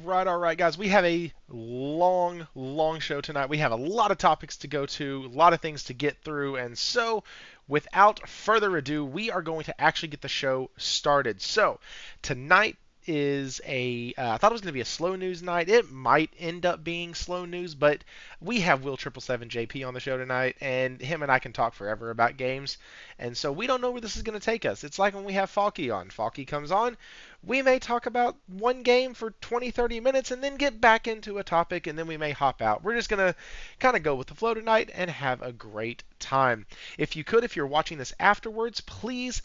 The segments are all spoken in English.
All right, guys. We have a long show tonight. We have a lot of topics to go to, a lot of things to get through, and so without further ado, we are going to actually get the show started. So, tonight is I thought it was going to be a slow news night. It might end up being slow news, but we have Will 777 JP on the show tonight, and him and I can talk forever about games. And so we don't know where this is going to take us. It's like when we have Falky on. Falky comes on, we may talk about one game for 20, 30 minutes and then get back into a topic, and then we may hop out. We're just going to kind of go with the flow tonight and have a great time. If you're watching this afterwards, please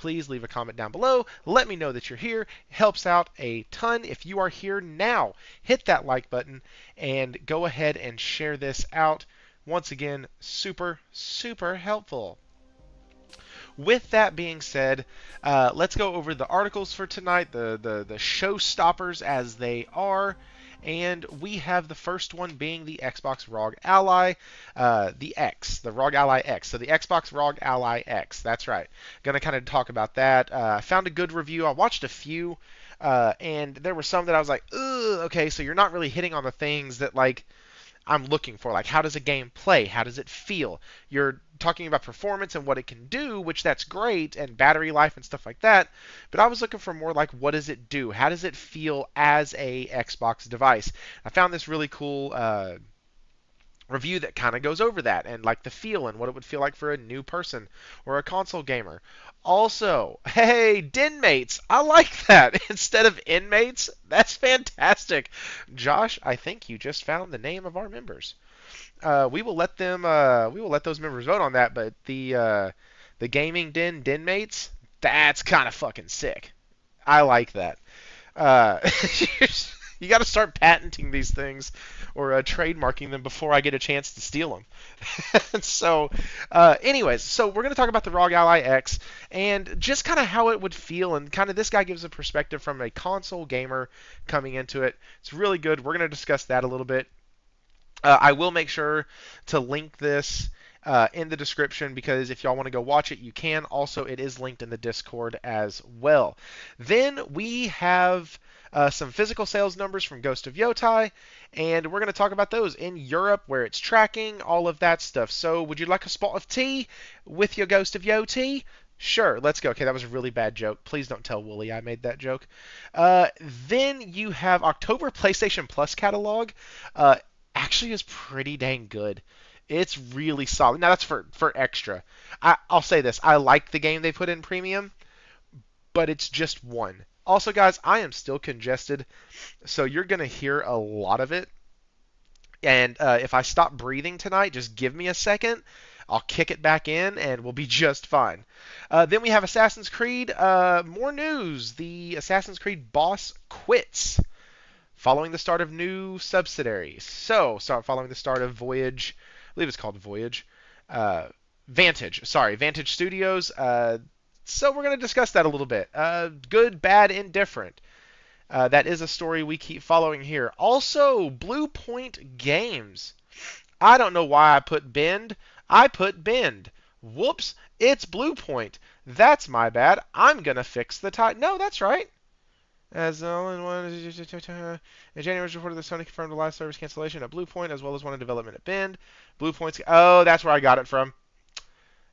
leave a comment down below. Let me know that you're here. It helps out a ton. If you are here now, hit that like button and go ahead and share this out. Once again, super helpful. With that being said, let's go over the articles for tonight, the showstoppers as they are. And we have the first one being the Xbox ROG Ally, the ROG Ally X. So the Xbox ROG Ally X, that's right. Going to kind of talk about that. I found a good review. I watched a few, and there were some that I was like, ugh, okay, so you're not really hitting on the things that, like, I'm looking for. Like, how does a game play? How does it feel? You're talking about performance and what it can do, which that's great, and battery life and stuff like that. But I was looking for more like, what does it do? How does it feel as a Xbox device? I found this really cool review that kind of goes over that and like the feel and what it would feel like for a new person or a console gamer. Also, hey, denmates, I like that instead of inmates. That's fantastic. Josh, I think you just found the name of our members. We will let those members vote on that. But the gaming denmates, that's kind of fucking sick. I like that. Uh, you got to start patenting these things or trademarking them before I get a chance to steal them. So, anyways, so we're going to talk about the ROG Ally X and just kind of how it would feel, and kind of this guy gives a perspective from a console gamer coming into it. It's really good. We're going to discuss that a little bit. I will make sure to link this in the description, because if y'all want to go watch it, you can. Also, it is linked in the Discord as well. Then we have some physical sales numbers from Ghost of Yotei, and we're going to talk about those in Europe, where it's tracking, all of that stuff. So, would you like a spot of tea with your Ghost of Yotei? Sure, let's go. Okay, that was a really bad joke. Please don't tell Wooly I made that joke. Then you have October PlayStation Plus catalog. Actually is pretty dang good. It's really solid. Now that's for extra. I'll say this: I like the game they put in premium, but it's just one. Also, guys, I am still congested, so you're gonna hear a lot of it. And if I stop breathing tonight, just give me a second. I'll kick it back in, and we'll be just fine. Then we have Assassin's Creed. More news: the Assassin's Creed boss quits following the start of new subsidiaries. So, following the start of Voyage, I believe it's called Voyage. Vantage Studios. So we're going to discuss that a little bit. Good, bad, indifferent. That is a story we keep following here. Also, Bluepoint Games. I don't know why I put Bend. I put Bend. Whoops, it's Bluepoint. That's my bad. I'm going to fix the title. No, that's right. As the only one in January was reported that Sony confirmed a live service cancellation at Bluepoint, as well as one in development at Bend. Bluepoint's that's where I got it from.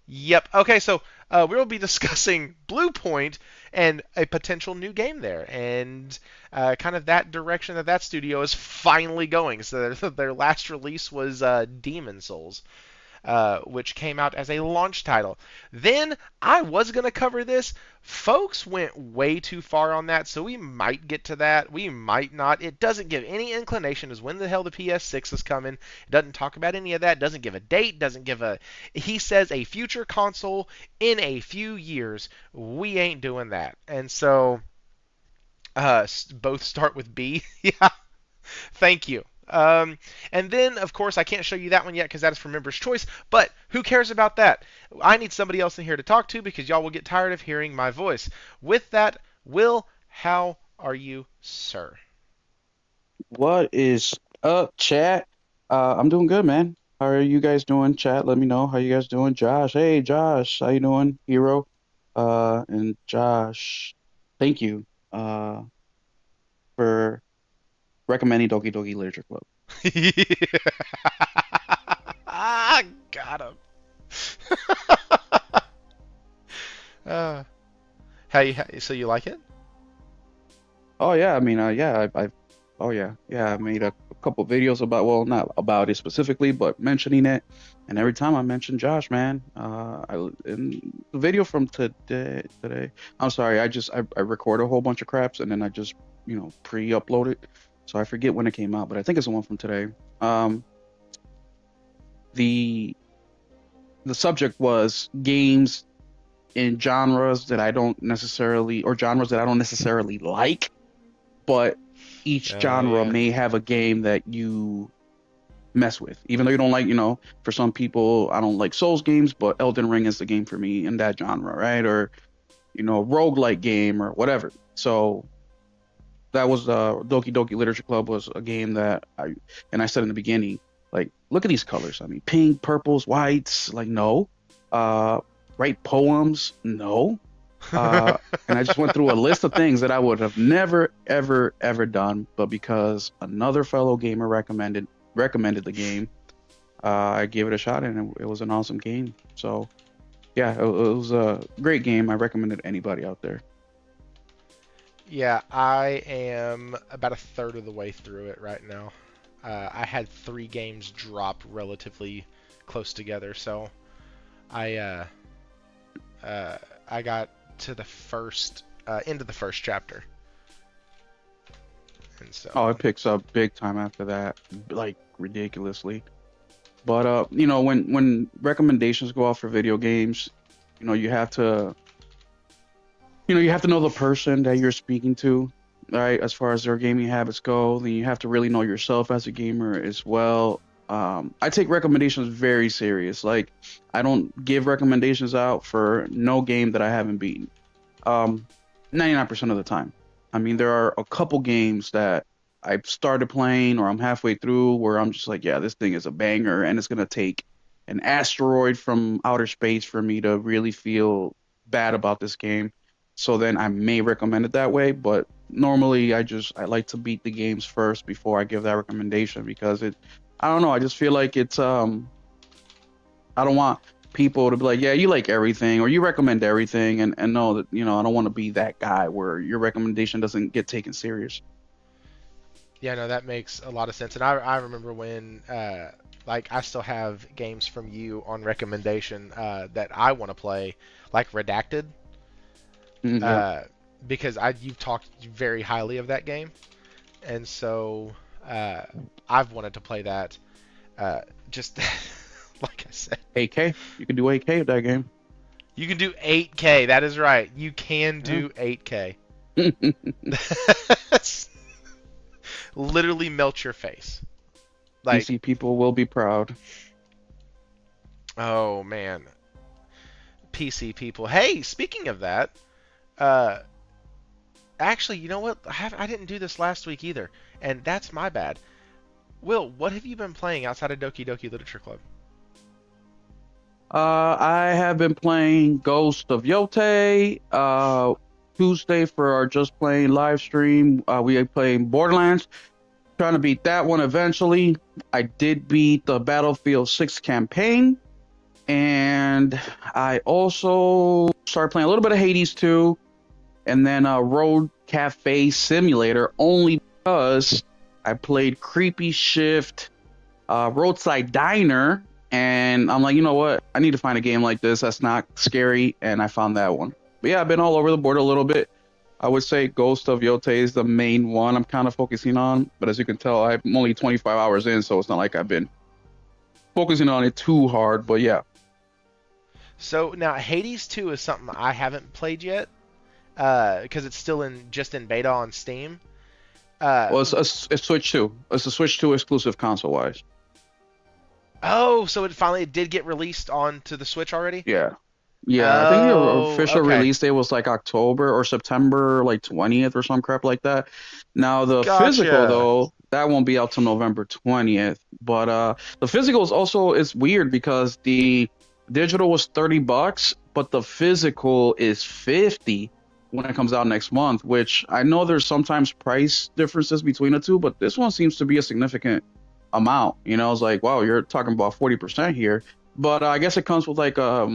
Yep. Okay, so we will be discussing Bluepoint and a potential new game there, and kind of that direction that studio is finally going. So their last release was Demon Souls, which came out as a launch title. Then I was going to cover this. Folks went way too far on that, so we might get to that. We might not. It doesn't give any inclination as when the hell the PS6 is coming. It doesn't talk about any of that. Doesn't give a date. Doesn't give a... He says a future console in a few years. We ain't doing that. And so, both start with B. Yeah. Thank you. And then, of course, I can't show you that one yet because that is for Members' Choice, but who cares about that? I need somebody else in here to talk to because y'all will get tired of hearing my voice. With that, Will, how are you, sir? What is up, chat? I'm doing good, man. How are you guys doing, chat? Let me know how you guys doing. Josh, hey, Josh, how you doing, hero? And Josh, thank you, for recommending Doki Doki Literature Club. Ah, got him. uh, so you like it? Oh yeah, I mean, yeah, oh yeah, I made a couple videos about, well, not about it specifically, but mentioning it, and every time I mention Josh, man, in the video from today, I'm sorry, I record a whole bunch of craps and then I just, pre-upload it, so I forget when it came out, but I think it's the one from today. Um, the the subject was games in genres that I don't necessarily, or genres that I don't necessarily like, but each Oh genre yeah. may have a game that you mess with. Even though you don't like, for some people, I don't like Souls games, but Elden Ring is the game for me in that genre, right? Or, roguelike game or whatever. So that was Doki Doki Literature Club was a game that and I said in the beginning, like, look at these colors. I mean, pink, purples, whites, like, no. Uh, Write poems, no. Uh, and I just went through a list of things that I would have never, ever, ever done, but because another fellow gamer recommended the game, I gave it a shot, and it was an awesome game. So yeah, it was a great game. I recommend it to anybody out there. Yeah, I am about a third of the way through it right now. I had 3 games drop relatively close together, so I uh, uh, I got to the first end of the first chapter, and Oh, so it picks up big time after that, like ridiculously. But when recommendations go out for video games, you have to know the person that you're speaking to, right? As far as their gaming habits go, then you have to really know yourself as a gamer as well. I take recommendations very serious. Like, I don't give recommendations out for no game that I haven't beaten. Um, 99% of the time. I mean, there are a couple games that I've started playing or I'm halfway through where I'm just like, yeah, this thing is a banger, and it's gonna take an asteroid from outer space for me to really feel bad about this game. So then I may recommend it that way, but normally I like to beat the games first before I give that recommendation because I don't know, I just feel like I don't want people to be like, yeah, you like everything or you recommend everything, and know that, I don't want to be that guy where your recommendation doesn't get taken serious. yeah, no, that makes a lot of sense. And I remember when like I still have games from you on recommendation that I want to play, like Redacted, Yeah. uh, because you've talked very highly of that game, and so uh, I've wanted to play that. Uh, just like I said, 8K. You can do 8K with that game. you can do 8K. That is right. You can Yeah. do 8K. Literally melt your face. Like, PC people will be proud. oh man, PC people. Hey, speaking of that, uh, actually, you know what? I didn't do this last week either, and that's my bad. Will, what have you been playing outside of Doki Doki Literature Club? I have been playing Ghost of Yotei. Tuesday for our Just Playing live stream, we are playing Borderlands. Trying to beat that one eventually. I did beat the Battlefield 6 campaign, and I also started playing a little bit of Hades 2, and then Road Cafe Simulator only because I played Creepy Shift, Roadside Diner, and I'm like, you know what? I need to find a game like this that's not scary, and I found that one. But yeah, I've been all over the board a little bit. I would say Ghost of Yotei is the main one I'm kind of focusing on, but as you can tell, I'm only 25 hours in, so it's not like I've been focusing on it too hard. But yeah, So now Hades 2 is something I haven't played yet, because it's still just in beta on Steam. Uh, well, it's Switch 2. It's a Switch 2 exclusive console wise. oh, so it did get released onto the Switch already? Yeah. Yeah, I think the Oh, official okay. release date was like October or September, like 20th or some crap like that. Now the physical Gotcha. though, that won't be out till November 20th. But the physical is also it's weird because the digital was $30, but the physical is 50. when it comes out next month, which I know there's sometimes price differences between the two, but this one seems to be a significant amount. It's like, wow, you're talking about 40% here. But I guess it comes with like a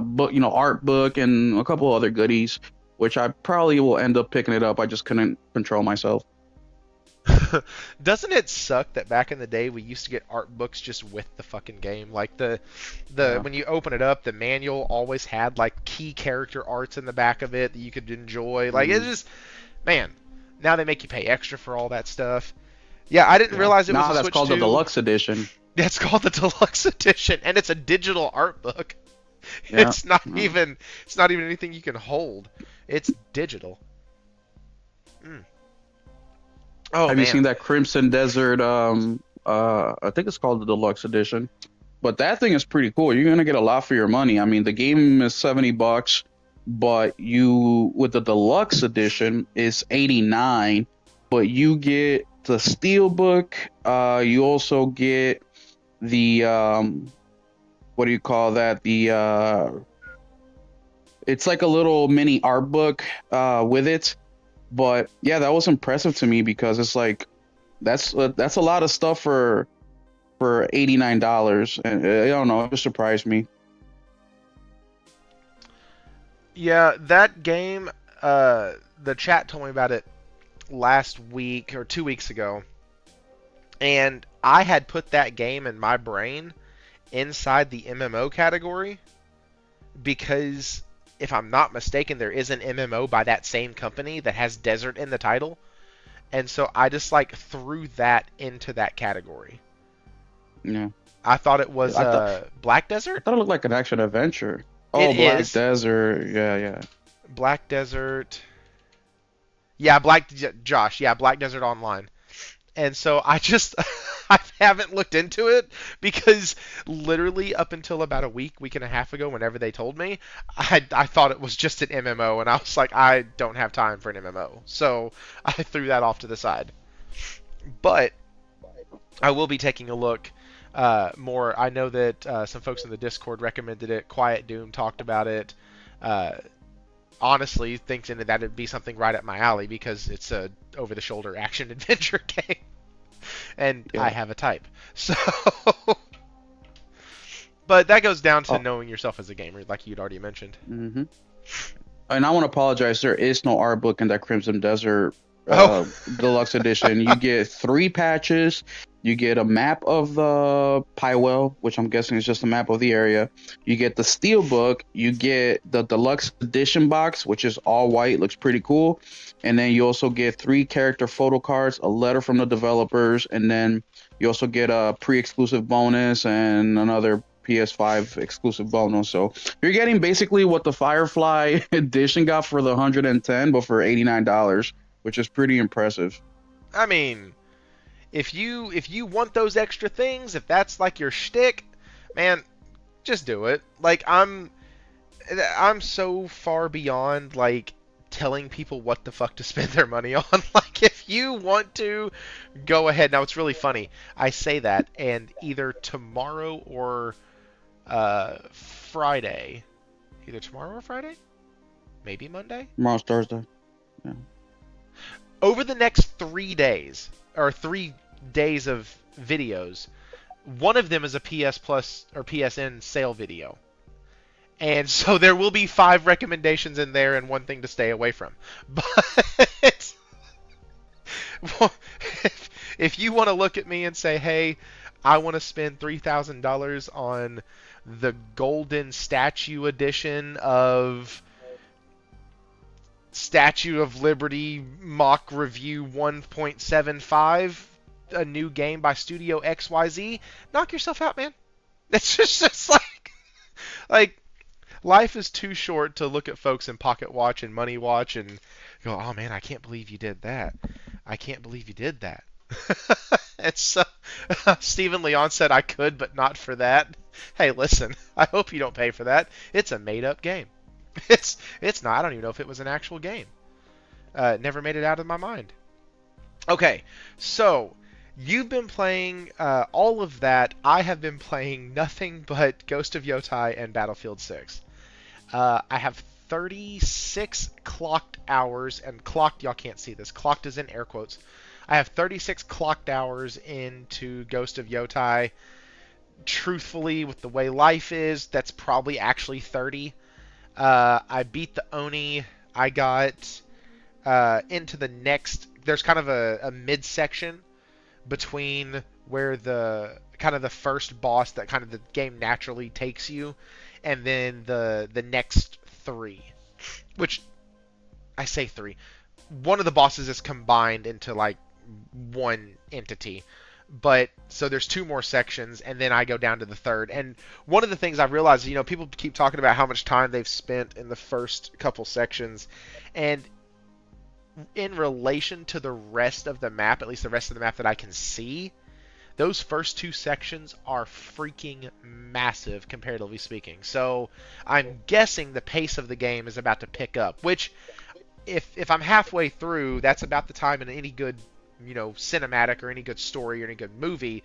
book, art book and a couple other goodies, which I probably will end up picking it up. I just couldn't control myself. Doesn't it suck that back in the day we used to get art books just with the fucking game? Like the Yeah. when you open it up, the manual always had like key character arts in the back of it that you could enjoy. Like it's Hmm. just, man, now they make you pay extra for all that stuff. Yeah, I didn't Yeah. realize it was Now a that's Switch called the 2. deluxe edition. That's called the deluxe edition, and it's a digital art book. Yeah. Uh, It's not even anything you can hold. It's digital. Mm. Oh have you man. seen that Crimson Desert? I think it's called the deluxe edition. But that thing is pretty cool. You're gonna get a lot for your money. I mean, the game is $70, but you with the deluxe edition is 89. But you get the steelbook. You also get the what do you call that? It's like a little mini art book with it. But yeah, that was impressive to me because it's like that's a lot of stuff for $89, and I don't know, it just surprised me. Yeah, that game. The chat told me about it last week or 2 weeks ago, and I had put that game in my brain inside the MMO category because if I'm not mistaken, there is an MMO by that same company that has desert in the title, and so I just like threw that into that category. Yeah, I thought it was I thought Black I Desert. thought it looked like an action adventure. It Oh, Black is Desert. Yeah, yeah. Black Desert. Yeah, Josh. Yeah, Black Desert Online. And so I just I haven't looked into it because literally up until about a week and a half ago, whenever they told me, I thought it was just an MMO, and I was like, I don't have time for an MMO, so I threw that off to the side. But I will be taking a look more. I know that some folks in the Discord recommended it. Quiet Doom talked about it. Uh, Honestly, thinking that it'd be something right up my alley because it's a over-the-shoulder action adventure game and I Yeah. have a type. So, but that goes down to Oh. knowing yourself as a gamer, like you'd already mentioned. Hmm. And I want to apologize. There is no art book in that Crimson Desert Oh, deluxe edition. You get three patches. You get a map of the Pywell, which I'm guessing is just a map of the area. You get the steel book. You get the deluxe edition box, which is all white, looks pretty cool. And then you also get three character photo cards, a letter from the developers, and then you also get a pre-exclusive bonus and another PS5 exclusive bonus. So you're getting basically what the Firefly edition got for the 110, but for $89, which is pretty impressive. I mean, if you want those extra things, if that's like your shtick, man, just do it. Like I'm so far beyond like telling people what the fuck to spend their money on. Like if you want to, go ahead. Now it's really funny. I say that, and either tomorrow or Friday, either tomorrow or Friday, maybe Monday, Tomorrow's Thursday. Yeah. over the next 3 days or 3 days of videos, one of them is a PS Plus or PSN sale video. And so there will be 5 recommendations in there and one thing to stay away from. But well, if you want to look at me and say, hey, I want to spend $3,000 on the golden statue edition of Statue of Liberty mock review 1.75, a new game by Studio XYZ, knock yourself out, man. It's just like life is too short to look at folks in Pocket Watch and Money Watch and go, oh man, I can't believe you did that. I can't believe you did that. And so Stephen Leon said I could, but not for that. Hey, listen, I hope you don't pay for that. It's a made-up game. It's not. I don't even know if it was an actual game. Never made it out of my mind. Okay, so you've been playing all of that. I have been playing nothing but Ghost of Yotei and Battlefield 6. I have 36 clocked hours, and clocked, y'all can't see this. Clocked is in air quotes. I have 36 clocked hours into Ghost of Yotei. Truthfully, with the way life is, that's probably actually 30. I beat the Oni. I got into the next. There's kind of a midsection between where the first boss that kind of the game naturally takes you, and then the next three, which I say three. One of the bosses is combined into like one entity. But so there's two more sections, and then I go down to the third. And one of the things I've realized, people keep talking about how much time they've spent in the first couple sections, and in relation to the rest of the map, at least the rest of the map that I can see, those first two sections are freaking massive, comparatively speaking. So I'm guessing the pace of the game is about to pick up, which, if I'm halfway through, that's about the time in any good cinematic or any good story or any good movie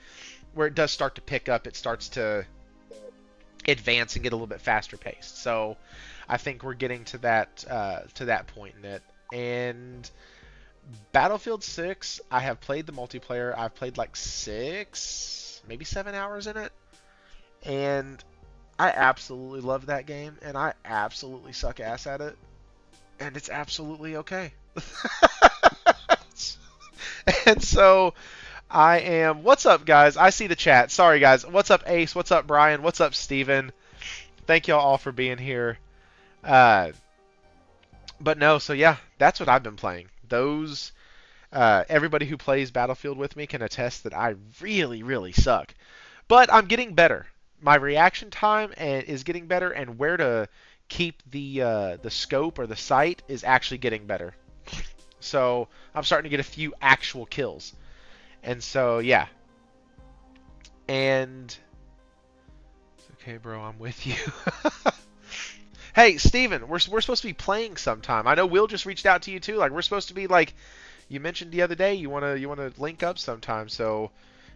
where it does start to pick up. It starts to advance and get a little bit faster paced. So I think we're getting to that point in it. And Battlefield 6, I have played the multiplayer. I've played like 6, maybe 7 hours in it. And I absolutely love that game, and I absolutely suck ass at it. And it's absolutely okay. And so I am. What's up, guys? I see the chat. Sorry, guys. What's up, Ace? What's up, Brian? What's up, Steven? Thank y'all all for being here. But no, so yeah, that's what I've been playing. Everybody who plays Battlefield with me can attest that I really, really suck. But I'm getting better. My reaction time is getting better, and where to keep the scope or the sight is actually getting better. So I'm starting to get a few actual kills. And so, yeah. And okay, bro, I'm with you. Hey, Steven, we're supposed to be playing sometime. I know Will just reached out to you too. Like, we're supposed to be, like, you mentioned the other day you wanna link up sometime. So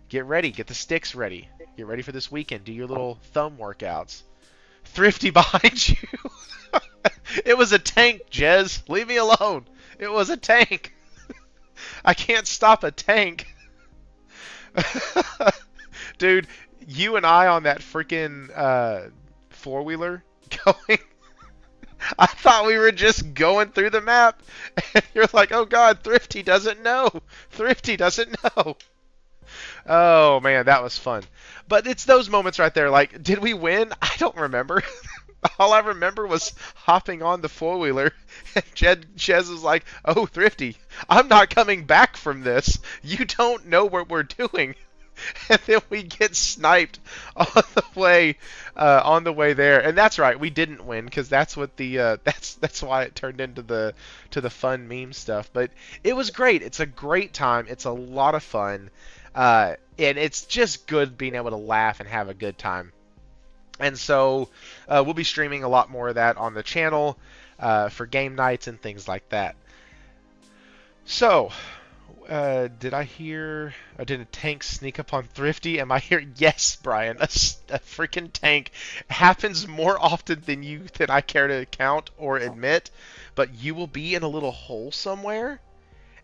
get ready, get the sticks ready. Get ready for this weekend. Do your little thumb workouts. Thrifty behind you. It was a tank, Jez. Leave me alone. It was a tank. I can't stop a tank. Dude, you and I on that freaking four-wheeler going. I thought we were just going through the map. And you're like, oh god, Thrifty doesn't know. Thrifty doesn't know. Oh man, that was fun. But it's those moments right there. Like, did we win? I don't remember. All I remember was hopping on the four-wheeler, and Chez was like, oh, Thrifty, I'm not coming back from this. You don't know what we're doing. And then we get sniped on the way there. And that's right, we didn't win, because that's what that's why it turned into the fun meme stuff. But it was great. It's a great time. It's a lot of fun. And it's just good being able to laugh and have a good time. And so we'll be streaming a lot more of that on the channel for game nights and things like that. So, did I hear... did a tank sneak up on Thrifty? Am I here? Yes, Brian. A freaking tank happens more often than I care to count or admit. But you will be in a little hole somewhere,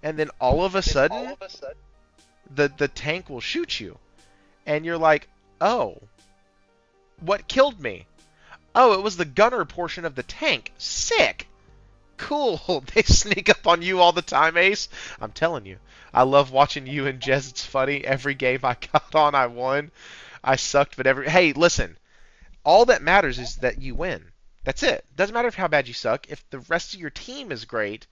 and then all of a sudden, the tank will shoot you. And you're like, oh... what killed me? Oh, it was the gunner portion of the tank. Sick. Cool. They sneak up on you all the time, Ace. I'm telling you. I love watching you and Jez. It's funny. Every game I got on, I won. I sucked, but hey, listen. All that matters is that you win. That's it. Doesn't matter how bad you suck. If the rest of your team is great,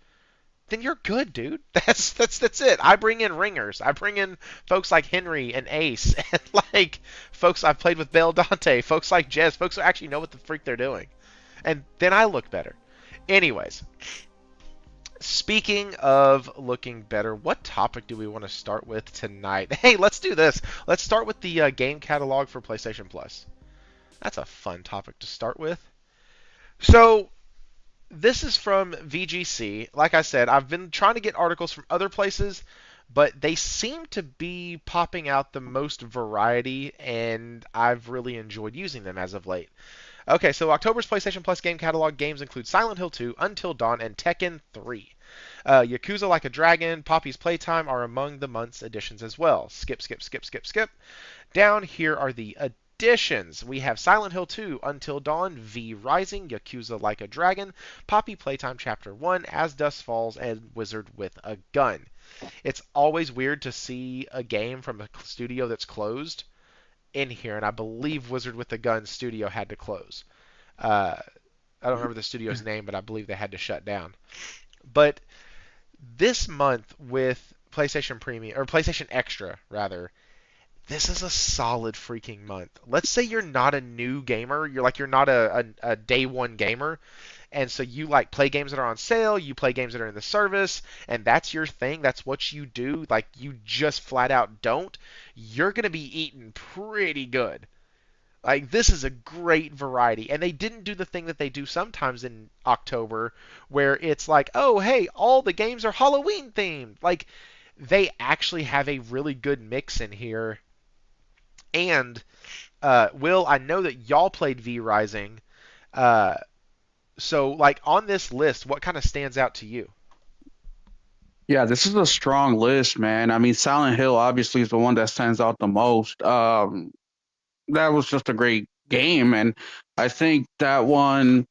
then you're good, dude. That's it. I bring in ringers. I bring in folks like Henry and Ace, and like folks I've played with Bell Dante, folks like Jez, folks who actually know what the freak they're doing. And then I look better. Anyways, speaking of looking better, what topic do we want to start with tonight? Hey, let's do this. Let's start with the game catalog for PlayStation Plus. That's a fun topic to start with. So, this is from VGC. Like I said, I've been trying to get articles from other places, but they seem to be popping out the most variety, and I've really enjoyed using them as of late. Okay, so October's PlayStation Plus game catalog games include Silent Hill 2, Until Dawn, and Tekken 3. Yakuza Like a Dragon, Poppy's Playtime are among the month's additions as well. Skip, skip, skip, skip, skip. Down here are the additions. We have Silent Hill 2, Until Dawn, V Rising, Yakuza Like a Dragon, Poppy Playtime Chapter 1, As Dusk Falls, and Wizard with a Gun. It's always weird to see a game from a studio that's closed in here, and I believe Wizard with a Gun studio had to close. Uh, I don't remember the studio's name, but I believe they had to shut down. But this month with PlayStation Premium or PlayStation Extra rather, this is a solid freaking month. Let's say you're not a new gamer, you're not a day one gamer, and so you like play games that are on sale, you play games that are in the service, and that's your thing, that's what you do, like you just flat out don't, you're gonna be eating pretty good. Like this is a great variety, and they didn't do the thing that they do sometimes in October, where it's like, oh hey, all the games are Halloween themed. Like they actually have a really good mix in here. And Will, I know that y'all played V Rising, uh, so like on this list, what kind of stands out to you? Yeah, this is a strong list, man. I mean, Silent Hill obviously is the one that stands out the most. That was just a great game, and I think that one.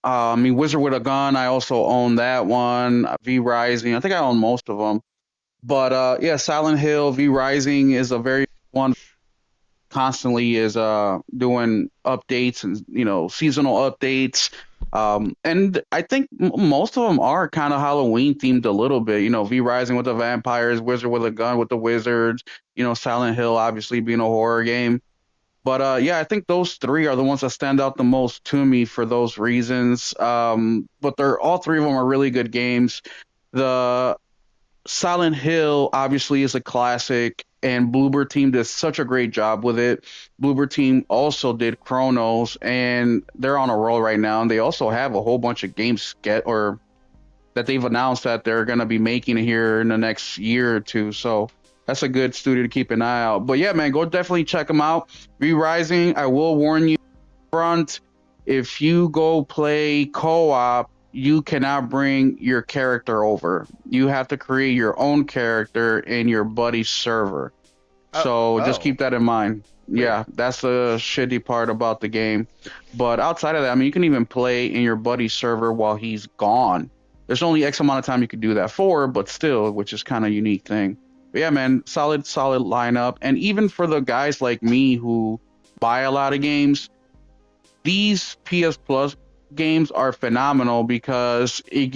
I mean, Wizard with a Gun. I also own that one. V Rising. I think I own most of them. But yeah, Silent Hill V Rising is a very one constantly is doing updates and seasonal updates. And I think most of them are kind of Halloween themed a little bit. V Rising with the vampires, Wizard with a Gun with the wizards. Silent Hill obviously being a horror game. But yeah, I think those three are the ones that stand out the most to me for those reasons. But they're all three of them are really good games. The Silent Hill obviously is a classic, and Bloober Team did such a great job with it. Bloober Team also did Chronos, and they're on a roll right now. And they also have a whole bunch of games or that they've announced that they're going to be making here in the next year or two. So that's a good studio to keep an eye out. But yeah, man, go definitely check them out. Re-Rising, I will warn you front, if you go play co-op, you cannot bring your character over. You have to create your own character in your buddy's server. So just Oh, keep that in mind. weird. Yeah, that's the shitty part about the game. But outside of that, I mean, you can even play in your buddy's server while he's gone. There's only X amount of time you could do that for, but still, which is kind of a unique thing. But yeah, man, solid lineup. And even for the guys like me who buy a lot of games, these PS Plus games are phenomenal because it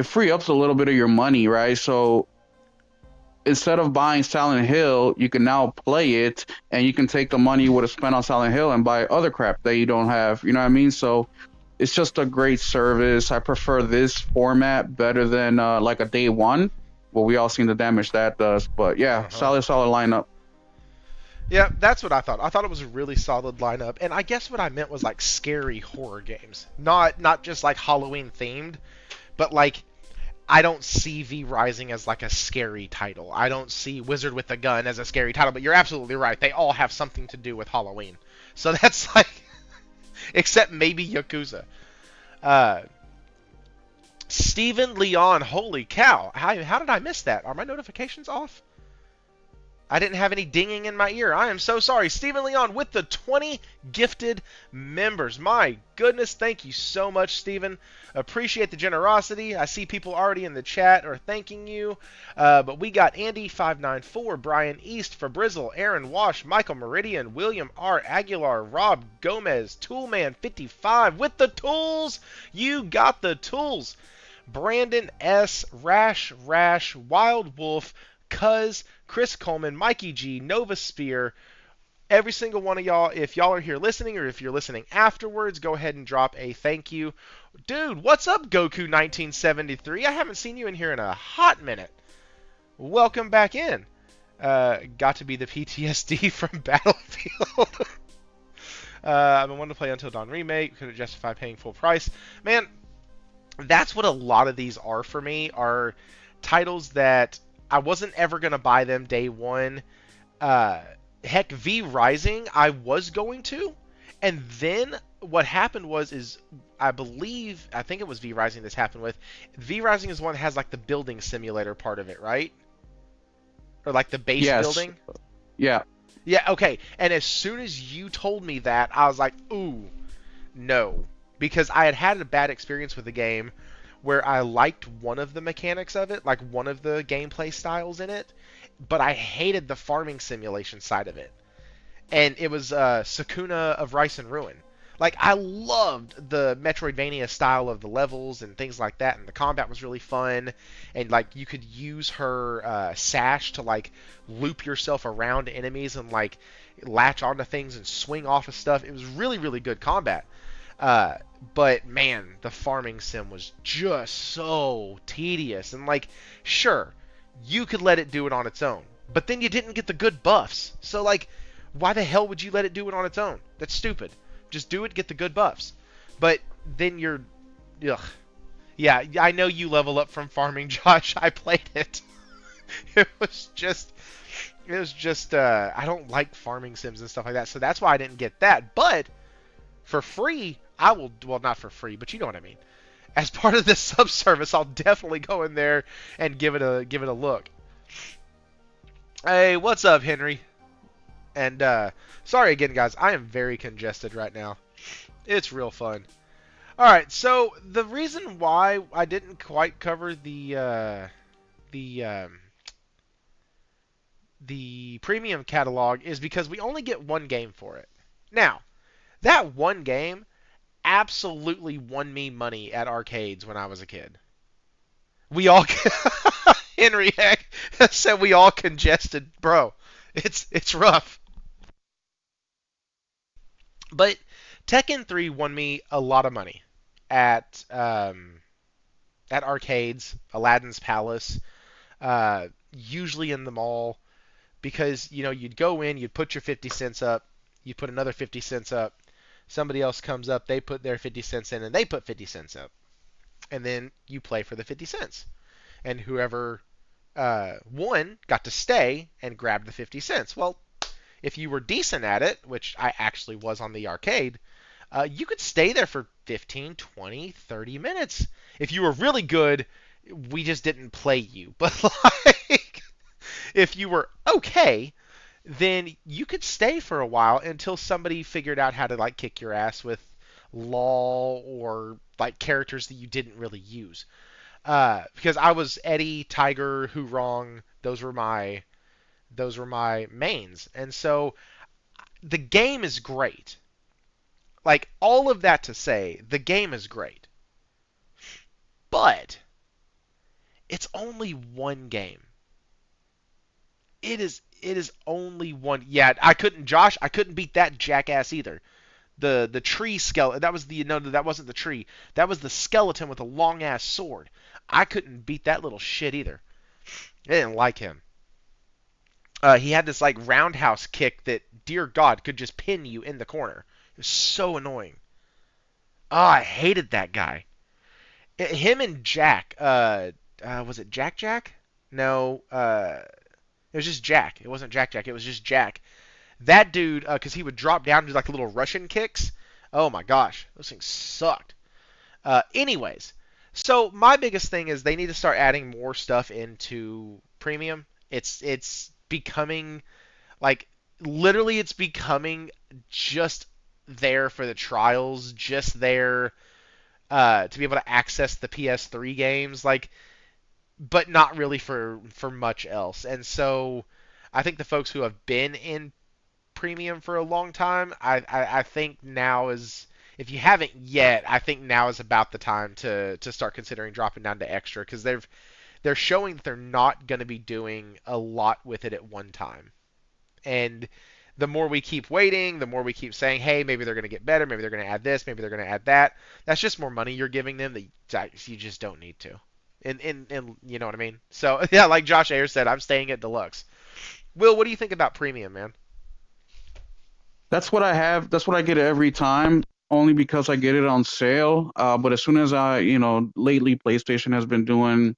free ups a little bit of your money, right? So instead of buying Silent Hill, you can now play it, and you can take the money you would have spent on Silent Hill and buy other crap that you don't have. You know what I mean? So it's just a great service. I prefer this format better than like a day one. Well, we all seen the damage that does. But yeah, Uh-huh. solid lineup. Yeah, that's what I thought. I thought it was a really solid lineup, and I guess what I meant was like scary horror games, not just like Halloween themed, but like I don't see V Rising as like a scary title. I don't see Wizard with a Gun as a scary title, but you're absolutely right. They all have something to do with Halloween. So that's like, except maybe Yakuza. Uh, Steven Leon, holy cow. How did I miss that? Are my notifications off? I didn't have any dinging in my ear. I am so sorry. Stephen Leon with the 20 gifted members. My goodness, thank you so much, Stephen. Appreciate the generosity. I see people already in the chat are thanking you. But we got Andy594, Brian East, Fabrizzle, Aaron Wash, Michael Meridian, William R. Aguilar, Rob Gomez, Toolman55 with the tools. You got the tools. Brandon S., Rash, Wild Wolf, Cuz, Chris Coleman, Mikey G, Nova Spear, every single one of y'all. If y'all are here listening or if you're listening afterwards, go ahead and drop a thank you. Dude, what's up, Goku1973? I haven't seen you in here in a hot minute. Welcome back in. Got to be the PTSD from Battlefield. I've been wanting to play Until Dawn Remake. Could it justify paying full price? Man, that's what a lot of these are for me, are titles that I wasn't ever going to buy them day one. Uh, Heck, V Rising, I was going to. And then what happened was is I think it was V Rising this happened with. V Rising is one that has like the building simulator part of it, right? Or like the base Yes. building. Yeah. Yeah, okay. And as soon as you told me that, I was like, ooh, no. Because I had had a bad experience with the game where I liked one of the mechanics of it, like one of the gameplay styles in it, but I hated the farming simulation side of it. And it was Sakuna of Rice and Ruin. Like, I loved the Metroidvania style of the levels and things like that, and the combat was really fun. And like, you could use her sash to like loop yourself around enemies and like latch onto things and swing off of stuff. It was really, really good combat. Uh, but man, the farming sim was just so tedious. And like, sure, you could let it do it on its own, but then you didn't get the good buffs. So like, why the hell would you let it do it on its own? That's stupid. Just do it, get the good buffs. But then you're, ugh. Yeah, I know you level up from farming, Josh. I played it. It was just, I don't like farming sims and stuff like that. So that's why I didn't get that. But for free, I will, well, not for free, but you know what I mean. As part of this subservice, I'll definitely go in there and give it a look. Hey, what's up, Henry? And sorry again, guys. I am very congested right now. It's real fun. All right, so the reason why I didn't quite cover the the premium catalog is because we only get one game for it. Now, that one game absolutely won me money at arcades when I was a kid. We all Henry Heck said we all congested, bro. It's rough. But Tekken 3 won me a lot of money at arcades, Aladdin's Palace, usually in the mall, because you'd go in, you'd put your 50 cents up, you put another 50 cents up, somebody else comes up, they put their 50 cents in, and they put 50 cents up, and then you play for the 50 cents, and whoever won got to stay and grab the 50 cents. Well, if you were decent at it, which I actually was on the arcade, you could stay there for 15, 20, 30 minutes. If you were really good, we just didn't play you. But like, if you were okay, then you could stay for a while until somebody figured out how to like kick your ass with law or like characters that you didn't really use. Because I was Eddie, Tiger, Hurong. Those were my mains, and so the game is great. Like, all of that to say, the game is great. But it's only one game. It is only one. Yeah, Josh, I couldn't beat that jackass either. The tree skeleton, that was the no, that wasn't the tree. That was the skeleton with a long ass sword. I couldn't beat that little shit either. I didn't like him. He had this like roundhouse kick that, dear God, could just pin you in the corner. It was so annoying. Oh, I hated that guy. Him and Jack. Was it Jack Jack? No. It was just Jack. It wasn't Jack Jack. It was just Jack. That dude, because he would drop down and do like little Russian kicks. Oh my gosh, those things sucked. Anyways, so my biggest thing is they need to start adding more stuff into premium. It's becoming like, literally, it's becoming just there for the trials, just there to be able to access the PS3 games, like, but not really for much else. And so I think the folks who have been in premium for a long time, I think now is, if you haven't yet, I think now is about the time to start considering dropping down to extra, because they're showing that they're not going to be doing a lot with it at one time. And the more we keep waiting, the more we keep saying, hey, maybe they're going to get better, maybe they're going to add this, maybe they're going to add that. That's just more money you're giving them that you just don't need to. And you know what I mean? So, yeah, like Josh Ayers said, I'm staying at deluxe. Will, what do you think about premium, man? That's what I have. That's what I get every time, only because I get it on sale. But as soon as lately PlayStation has been doing,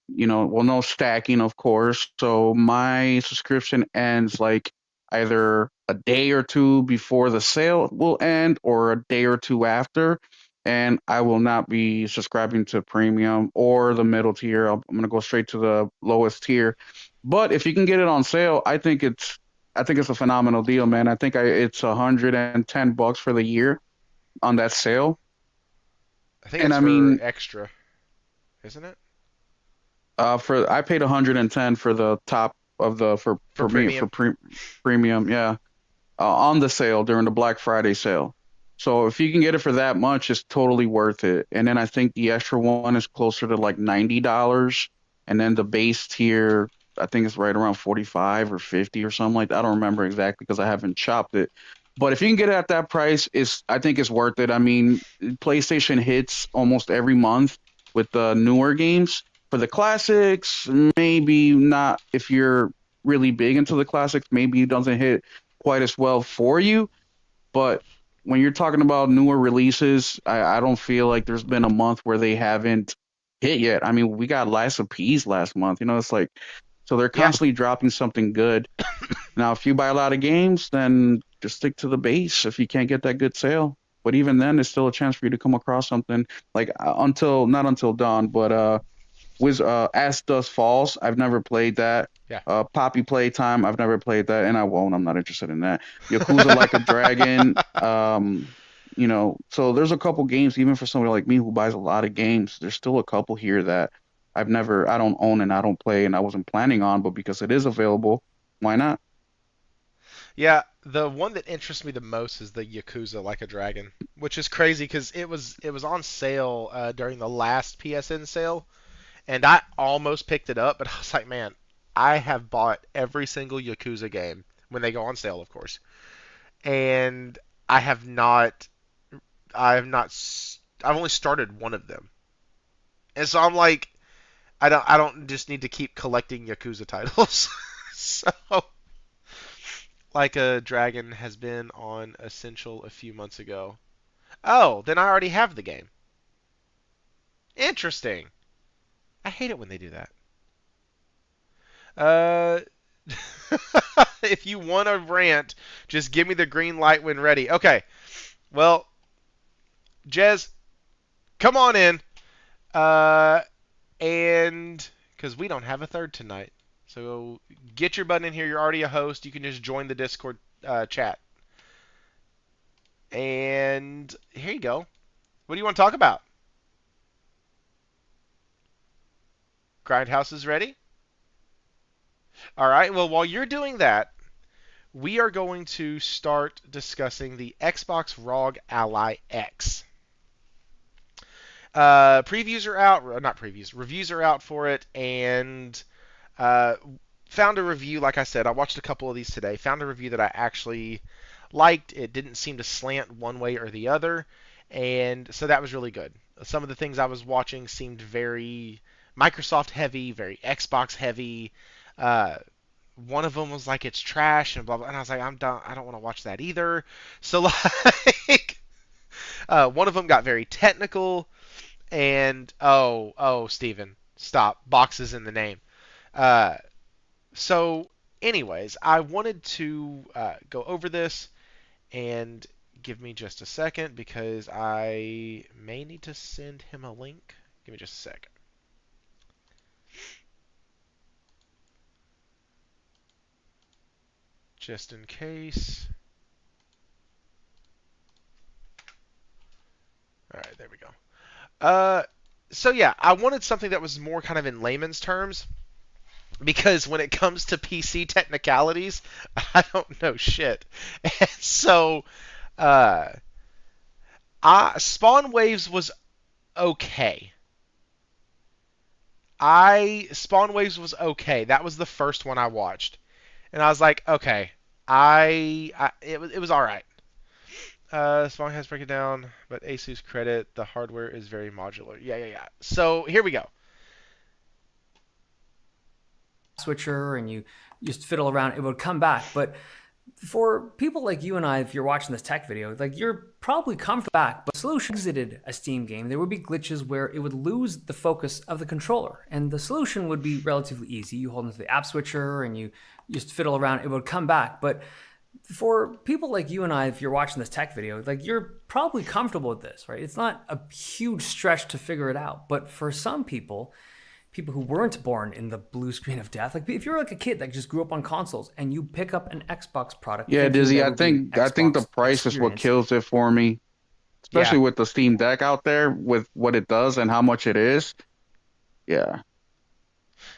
well, no stacking, of course. So my subscription ends like either a day or two before the sale will end or a day or two after. And I will not be subscribing to premium or the middle tier. I'm gonna go straight to the lowest tier. But if you can get it on sale, I think it's a phenomenal deal, man. It's $110 for the year on that sale. I think And that's I for mean, extra, isn't it? for I paid 110 for the top of the For for me premium. premium, yeah, on the sale during the Black Friday sale. So if you can get it for that much, it's totally worth it. And then I think the extra one is closer to like $90, and then the base tier, I think it's right around 45 or 50 or something like that. I don't remember exactly because I haven't shopped it. But if you can get it at that price, I think it's worth it. I mean, PlayStation hits almost every month with the newer games. For the classics, maybe not if you're really big into the classics, maybe it doesn't hit quite as well for you. But when you're talking about newer releases, I don't feel like there's been a month where they haven't hit yet. I mean, we got Lies of Peace last month. It's like, so they're Yeah. constantly dropping something good. Now, if you buy a lot of games, then just stick to the base if you can't get that good sale. But even then, there's still a chance for you to come across something like until not until dawn, but As Dust Falls. I've never played that. Yeah. Poppy Playtime. I've never played that, and I won't. I'm not interested in that. Yakuza Like a Dragon. So there's a couple games, even for somebody like me who buys a lot of games. There's still a couple here that I don't own and I don't play, and I wasn't planning on, but because it is available, why not? Yeah, the one that interests me the most is the Yakuza Like a Dragon, which is crazy because it was on sale during the last PSN sale, and I almost picked it up, but I was like, man, I have bought every single Yakuza game when they go on sale, of course, and I have not, I have not, I've only started one of them, and so I'm like, I don't just need to keep collecting Yakuza titles, so. Like a Dragon has been on Essential a few months ago. Oh, then I already have the game. Interesting. I hate it when they do that. Uh, if you want to rant, just give me the green light when ready. Okay. Well, Jez, come on in. Uh, and because we don't have a third tonight, so get your butt in here. You're already a host. You can just join the Discord chat. And here you go. What do you want to talk about? Grindhouse is ready. All right. Well, while you're doing that, we are going to start discussing the Xbox ROG Ally X. Previews are out, not previews, reviews are out for it, and uh, found a review. Like I said, I watched a couple of these today. Found a review that I actually liked. It didn't seem to slant one way or the other, and so that was really good. Some of the things I was watching seemed very Microsoft heavy, very Xbox heavy. Uh, One of them was like it's trash and blah blah, and I was like I'm done. I don't want to watch that either. So like, one of them got very technical, and Steven, stop. Boxes in the name. Uh, so, anyways, I wanted to go over this and give me just a second because I may need to send him a link. Give me just a second. Just in case. All right, there we go. Uh, so yeah, I wanted something that was more kind of in layman's terms because when it comes to PC technicalities, I don't know shit. And so, uh, Spawn Waves was okay. I Spawn Waves was okay. That was the first one I watched, and I was like, okay, it was all right. Spawn has break it down, but Asus credit the hardware is very modular. Yeah, yeah, yeah. So here we go. Switcher and you just fiddle around, it would come back. But For people like you and I, if you're watching this tech video, like you're probably comfortable back, but solution exited a Steam game, there would be glitches where it would lose the focus of the controller. And the solution would be relatively easy. You hold into the app switcher and you just fiddle around, it would come back. But for people like you and I, if you're watching this tech video, like you're probably comfortable with this, right? It's not a huge stretch to figure it out. But for some people who weren't born in the blue screen of death, like if you're like a kid that just grew up on consoles and you pick up an Xbox product, Yeah, Dizzy, I think the price is what kills it for me, especially with the Steam Deck out there with what it does and how much it is. Yeah.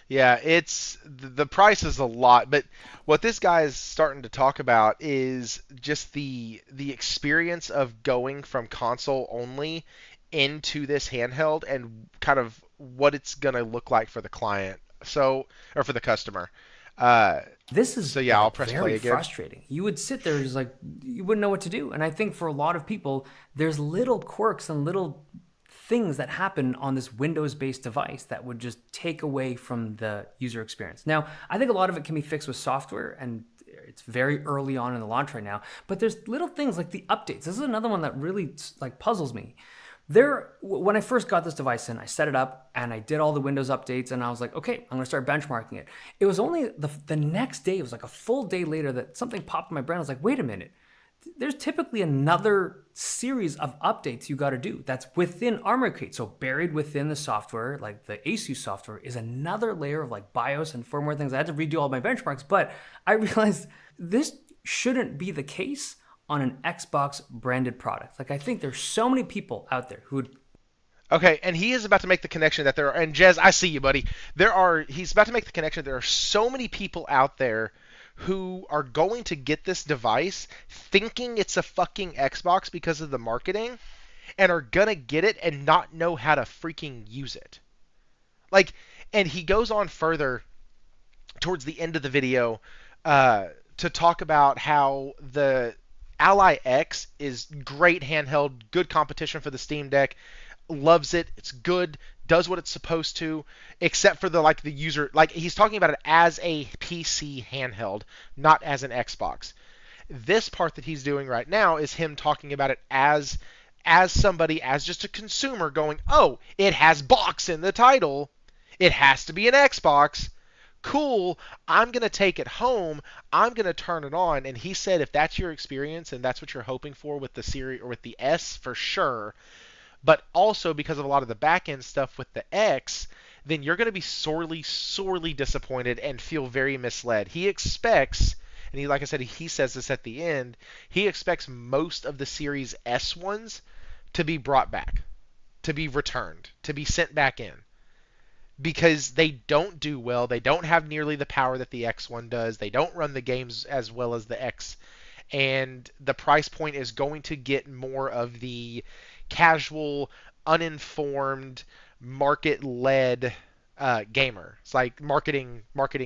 Yeah, it's the price is a lot, but what this guy is starting to talk about is just the experience of going from console only into this handheld and kind of what it's gonna look like for the client. So, or for the customer. Uh, This is so yeah, I'll like press play very again. frustrating. You would sit there just like you wouldn't know what to do. And I think for a lot of people, there's little quirks and little things that happen on this Windows-based device that would just take away from the user experience. Now, I think a lot of it can be fixed with software, and it's very early on in the launch right now. But there's little things like the updates. This is another one that really like puzzles me. When I first got this device in, I set it up and I did all the Windows updates and I was like, okay, I'm gonna start benchmarking it. It was only the next day, it was like a full day later that something popped in my brain. I was like, wait a minute. There's typically another series of updates you gotta do that's within Armor Crate. So buried within the software, like the ASUS software, is another layer of like BIOS and firmware things. I had to redo all my benchmarks, but I realized this shouldn't be the case on an Xbox branded product. Like I think there's so many people out there who would. Okay, and he is about to make the connection that there are, and Jez, I see you, buddy. He's about to make the connection. There are so many people out there who are going to get this device thinking it's a fucking Xbox because of the marketing, and are gonna get it and not know how to freaking use it. Like, and he goes on further towards the end of the video to talk about how the Ally X is great handheld, good competition for the Steam Deck, loves it, it's good, does what it's supposed to, except for the user, like he's talking about it as a PC handheld, not as an Xbox. This part that he's doing right now is him talking about it as somebody, as just a consumer going, oh, it has box in the title, it has to be an Xbox. Cool, I'm going to take it home, I'm going to turn it on. And he said if that's your experience and that's what you're hoping for with the series or with the S, for sure, but also because of a lot of the back end stuff with the X, then you're going to be sorely, sorely disappointed and feel very misled. He expects, and he, like I said, he says this at the end, he expects most of the Series S ones to be brought back, to be returned, to be sent back in, because they don't do well. They don't have nearly the power that the X1 does. They don't run the games as well as the X. And the price point is going to get more of the casual, uninformed, market-led gamer. It's like marketing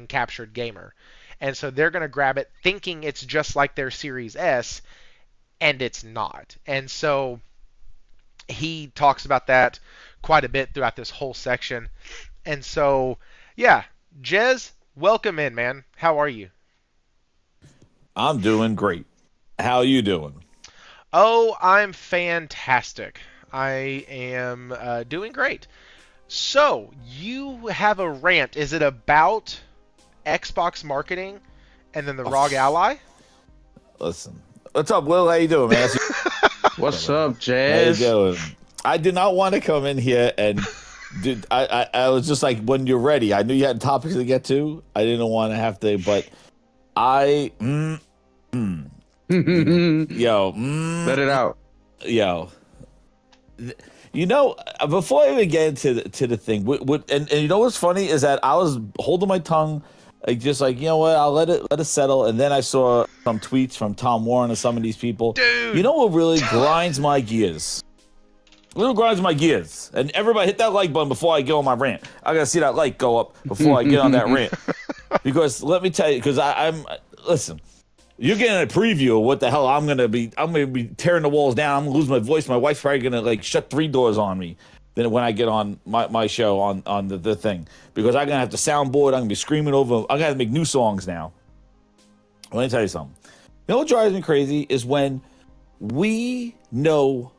captured gamer. And so they're going to grab it thinking it's just like their Series S, and it's not. And so he talks about that quite a bit throughout this whole section. And so, yeah, Jez, welcome in, man. How are you? I'm doing great. How you doing? Oh, I'm fantastic. I am doing great. So, you have a rant. Is it about Xbox marketing and then the ROG Ally? Listen. What's up, Will? How you doing, man? What's up, How you Jazz? doing? I did not want to come in here and I was just like, when you're ready. I knew you had topics to get to. I didn't want to have to, but I yo, Let it out. yo. You know, before I even get into the thing, and you know what's funny is that I was holding my tongue, like just like, you know what, I'll let it settle, and then I saw some tweets from Tom Warren and some of these people. Dude. You know what really grinds my gears? Little grinds my gears, and everybody hit that like button before I get on my rant. I gotta see that like go up before I get on that rant, because let me tell you, because I'm listen. You're getting a preview of what the hell I'm gonna be tearing the walls down. I'm gonna lose my voice. My wife's probably gonna like shut 3 doors on me. Then when I get on my show on the thing, because I'm gonna have to soundboard. I'm gonna be screaming over. I'm gonna have to make new songs now. Let me tell you something. You know what drives me crazy is when we know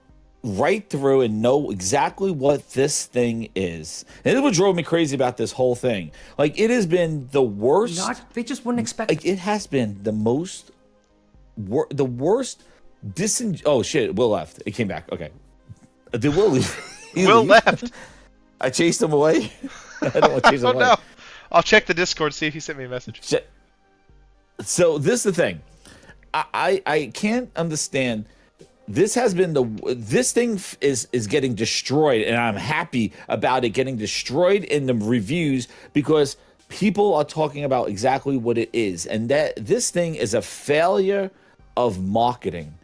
right through and know exactly what this thing is. And this is what drove me crazy about this whole thing. Like, it has been the worst. They just wouldn't expect. Like, it has been the most, the worst. Oh shit! Will left. It came back. Okay. Did Will leave? Will left. I chased him away. I don't want to chase him away. No. I'll check the Discord, see if he sent me a message. So this is the thing. I can't understand. This has been this thing is getting destroyed, and I'm happy about it getting destroyed in the reviews because people are talking about exactly what it is, and that this thing is a failure of marketing.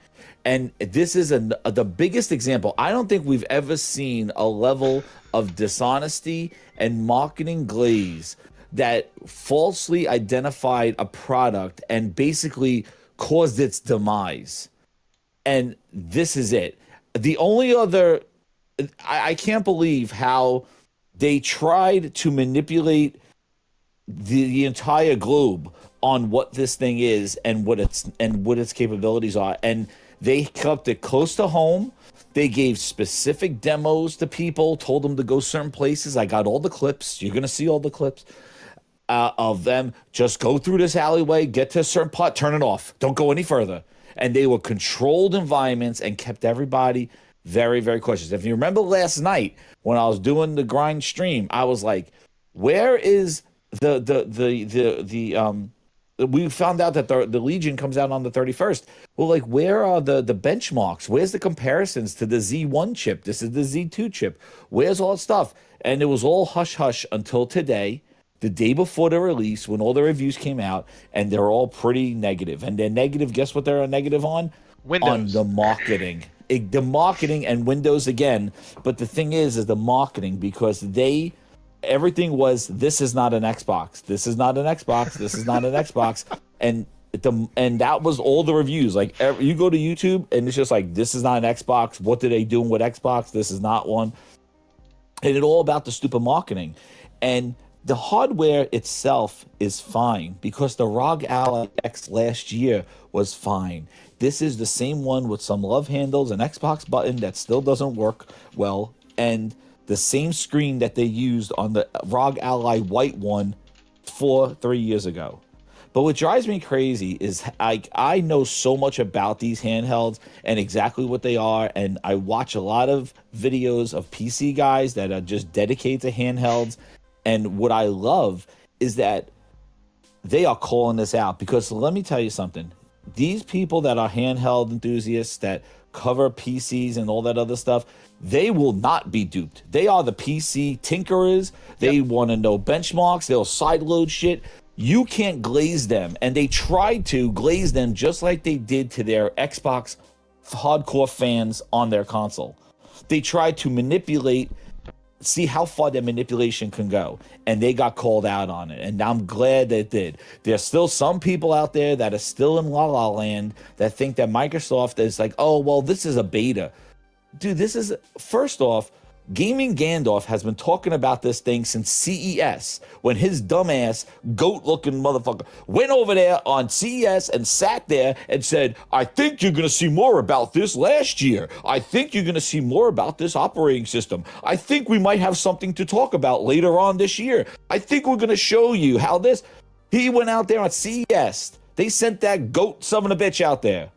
And this is the biggest example. I don't think we've ever seen a level of dishonesty and marketing glaze that falsely identified a product and basically caused its demise. And this is it. The only other, I can't believe how they tried to manipulate the entire globe on what this thing is and what its capabilities are. And they kept it close to home. They gave specific demos to people, told them to go certain places. I got all the clips. You're going to see all the clips of them. Just go through this alleyway, get to a certain part, turn it off. Don't go any further. And they were controlled environments and kept everybody very, very cautious. If you remember last night when I was doing the grind stream, I was like, where is we found out that the Legion comes out on the 31st. Well, like, where are the benchmarks? Where's the comparisons to the Z1 chip? This is the Z2 chip. Where's all that stuff? And it was all hush-hush until today, the day before the release, when all the reviews came out, and they're all pretty negative. And they're negative, guess what they're negative on? Windows. On the marketing. The marketing and Windows again. But the thing is the marketing, because everything was, this is not an Xbox. This is not an Xbox. This is not an Xbox. And that was all the reviews. Like, you go to YouTube and it's just like, this is not an Xbox. What are they doing with Xbox? This is not one. And it's all about the stupid marketing. And the hardware itself is fine because the ROG Ally X last year was fine. This is the same one with some love handles, an Xbox button that still doesn't work well, and the same screen that they used on the ROG Ally white one 3 years ago. But what drives me crazy is I know so much about these handhelds and exactly what they are, and I watch a lot of videos of PC guys that are just dedicated to handhelds. And what I love is that they are calling this out, because let me tell you something. These people that are handheld enthusiasts that cover PCs and all that other stuff, they will not be duped. They are the PC tinkerers. They want to know benchmarks. They'll sideload shit. You can't glaze them. And they tried to glaze them just like they did to their Xbox hardcore fans on their console. They tried to manipulate, see how far their manipulation can go, and they got called out on it, and I'm glad they did. There's still some people out there that are still in La La Land that think that Microsoft is like, oh, well, this is a beta. Dude, this is, first off, Gaming Gandalf has been talking about this thing since CES, when his dumbass, goat-looking motherfucker went over there on CES and sat there and said, I think you're going to see more about this last year. I think you're going to see more about this operating system. I think we might have something to talk about later on this year. I think we're going to show you how this... He went out there on CES. They sent that goat son of a bitch out there.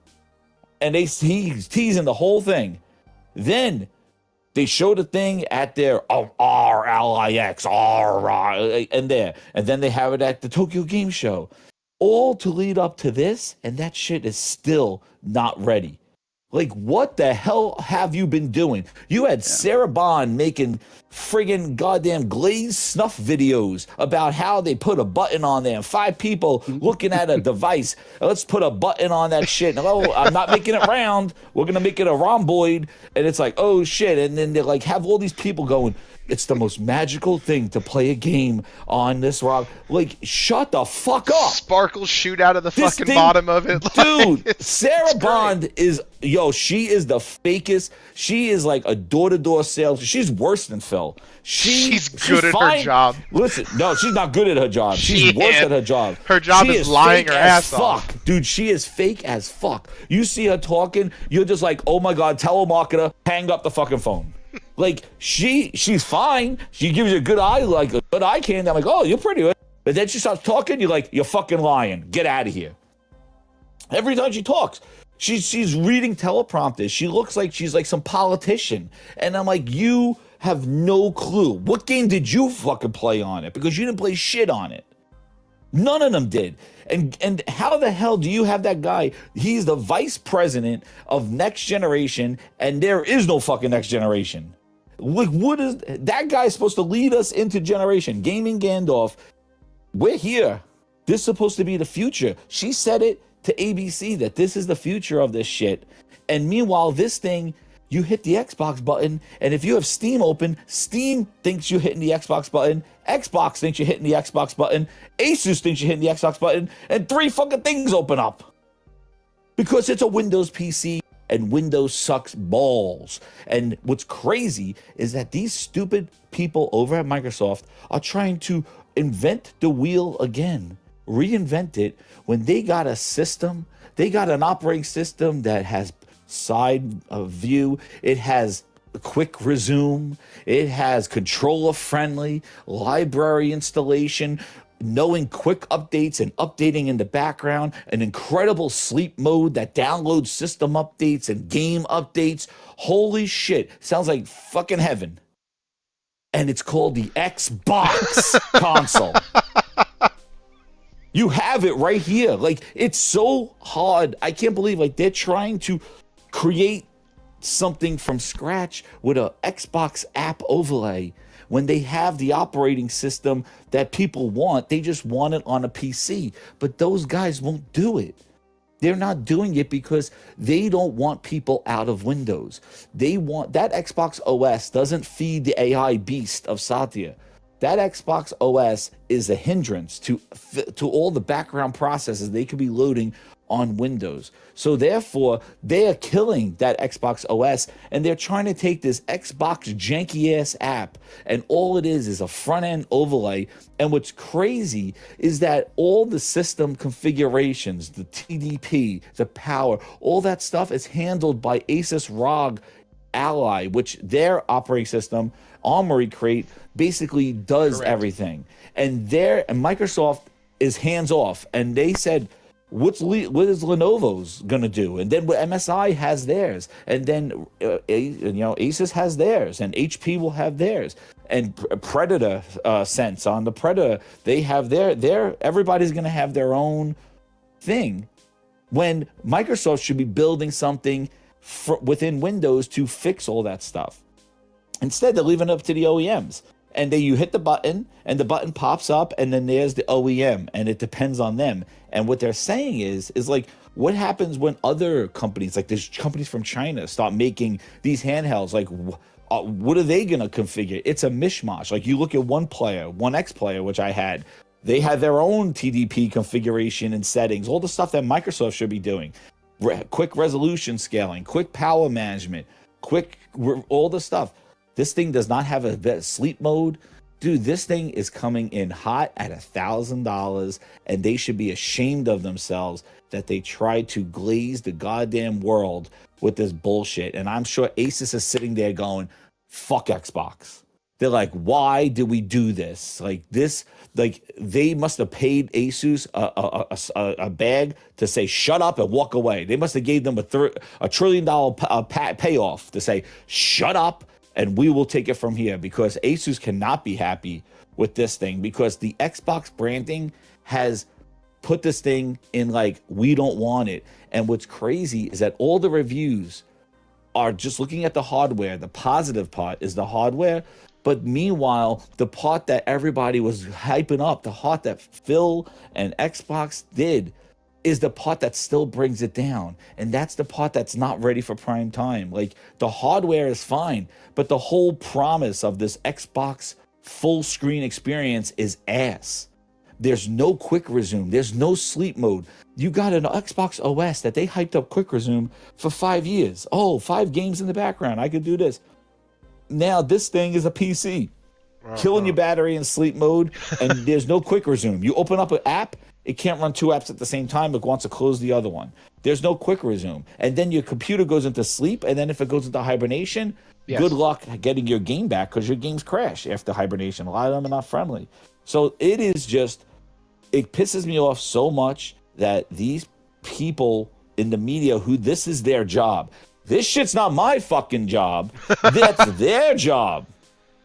And he's teasing the whole thing. Then... they showed a thing at their RLIX, and then they have it at the Tokyo Game Show, all to lead up to this, and that shit is still not ready. Like, what the hell have you been doing? You had Sarah Bond making friggin' goddamn glazed snuff videos about how they put a button on there, and 5 people looking at a device. Let's put a button on that shit. And, oh, I'm not making it round. We're going to make it a rhomboid. And it's like, oh, shit. And then they like have all these people going, it's the most magical thing to play a game on this rock. Like, shut the fuck up. Sparkles shoot out of the fucking bottom of it. Dude, Sarah Bond is, she is the fakest. She is like a door-to-door sales. She's worse than Phil. She's good at her job. Listen, no, she's not good at her job. She's worse at her job. Her job is lying her ass off. Dude, she is fake as fuck. You see her talking, you're just like, oh my God, telemarketer, hang up the fucking phone. Like, she's fine. She gives you a good eye, like a good eye candy. I'm like, oh, you're pretty good. But then she starts talking, you're like, you're fucking lying. Get out of here. Every time she talks, she's reading teleprompters. She looks like she's like some politician. And I'm like, you have no clue. What game did you fucking play on it? Because you didn't play shit on it. None of them did. And how the hell do you have that guy? He's the vice president of Next Generation, and there is no fucking Next Generation. Like, what is that guy supposed to lead us into generation? Gaming Gandalf, we're here. This is supposed to be the future. She said it to ABC that this is the future of this shit. And meanwhile, this thing, you hit the Xbox button, and if you have Steam open, Steam thinks you're hitting the Xbox button, Xbox thinks you're hitting the Xbox button, Asus thinks you're hitting the Xbox button, and 3 fucking things open up. Because it's a Windows PC, and Windows sucks balls. And what's crazy is that these stupid people over at Microsoft are trying to invent the wheel again, reinvent it, when they got a system, they got an operating system that has side view, it has quick resume, it has controller friendly, library installation, knowing quick updates and updating in the background, an incredible sleep mode that downloads system updates and game updates. Holy shit, sounds like fucking heaven. And it's called the Xbox console. You have it right here. Like, it's so hard. I can't believe, like, they're trying to create something from scratch with a Xbox app overlay when they have the operating system that people want. They just want it on a PC. But those guys won't do it. They're not doing it because they don't want people out of Windows. They want that Xbox OS doesn't feed the AI beast of Satya. That Xbox OS is a hindrance to all the background processes they could be loading on Windows. So therefore, they are killing that Xbox OS, and they're trying to take this Xbox janky ass app, and all it is a front end overlay. And what's crazy is that all the system configurations, the TDP, the power, all that stuff is handled by Asus ROG Ally, which their operating system, Armory Crate, basically does Correct. everything. And Microsoft is hands off, and they said, what is Lenovo's gonna do? And then MSI has theirs, and then Asus has theirs, and HP will have theirs, and Predator Sense on the Predator, they have their everybody's gonna have their own thing. When Microsoft should be building something within Windows to fix all that stuff. Instead, they're leaving it up to the OEMs. And then you hit the button, and the button pops up, and then there's the OEM, and it depends on them. And what they're saying is like, what happens when other companies, like there's companies from China, start making these handhelds? Like, what are they going to configure? It's a mishmash. Like, you look at One X Player, which I had, they had their own TDP configuration and settings, all the stuff that Microsoft should be doing. Quick resolution scaling, quick power management, all the stuff. This thing does not have a sleep mode. Dude, this thing is coming in hot at $1,000, and they should be ashamed of themselves that they tried to glaze the goddamn world with this bullshit. And I'm sure Asus is sitting there going, fuck Xbox. They're like, why did we do this? Like this, like they must have paid Asus a bag to say, shut up and walk away. They must have gave them a $1 trillion payoff to say, shut up and we will take it from here, because Asus cannot be happy with this thing, because the Xbox branding has put this thing in like, we don't want it. And what's crazy is that all the reviews are just looking at the hardware. The positive part is the hardware. But meanwhile, the part that everybody was hyping up, the part that Phil and Xbox did, is the part that still brings it down. And that's the part that's not ready for prime time. Like, the hardware is fine, but the whole promise of this Xbox full screen experience is ass. There's no quick resume. There's no sleep mode. You got an Xbox OS that they hyped up quick resume for 5 years. Oh, 5 games in the background. I could do this. Now this thing is a PC, killing your battery in sleep mode, and there's no quick resume. You open up an app, It can't run 2 apps at the same time. It wants to close the other one. There's no quick resume. And then your computer goes into sleep. And then if it goes into hibernation, good luck getting your game back because your games crash after hibernation. A lot of them are not friendly. So it is just, it pisses me off so much that these people in the media who this is their job. This shit's not my fucking job. That's their job.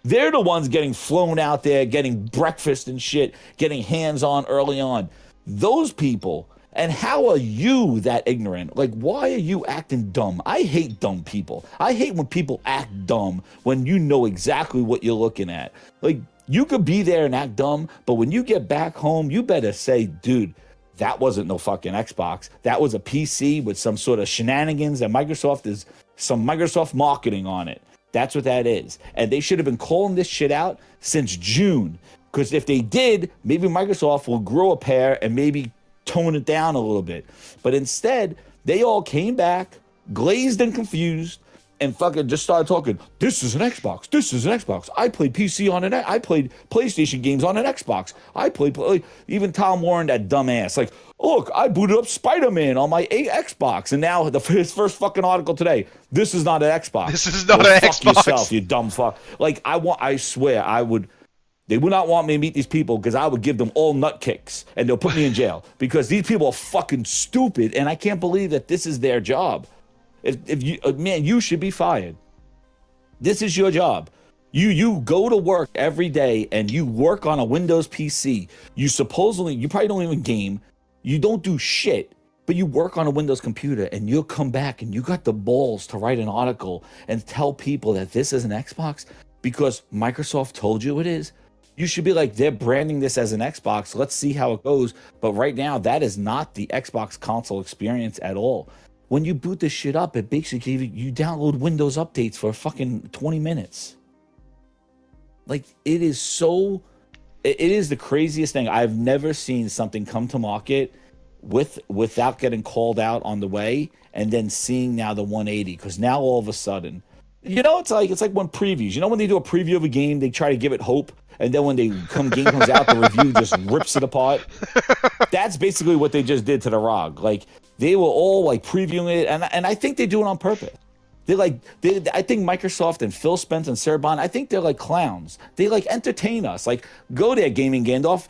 They're the ones getting flown out there, getting breakfast and shit, getting hands-on early on. Those people, and how are you that ignorant? Like, why are you acting dumb? I hate dumb people. I hate when people act dumb when you know exactly what you're looking at. Like, you could be there and act dumb, but when you get back home, you better say, dude, that wasn't no fucking Xbox. That was a PC with some sort of shenanigans, and Microsoft is some Microsoft marketing on it. That's what that is. And they should have been calling this shit out since June. Because if they did, maybe Microsoft will grow a pair and maybe tone it down a little bit. But instead, they all came back, glazed and confused, and fucking just started talking, this is an Xbox, this is an Xbox. I played PC on I played PlayStation games on an Xbox. I played, even Tom Warren, that dumbass, like, look, I booted up Spider-Man on my Xbox. And now his first fucking article today, this is not an Xbox. This is not an fuck Xbox. Yourself, you dumb fuck. Like, I swear, they would not want me to meet these people because I would give them all nut kicks and they'll put me in jail because these people are fucking stupid and I can't believe that this is their job. If you, man, you should be fired. This is your job. You go to work every day and you work on a Windows PC. You probably don't even game. You don't do shit, but you work on a Windows computer and you'll come back and you got the balls to write an article and tell people that this is an Xbox because Microsoft told you it is. You should be like, they're branding this as an Xbox. Let's see how it goes. But right now, that is not the Xbox console experience at all. When you boot this shit up, it basically, you download Windows updates for fucking 20 minutes. Like, it is the craziest thing. I've never seen something come to market without getting called out on the way and then seeing now the 180. Because now all of a sudden, it's like when previews, when they do a preview of a game, they try to give it hope. And then when game comes out, the review just rips it apart. That's basically what they just did to the ROG. Like, they were all like previewing it, and I think they do it on purpose. I think Microsoft and Phil Spencer and Sarah Bond, I think they're like clowns. They like entertain us. Like, go there, Gaming Gandalf.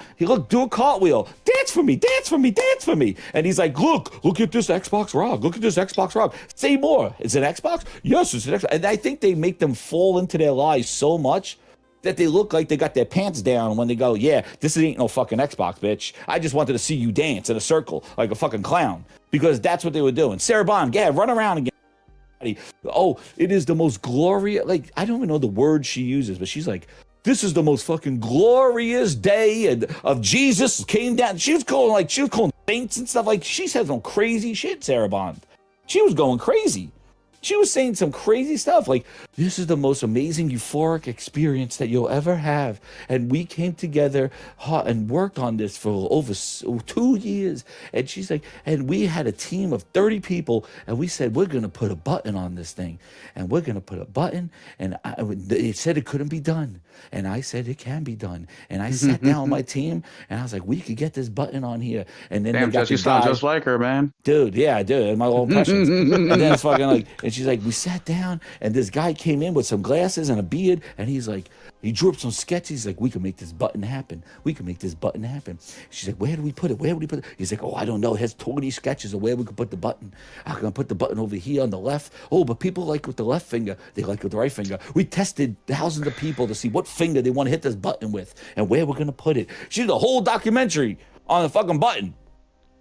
Do a cartwheel. Dance for me, dance for me, dance for me. And he's like, look at this Xbox ROG. Look at this Xbox ROG. Say more. It's an Xbox? Yes, it's an Xbox. And I think they make them fall into their lies so much that they look like they got their pants down when they go, yeah, this ain't no fucking Xbox, bitch. I just wanted to see you dance in a circle like a fucking clown. Because that's what they were doing. Sarah Bond, yeah, run around again. Oh, it is the most glorious, like, I don't even know the word she uses, but she's like, this is the most fucking glorious day of Jesus came down. She was calling saints and stuff. Like, she said some crazy shit, Sarah Bond. She was going crazy. She was saying some crazy stuff like, this is the most amazing euphoric experience that you'll ever have. And we came together and worked on this for over 2 years. And she's like, and we had a team of 30 people. And we said, we're going to put a button on this thing. And we're going to put a button. And it said it couldn't be done. And I said, it can be done. And I sat down with my team. And I was like, we could get this button on here. And then damn, they got you sound just like her, man. Dude, yeah, I do. My old impressions. And then it's fucking like, and she's like, we sat down, and this guy came in with some glasses and a beard, and he's like, he drew up some sketches. He's like, we can make this button happen. We can make this button happen. She's like, where do we put it? Where would we put it? He's like, oh, I don't know. It has 20 sketches of where we could put the button. I'm going to put the button over here on the left. Oh, but people like with the left finger. They like with the right finger. We tested thousands of people to see what finger they want to hit this button with and where we're going to put it. She did a whole documentary on the fucking button.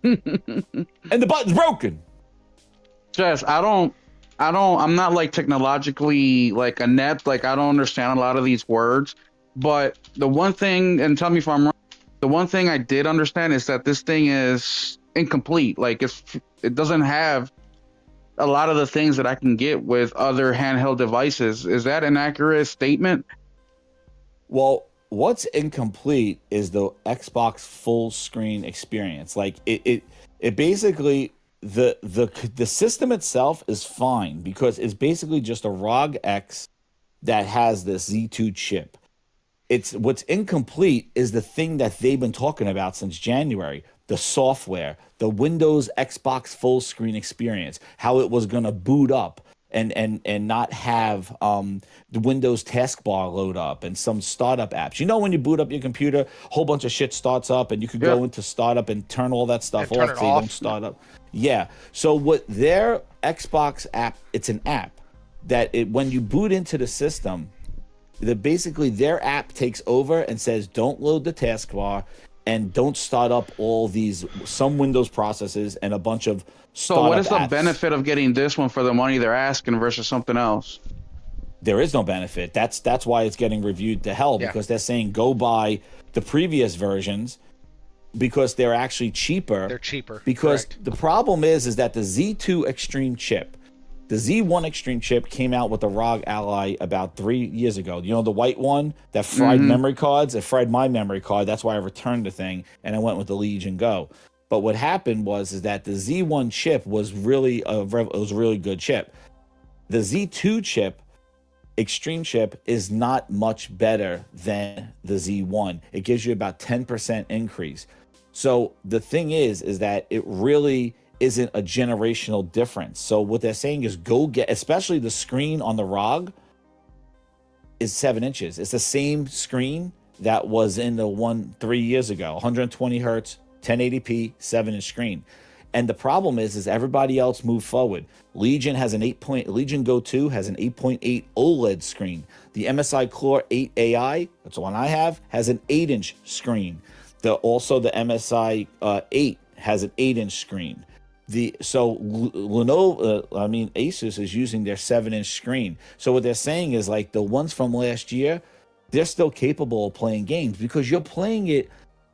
And the button's broken. Jess, I'm not like technologically like inept. Like, I don't understand a lot of these words, but the one thing, and tell me if I'm wrong, the one thing I did understand is that this thing is incomplete. Like, it doesn't have a lot of the things that I can get with other handheld devices. Is that an accurate statement? Well, what's incomplete is the Xbox full screen experience. Like, it basically, the system itself is fine because it's basically just a ROG X that has this Z2 chip. It's what's incomplete is the thing that they've been talking about since January, the software, the Windows Xbox full screen experience, how it was going to boot up and not have the Windows taskbar load up and some startup apps. You know, when you boot up your computer, a whole bunch of shit starts up and you could Yeah. go into startup and turn all that stuff And turn off it so you don't off. start up. Yeah. So what their Xbox app, it's an app that when you boot into the system, basically their app takes over and says, don't load the taskbar and don't start up all these some Windows processes and a bunch of So what is the startup apps. benefit of getting this one for the money they're asking versus something else? There is no benefit. That's why it's getting reviewed to hell, Yeah. because they're saying go buy the previous versions because they're actually cheaper. They're cheaper. Because Correct. the problem is that the Z2 Extreme chip, the Z1 Extreme chip came out with the ROG Ally about 3 years ago. You know, the white one that fried memory cards? It fried my memory card. That's why I returned the thing and I went with the Legion Go. But what happened was that the Z1 chip was really a really good chip. The Z2 chip, Extreme chip, is not much better than the Z1. It gives you about 10% increase. So the thing is that it really isn't a generational difference. So what they're saying is go get, especially the screen on the ROG is 7 inches. It's the same screen that was in the one 3 years ago, 120 hertz, 1080p, 7-inch screen. And the problem is everybody else moved forward. Legion Go 2 has an 8.8 OLED screen. The MSI Core 8 AI, that's the one I have, has an 8-inch screen. Also the MSI 8 has an 8-inch screen. Asus is using their 7-inch screen. So what they're saying is like the ones from last year, they're still capable of playing games because you're playing it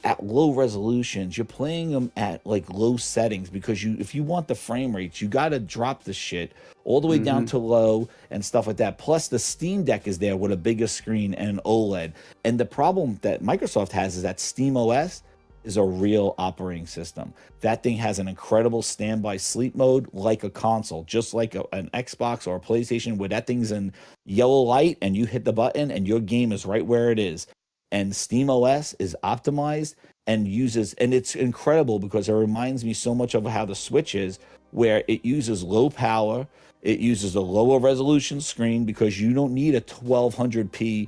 at low resolutions. You're playing them at like low settings because if you want the frame rates, you got to drop the shit all the way down to low and stuff like that. Plus the Steam Deck is there with a bigger screen and an OLED. And the problem that Microsoft has is that Steam OS is a real operating system. That thing has an incredible standby sleep mode like a console, just like an Xbox or a PlayStation, where that thing's in yellow light and you hit the button and your game is right where it is. And Steam OS is optimized and it's incredible because it reminds me so much of how the Switch is, where it uses low power, it uses a lower resolution screen because you don't need a 1200p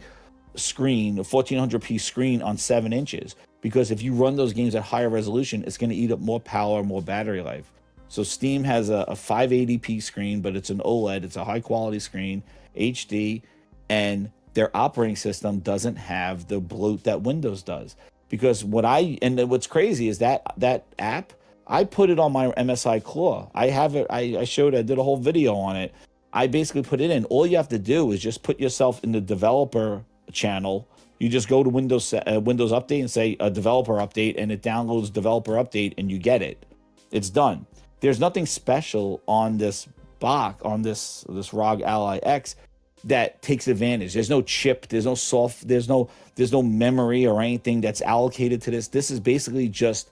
screen, a 1400p screen on 7 inches. Because if you run those games at higher resolution, it's going to eat up more power, more battery life. So Steam has a 580p screen, but it's an OLED. It's a high quality screen, HD, and their operating system doesn't have the bloat that Windows does. Because what's crazy is that app, I put it on my MSI Claw. I have it. I did a whole video on it. I basically put it in. All you have to do is just put yourself in the developer channel. You just go to Windows Update and say a developer update, and it downloads developer update, and you get it. It's done. There's nothing special on this box, on this ROG Ally X, that takes advantage. There's no chip, there's no memory or anything that's allocated to this. This is basically just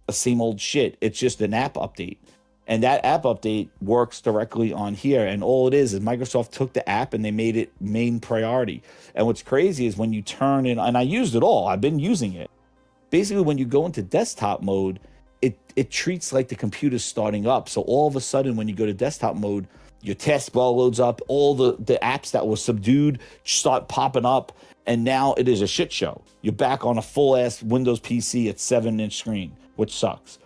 a same old shit. It's just an app update. And that app update works directly on here. And all it is Microsoft took the app and they made it main priority. And what's crazy is when you turn in, and I used it all, I've been using it. Basically, when you go into desktop mode, it treats like the computer's starting up. So all of a sudden, when you go to desktop mode, your taskbar loads up, all the apps that were subdued start popping up, and now it is a shit show. You're back on a full-ass Windows PC at 7-inch screen, which sucks.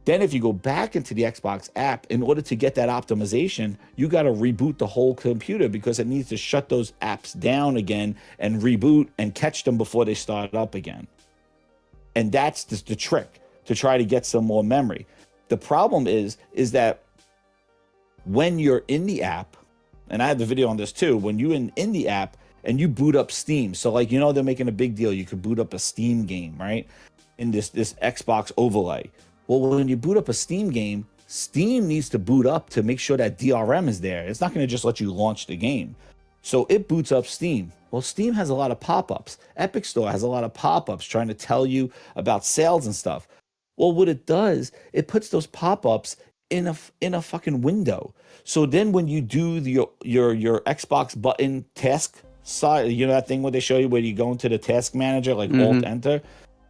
Then if you go back into the Xbox app, in order to get that optimization, you got to reboot the whole computer because it needs to shut those apps down again and reboot and catch them before they start up again. And that's just the trick to try to get some more memory. The problem is that when you're in the app, and I have the video on this too, when you're in the app and you boot up Steam, so like, they're making a big deal. You could boot up a Steam game, right? In this Xbox overlay. Well, when you boot up a Steam game, Steam needs to boot up to make sure that DRM is there. It's not going to just let you launch the game. So it boots up Steam. Well, Steam has a lot of pop-ups. Epic Store has a lot of pop-ups trying to tell you about sales and stuff. Well, what it does, it puts those pop-ups in a fucking window. So then when you do your Xbox button task side, you know that thing where they show you where you go into the task manager, like Alt Enter.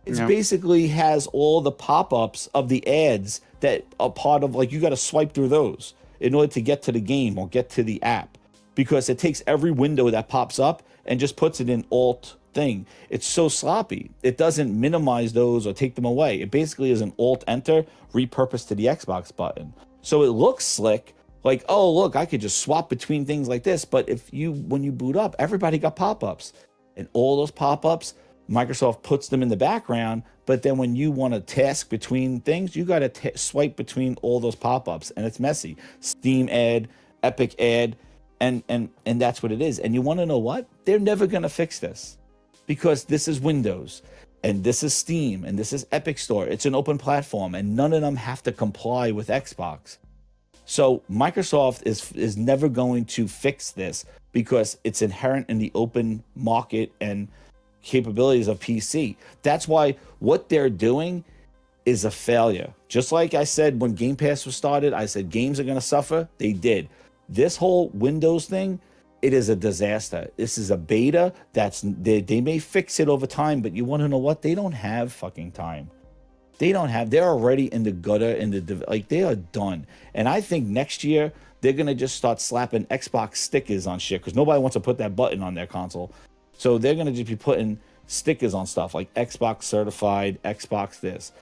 It's Yeah. basically has all the pop-ups of the ads that are part of, like, you got to swipe through those in order to get to the game or get to the app, because it takes every window that pops up and just puts it in Alt thing. It's so sloppy. It doesn't minimize those or take them away. It basically is an Alt Enter repurposed to the Xbox button. So it looks slick, like, oh, look, I could just swap between things like this. But when you boot up, everybody got pop-ups, and all those pop-ups, Microsoft puts them in the background. But then when you want to task between things, you got to swipe between all those pop-ups, and it's messy. Steam ad, Epic ad, and that's what it is. And you want to know what? They're never going to fix this, because this is Windows, and this is Steam, and this is Epic Store. It's an open platform, and none of them have to comply with Xbox. So Microsoft is never going to fix this, because it's inherent in the open market and capabilities of PC. That's why what they're doing is a failure. Just like I said when Game Pass was started, I said games are going to suffer. They did. This whole Windows thing, it is a disaster. This is a beta. They may fix it over time, but you want to know what? They don't have fucking time. They're already in the gutter, they are done. And I think next year they're gonna just start slapping Xbox stickers on shit, because nobody wants to put that button on their console. So they're gonna just be putting stickers on stuff like Xbox certified, Xbox this.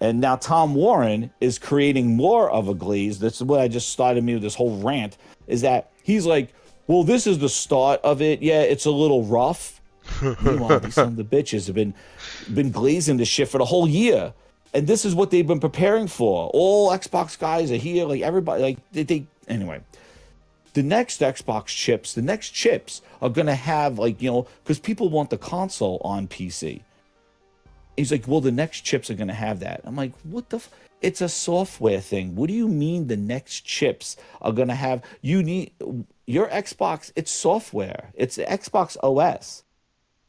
And now Tom Warren is creating more of a glaze. That's what I just started me with this whole rant, is that he's like, well, this is the start of it. Yeah, it's a little rough. Meanwhile, these sons of the bitches have been glazing this shit for the whole year. And this is what they've been preparing for. All Xbox guys are here, like everybody, like they anyway. The next Xbox chips, the next chips are gonna have, like, you know, because people want the console on PC. He's like, well, the next chips are gonna have that. I'm like, what the? It's a software thing. What do you mean the next chips are gonna have? You need your Xbox. It's software. It's the Xbox OS.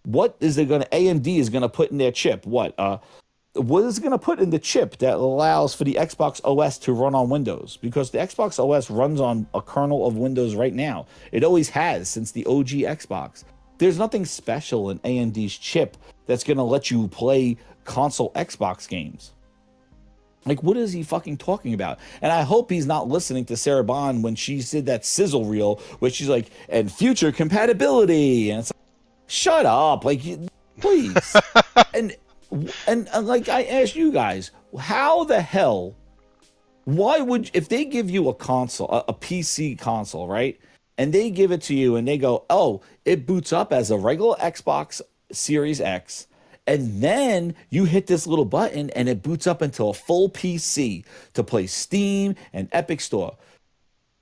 What is it gonna? AMD is gonna put in their chip? What is it going to put in the chip that allows for the Xbox OS to run on Windows? Because the Xbox OS runs on a kernel of Windows right now. It always has since the OG Xbox. There's nothing special in AMD's chip that's going to let you play console Xbox games. Like, what is he fucking talking about? And I hope he's not listening to Sarah Bond when she did that sizzle reel where she's like, and future compatibility. And it's like, shut up. Like, please. And like I asked you guys, how the hell, if they give you a console, a PC console, right? And they give it to you and they go, oh, it boots up as a regular Xbox Series X. And then you hit this little button and it boots up into a full PC to play Steam and Epic Store.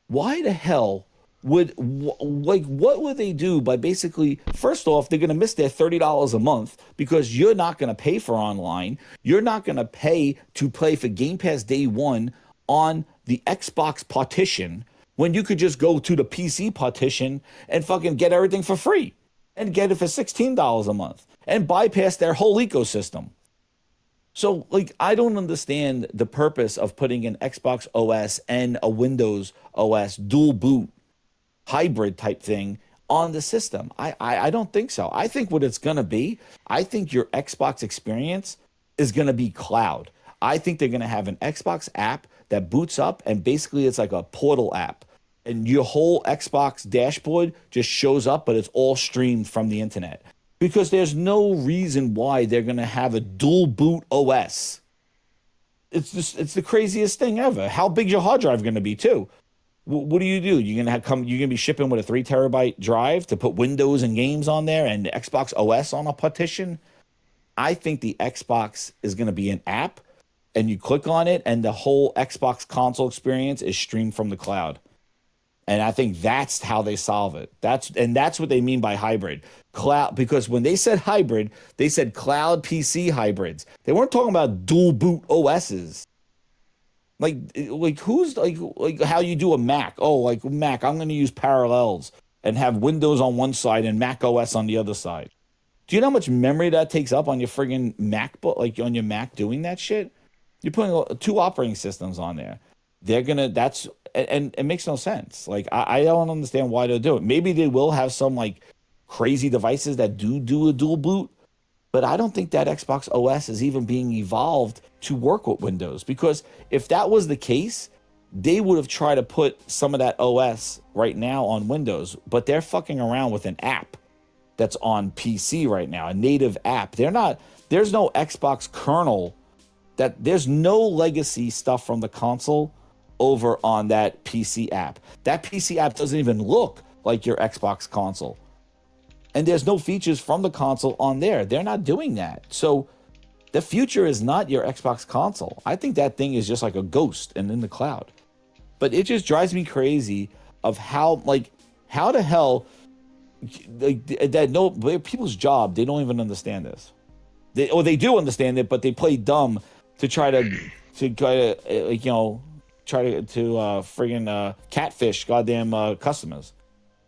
Why the hell what would they do by basically, first off, they're going to miss their $30 a month because you're not going to pay for online. You're not going to pay to play for Game Pass Day 1 on the Xbox partition when you could just go to the PC partition and fucking get everything for free and get it for $16 a month and bypass their whole ecosystem. So, like, I don't understand the purpose of putting an Xbox OS and a Windows OS dual boot hybrid type thing on the system. I don't think so. I think what it's going to be, I think your Xbox experience is going to be cloud. I think they're going to have an Xbox app that boots up and basically it's like a portal app. And your whole Xbox dashboard just shows up, but it's all streamed from the internet. Because there's no reason why they're going to have a dual boot OS. It's the craziest thing ever. How big's your hard drive going to be too? What do? You're gonna be shipping with a 3 terabyte drive to put Windows and games on there and Xbox OS on a partition? I think the Xbox is gonna be an app, and you click on it, and the whole Xbox console experience is streamed from the cloud. And I think that's how they solve it. That's what they mean by hybrid cloud. Because when they said hybrid, they said cloud PC hybrids. They weren't talking about dual boot OSs. Like who's like how you do a Mac? Oh, like Mac, I'm going to use Parallels and have Windows on one side and Mac OS on the other side. Do you know how much memory that takes up on your friggin' MacBook, like on your Mac doing that shit? You're putting 2 operating systems on there. And it makes no sense. Like, I don't understand why they'll do it. Maybe they will have some like crazy devices that do a dual boot. But I don't think that Xbox OS is even being evolved to work with Windows, because if that was the case, they would have tried to put some of that OS right now on Windows, but they're fucking around with an app that's on PC right now, a native app. There's no Xbox kernel, there's no legacy stuff from the console over on that PC app. That PC app doesn't even look like your Xbox console. And there's no features from the console on there. They're not doing that. So the future is not your Xbox console. I think that thing is just like a ghost and in the cloud. But it just drives me crazy of how the hell, people's job, they don't even understand this. They do understand it, but they play dumb to try to friggin' catfish goddamn customers.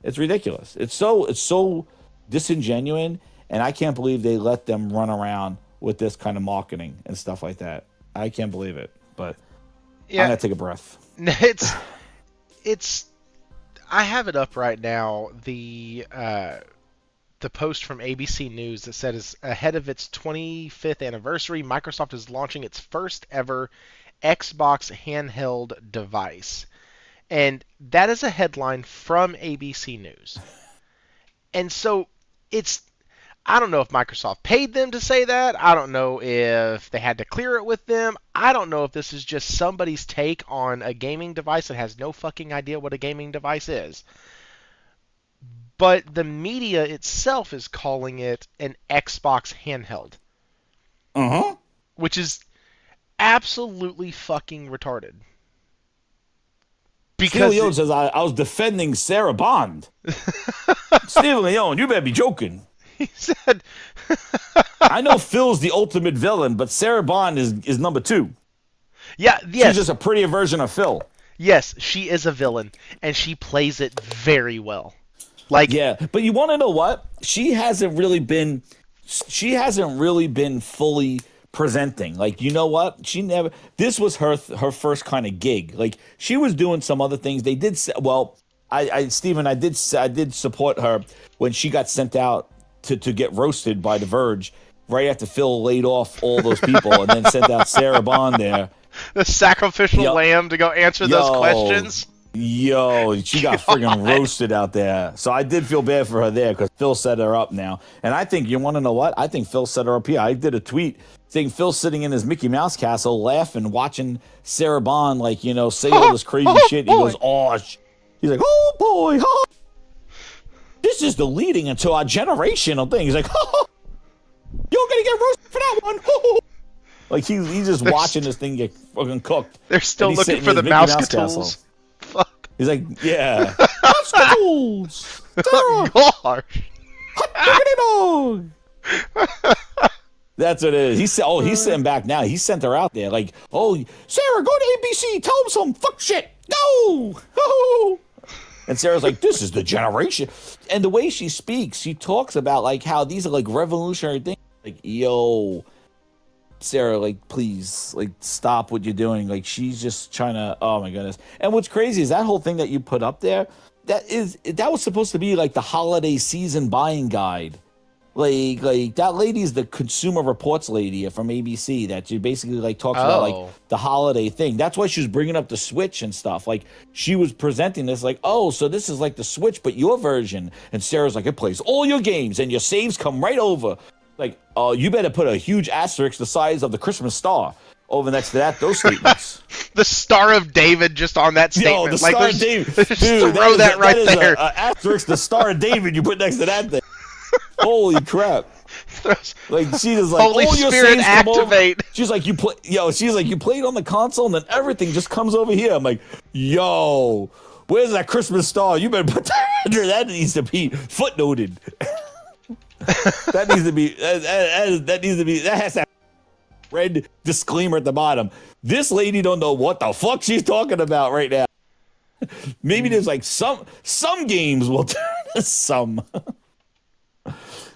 It's ridiculous. It's so disingenuous, and I can't believe they let them run around with this kind of marketing and stuff like that. I can't believe it. But yeah, I'm gonna take a breath. It's I have it up right now, the post from ABC News that says, ahead of its 25th anniversary, Microsoft is launching its first ever Xbox handheld device. And that is a headline from ABC News. And so I don't know if Microsoft paid them to say that. I don't know if they had to clear it with them. I don't know if this is just somebody's take on a gaming device that has no fucking idea what a gaming device is. But the media itself is calling it an Xbox handheld. Uh-huh. Which is absolutely fucking retarded. Because Steve Leone says I was defending Sarah Bond. Steve Leone, you better be joking. He said... I know Phil's the ultimate villain, but Sarah Bond is number 2. Yeah, yes. She's just a prettier version of Phil. Yes, she is a villain, and she plays it very well. Yeah, but you want to know what? She hasn't really been fully presenting. Like, you know what? This was her first kind of gig. Like, she was doing some other things. They did Stephen, I did support her when she got sent out to get roasted by The Verge right after Phil laid off all those people and then sent out Sarah Bond there. The sacrificial lamb to go answer those questions. Yo, she got friggin' roasted out there. So I did feel bad for her there because Phil set her up now. And I think, you want to know what? I think Phil set her up here. I did a tweet saying Phil's sitting in his Mickey Mouse castle laughing, watching Sarah Bond, say all this crazy shit. He goes, he's like, oh boy, this is the leading into our generational thing. He's like, you're going to get roasted for that one. Like, he's just watching this thing get fucking cooked. They're still looking for the mouse tools. Fuck. He's like, yeah. Mouse tools. Sarah. Gosh. Hot dog. That's what it is. He's sitting back now. He sent her out there like, Sarah, go to ABC. Tell them some fuck shit. Go. And Sarah's like, this is the generation. And the way she speaks, she talks about like how these are like revolutionary things. Like, yo, Sarah, like, please, like, stop what you're doing. Like, she's just trying to, oh my goodness. And what's crazy is that whole thing that you put up there, that was supposed to be like the holiday season buying guide. Like that lady's the Consumer Reports lady from ABC that she basically like talks about like the holiday thing. That's why she was bringing up the Switch and stuff. Like, she was presenting this like, so this is like the Switch, but your version. And Sarah's like, it plays all your games and your saves come right over. Like, you better put a huge asterisk the size of the Christmas star over next to those statements. The Star of David just on that statement. Yo, the Star of David. Dude, throw that right there. Asterisk the Star of David you put next to that thing. Holy crap. Like, she was like, Holy Spirit activate. She's like, you played on the console and then everything just comes over here. I'm like, yo, where's that Christmas star? You better put that under. That needs to be footnoted. That has that red disclaimer at the bottom. This lady don't know what the fuck she's talking about right now. Maybe there's like some games will turn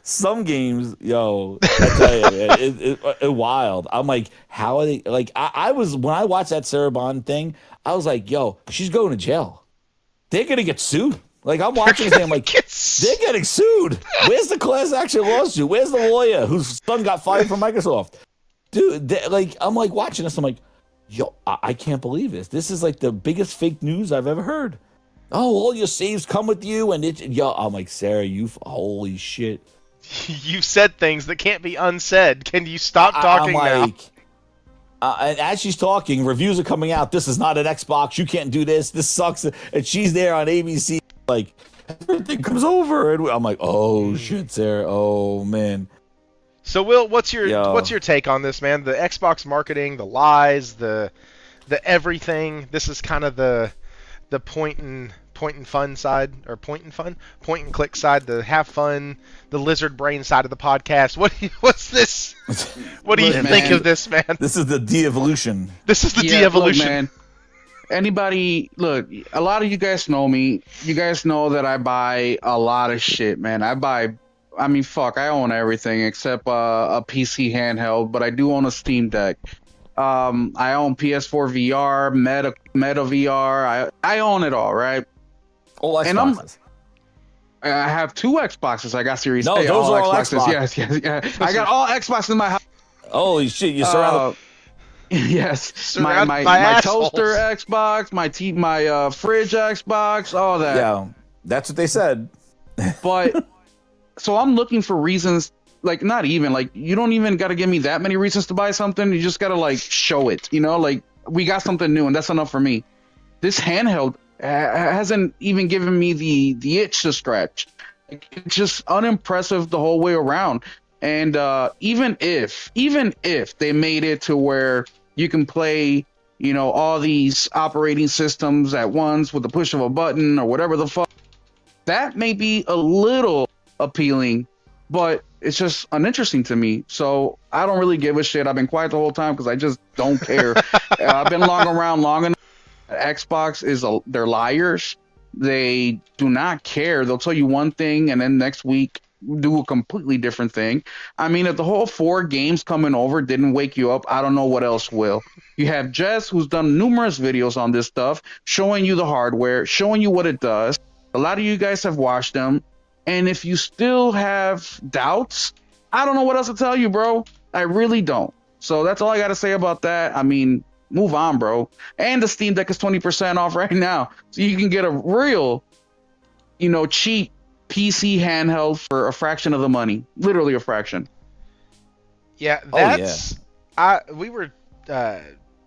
some games, yo, I tell you, it's wild. I'm like, how are they? Like, I was, when I watched that Sarah Bond thing, I was like, yo, she's going to jail. They're gonna get sued. Like, I'm watching this thing, I'm like, Get they're getting sued. Where's the class action lawsuit? Where's the lawyer whose son got fired from Microsoft? Dude, like, I'm like watching this. I'm like, yo, I can't believe this. This is like the biggest fake news I've ever heard. Oh, all your saves come with you, and I'm like, Sarah, holy shit. You said things that can't be unsaid. Can you stop talking I'm now? like, and as she's talking, reviews are coming out. This is not an Xbox. You can't do this. This sucks. And she's there on ABC, like, everything comes over, and I'm like, oh shit, Sarah. Oh man. So, Will, what's your take on this, man? The Xbox marketing, the lies, the everything. This is kind of the point and fun side, or point and click side. The have fun, the lizard brain side of the podcast. What's this? What do you think of this, man? This is the de-evolution. This is the de-evolution. Look, man. Anybody, look, a lot of you guys know me. You guys know that I buy a lot of shit, man. I own everything except a PC handheld, but I do own a Steam Deck. I own PS4 VR, Meta VR. I own it all, right? All Xboxes. I have 2 Xboxes. I got Series No, A. those are all Xboxes. Xbox. Yes. I got all Xboxes in my house. Holy shit, you surrounded. Yes, my Surrounded by assholes. toaster Xbox, my fridge Xbox, all that. Yeah, that's what they said. But so I'm looking for reasons, like, not even, like, you don't even got to give me that many reasons to buy something. You just got to, like, show it, you know, like, we got something new, and that's enough for me. This handheld hasn't even given me the itch to scratch. It's just unimpressive the whole way around. And even if they made it to where you can play, you know, all these operating systems at once with the push of a button or whatever the fuck, that may be a little appealing, but it's just uninteresting to me. So I don't really give a shit. I've been quiet the whole time because I just don't care. I've been around long enough. Xbox they're liars. They do not care. They'll tell you one thing and then next week do a completely different thing. I mean, if the whole 4 games coming over didn't wake you up, I don't know what else will. You have Jess, who's done numerous videos on this stuff, showing you the hardware, showing you what it does. A lot of you guys have watched them. And if you still have doubts, I don't know what else to tell you, bro. I really don't. So that's all I got to say about that. I mean, move on, bro. And the Steam Deck is 20% off right now. So you can get a real, you know, cheap PC handheld for a fraction of the money. Literally a fraction. Yeah, that's... we were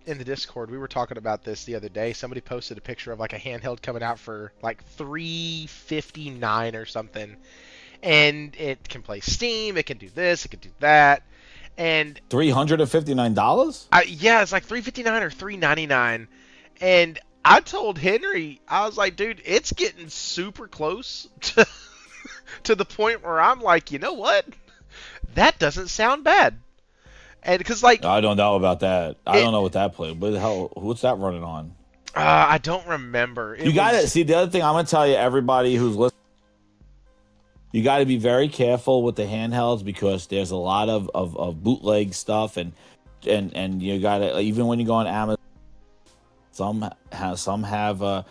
in the Discord, we were talking about this the other day. Somebody posted a picture of like a handheld coming out for like $359 or something. And it can play Steam, it can do this, it can do that. And $359? yeah, it's like $359 or $399. And I told Henry, I was like, dude, it's getting super close to the point where I'm like, you know what? That doesn't sound bad. And because, like, I don't know about that. I don't know what that play. But what's that running on? I don't remember. You got to see the other thing. I'm gonna tell you, everybody who's listening, you got to be very careful with the handhelds because there's a lot of bootleg stuff, and you got to, even when you go on Amazon, some have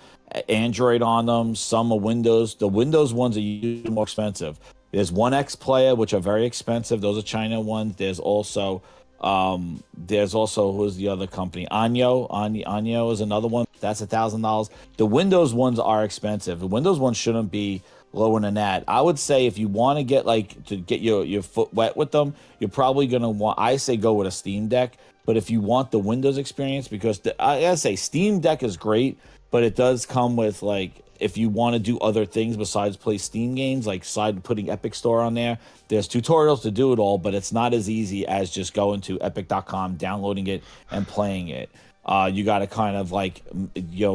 Android on them, some are Windows. The Windows ones are usually more expensive. There's 1X Player, which are very expensive. Those are China ones. There's also who's the other company? Anyo is another one. That's $1,000. The Windows ones are expensive. The Windows ones shouldn't be lower than that. I would say if you want to get your foot wet with them, you're probably gonna want. I say go with a Steam Deck. But if you want the Windows experience, because I gotta say Steam Deck is great, but it does come with, like, if you want to do other things besides play Steam games, like putting Epic Store on there, there's tutorials to do it all, but it's not as easy as just going to epic.com, downloading it, and playing it. You got to kind of, like,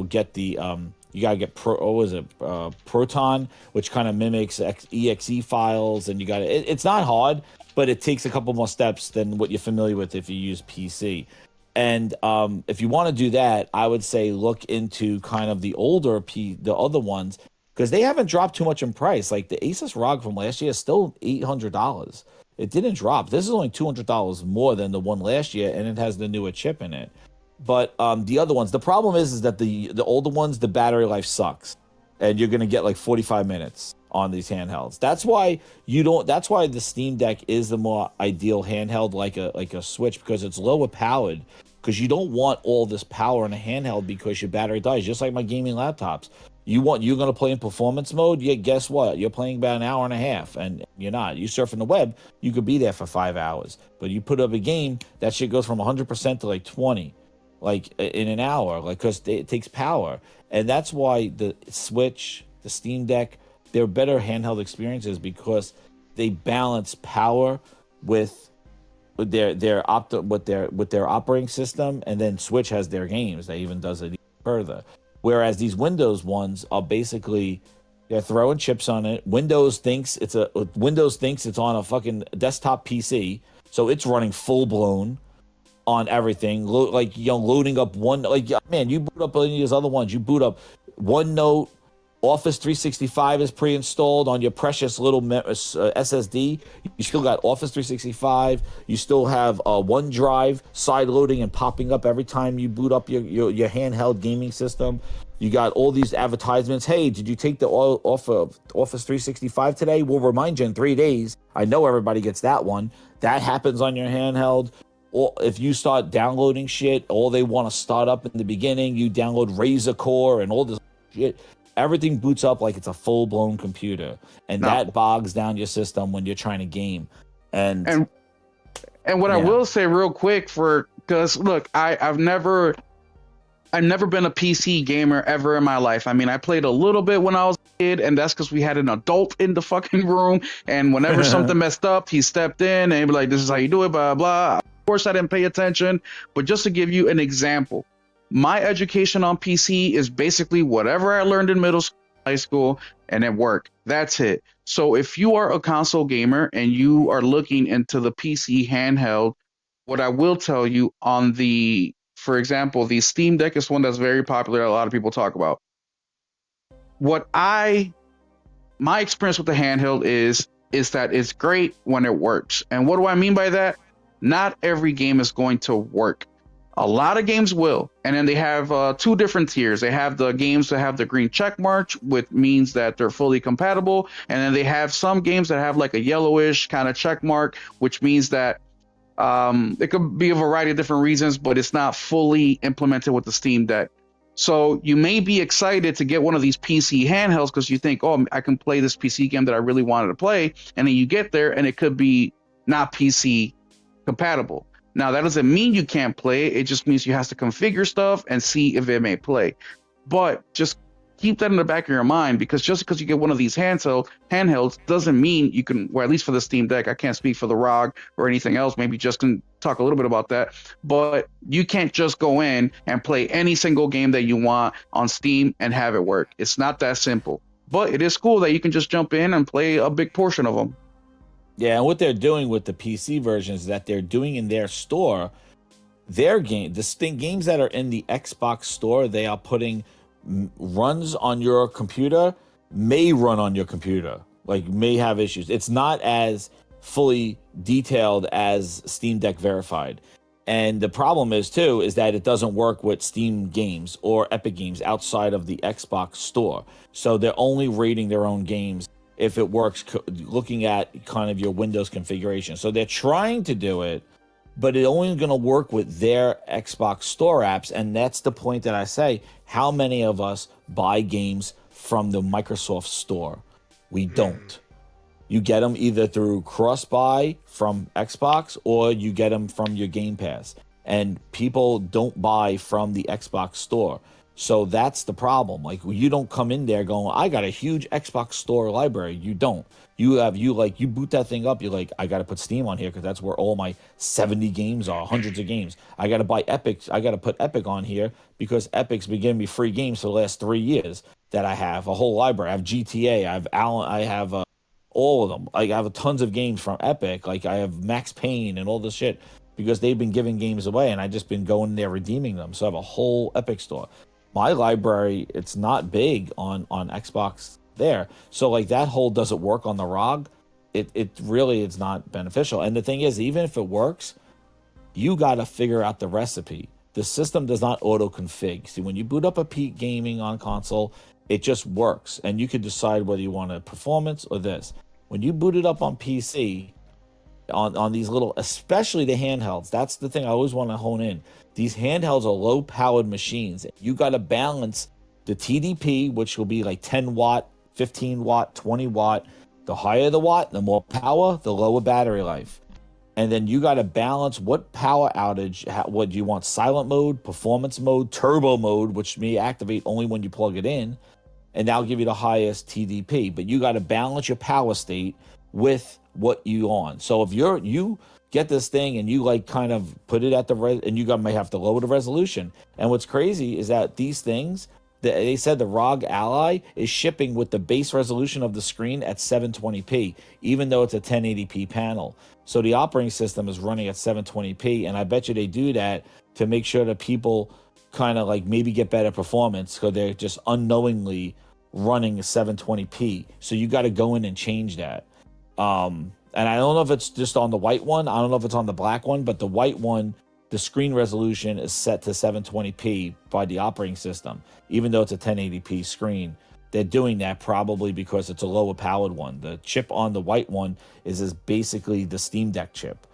get the you got to get Proton, which kind of mimics exe files, and you got to. It's not hard, but it takes a couple more steps than what you're familiar with if you use PC. And if you want to do that, I would say look into kind of the other ones, because they haven't dropped too much in price. Like the Asus ROG from last year is still $800. It didn't drop. This is only $200 more than the one last year, and it has the newer chip in it. But the other ones, the problem is that the older ones, the battery life sucks. and you're gonna get like 45 minutes on these handhelds. That's why you don't. That's why the Steam Deck is the more ideal handheld, like a Switch, because it's lower powered. Because you don't want all this power in a handheld because your battery dies. Just like my gaming laptops, you're gonna play in performance mode. Yeah, guess what? You're playing about an hour and a half, and you're not. You surfing the web, you could be there for 5 hours. But you put up a game, that shit goes from 100% to like 20, like in an hour, like because it takes power. And that's why the Switch, the Steam Deck, they're better handheld experiences because they balance power with their operating system, and then Switch has their games. They even does it even further. Whereas these Windows ones are basically they're throwing chips on it. Windows thinks it's on a fucking desktop PC, so it's running full blown on everything. Loading up one, like, man, you boot up any of these other ones. You boot up OneNote, Office 365 is pre-installed on your precious little SSD. You still got Office 365. You still have OneDrive side loading and popping up every time you boot up your handheld gaming system. You got all these advertisements. Hey, did you take the oil off of Office 365 today? We'll remind you in 3 days. I know everybody gets that one. That happens on your handheld. Or if you start downloading shit, all they want to start up in the beginning, you download Razor Core and all this shit. Everything boots up like it's a full-blown computer, and that bogs down your system when you're trying to game. And what I will say real quick, because look, I've never been a PC gamer ever in my life. I mean, I played a little bit when I was a kid, and that's because we had an adult in the fucking room, and whenever something messed up, he stepped in and he'd be like, "This is how you do it," blah blah. Of course, I didn't pay attention, but just to give you an example. My education on PC is basically whatever I learned in middle school, high school, and at work. That's it. So if you are a console gamer and you are looking into the PC handheld, what I will tell you for example, the Steam Deck is one that's very popular. A lot of people talk about. My experience with the handheld is that it's great when it works. And what do I mean by that? Not every game is going to work. A lot of games will, and then they have two different tiers. They have the games that have the green check mark, which means that they're fully compatible, and then they have some games that have like a yellowish kind of check mark, which means that it could be a variety of different reasons, but it's not fully implemented with the Steam Deck. So you may be excited to get one of these PC handhelds because you think, oh, I can play this PC game that I really wanted to play, and then you get there and it could be not PC compatible. Now, that doesn't mean you can't play it. It just means you have to configure stuff and see if it may play. But just keep that in the back of your mind, because just because you get one of these handhelds doesn't mean you can, or at least for the Steam Deck, I can't speak for the ROG or anything else. Maybe just can talk a little bit about that. But you can't just go in and play any single game that you want on Steam and have it work. It's not that simple. But it is cool that you can just jump in and play a big portion of them. Yeah, and what they're doing with the PC versions is that they're doing in their store, their games that are in the Xbox store, they are putting runs on your computer, may run on your computer, like may have issues. It's not as fully detailed as Steam Deck verified. And the problem is that it doesn't work with Steam games or Epic Games outside of the Xbox store. So they're only rating their own games if it works, looking at kind of your Windows configuration. So they're trying to do it, but it's only going to work with their Xbox Store apps. And that's the point that I say, how many of us buy games from the Microsoft Store? We don't. You get them either through cross-buy from Xbox or you get them from your Game Pass. And people don't buy from the Xbox Store. So that's the problem. Like, you don't come in there going, I got a huge Xbox Store library. You don't. You boot that thing up. You're like, I got to put Steam on here because that's where all my 70 games are, hundreds of games. I got to buy Epic. I got to put Epic on here because Epic's been giving me free games for the last 3 years that I have a whole library. I have GTA. I have Alan. I have all of them. Like, I have tons of games from Epic. Like, I have Max Payne and all this shit because they've been giving games away and I just been going there redeeming them. So I have a whole Epic store. My library, it's not big on Xbox there. So like that whole doesn't work on the ROG, it really is not beneficial. And the thing is, even if it works, you got to figure out the recipe. The system does not auto config. See, when you boot up a Gaming on console, It just works, and you can decide whether you want a performance or this. When you boot it up on PC, on these little, especially the handhelds, that's the thing I always want to hone in. These handhelds are low-powered machines. You got to balance the TDP, which will be like 10 watt, 15 watt, 20 watt. The higher the watt, the more power, the lower battery life. And then you got to balance what power outage, what do you want, silent mode, performance mode, turbo mode, which may activate only when you plug it in, and that'll give you the highest TDP. But you got to balance your power state with what you on. So if you get this thing and you like kind of put it at the and you may have to lower the resolution. And what's crazy is that these things, they said the ROG Ally is shipping with the base resolution of the screen at 720p, even though it's a 1080p panel. So the operating system is running at 720p, and I bet you they do that to make sure that people kind of like maybe get better performance because they're just unknowingly running 720p. So you got to go in and change that. And I don't know if it's just on the white one. I don't know if it's on the black one, but the white one, the screen resolution is set to 720p by the operating system, even though it's a 1080p screen. They're doing that probably because it's a lower powered one. The chip on the white one is basically the Steam Deck chip,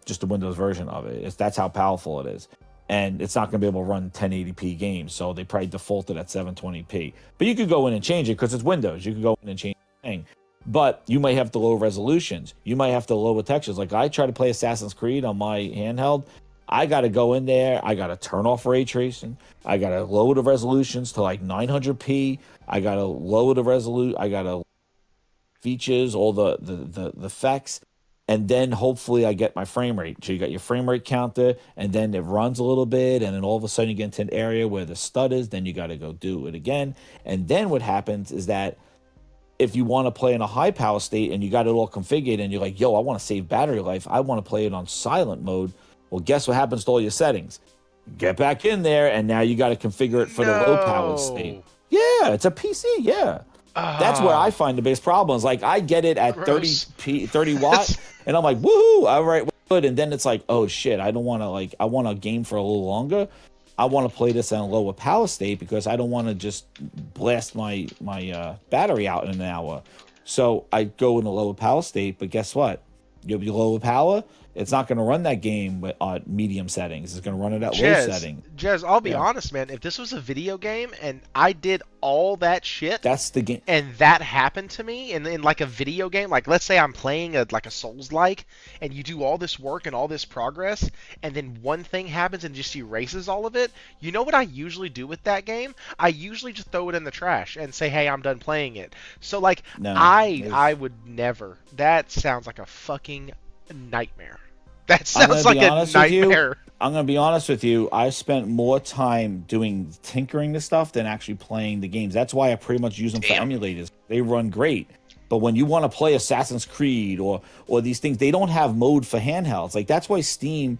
just a Windows version of it. That's how powerful it is. And it's not going to be able to run 1080p games, so they probably defaulted at 720p. But you could go in and change it because it's Windows. You could go in and change the thing. But you might have to lower resolutions. You might have to lower textures. Like I try to play Assassin's Creed on my handheld. I got to go in there. I got to turn off ray tracing. I got to lower the resolutions to like 900p. I got to lower the resolution. I got to features, all the effects. And then hopefully I get my frame rate. So you got your frame rate counter, and then it runs a little bit. And then all of a sudden you get into an area where the stud is. Then you got to go do it again. And then what happens is that if you want to play in a high power state and you got it all configured and you're like, yo, I want to save battery life. I want to play it on silent mode. Well, guess what happens to all your settings? Get back in there, and now you got to configure it for the low power state. Yeah, it's a PC. Yeah. That's where I find the biggest problems. Like I get it at 30 watts, and I'm like, woohoo, all right, good. And then it's like, oh shit, I don't want to I want to game for a little longer. I want to play this on a lower power state because I don't want to just blast my battery out in an hour. So I go in a lower power state, but guess what? You'll be lower power. It's not going to run that game with medium settings. It's going to run it at low settings. Jez, I'll be honest, man. If this was a video game and I did all that shit, that's the game, and that happened to me in like a video game, like let's say I'm playing a Souls-like, and you do all this work and all this progress, and then one thing happens and just erases all of it. You know what I usually do with that game? I usually just throw it in the trash and say, hey, I'm done playing it. So like, no, I would never. That sounds like a fucking nightmare. That sounds like a nightmare. I'm going to be honest with you. I spent more time doing tinkering the stuff than actually playing the games. That's why I pretty much use them for emulators. They run great. But when you want to play Assassin's Creed or these things, they don't have mode for handhelds. Like that's why Steam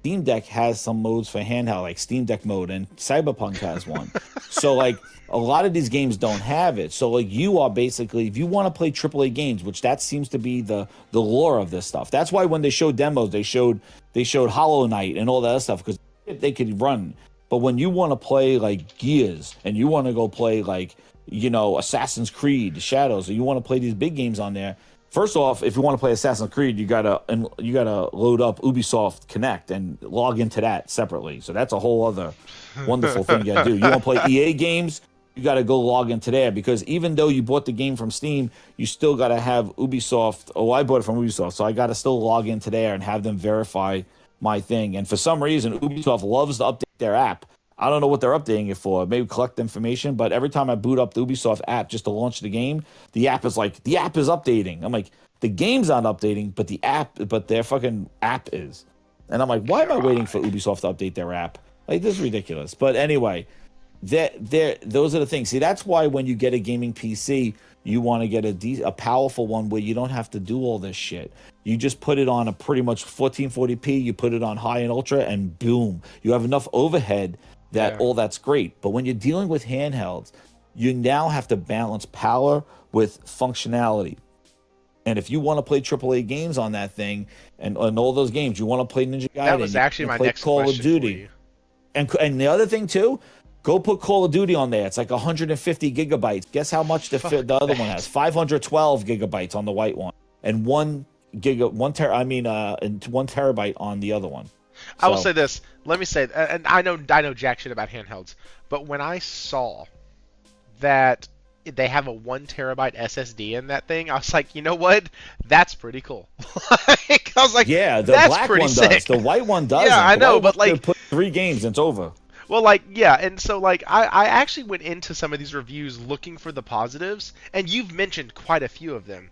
Deck has some modes for handheld, like Steam Deck mode, and Cyberpunk has one. So like a lot of these games don't have it. So like you are basically, if you want to play AAA games, which that seems to be the lore of this stuff. That's why when they showed demos, they showed Hollow Knight and all that other stuff because they could run. But when you want to play like Gears and you want to go play like, you know, Assassin's Creed, Shadows, or you want to play these big games on there. First off, if you want to play Assassin's Creed, you gotta load up Ubisoft Connect and log into that separately. So that's a whole other wonderful thing you gotta do. You want to play EA games, you gotta go log into there because even though you bought the game from Steam, you still gotta have Ubisoft. Oh, I bought it from Ubisoft, so I gotta still log into there and have them verify my thing. And for some reason, Ubisoft loves to update their app. I don't know what they're updating it for. Maybe collect information, but every time I boot up the Ubisoft app just to launch the game, the app is updating. I'm like, the game's not updating, but their fucking app is. And I'm like, why am I waiting for Ubisoft to update their app? Like, this is ridiculous. But anyway, those are the things. See, that's why when you get a gaming PC, you want to get a powerful one where you don't have to do all this shit. You just put it on a pretty much 1440p, you put it on high and ultra, and boom. You have enough overhead that all that's great. But when you're dealing with handhelds, you now have to balance power with functionality. And if you want to play AAA games on that thing, and all those games, you want to play Ninja Gaiden, that was actually my next Call question of Duty. And the other thing too, Go put Call of Duty on there. It's like 150 gigabytes. Guess how much the other one has? 512 gigabytes on the white one, and and 1 terabyte on the other one. I will say this. Let me say, and I know jack shit about handhelds, but when I saw that they have a 1 terabyte SSD in that thing, I was like, you know what? That's pretty cool. Like, I was like, yeah, the that's black pretty one sick. does. The white one doesn't. Yeah, I The know, white but one like, put 3 games and it's over. well, like, yeah, and so like I actually went into some of these reviews looking for the positives, and you've mentioned quite a few of them,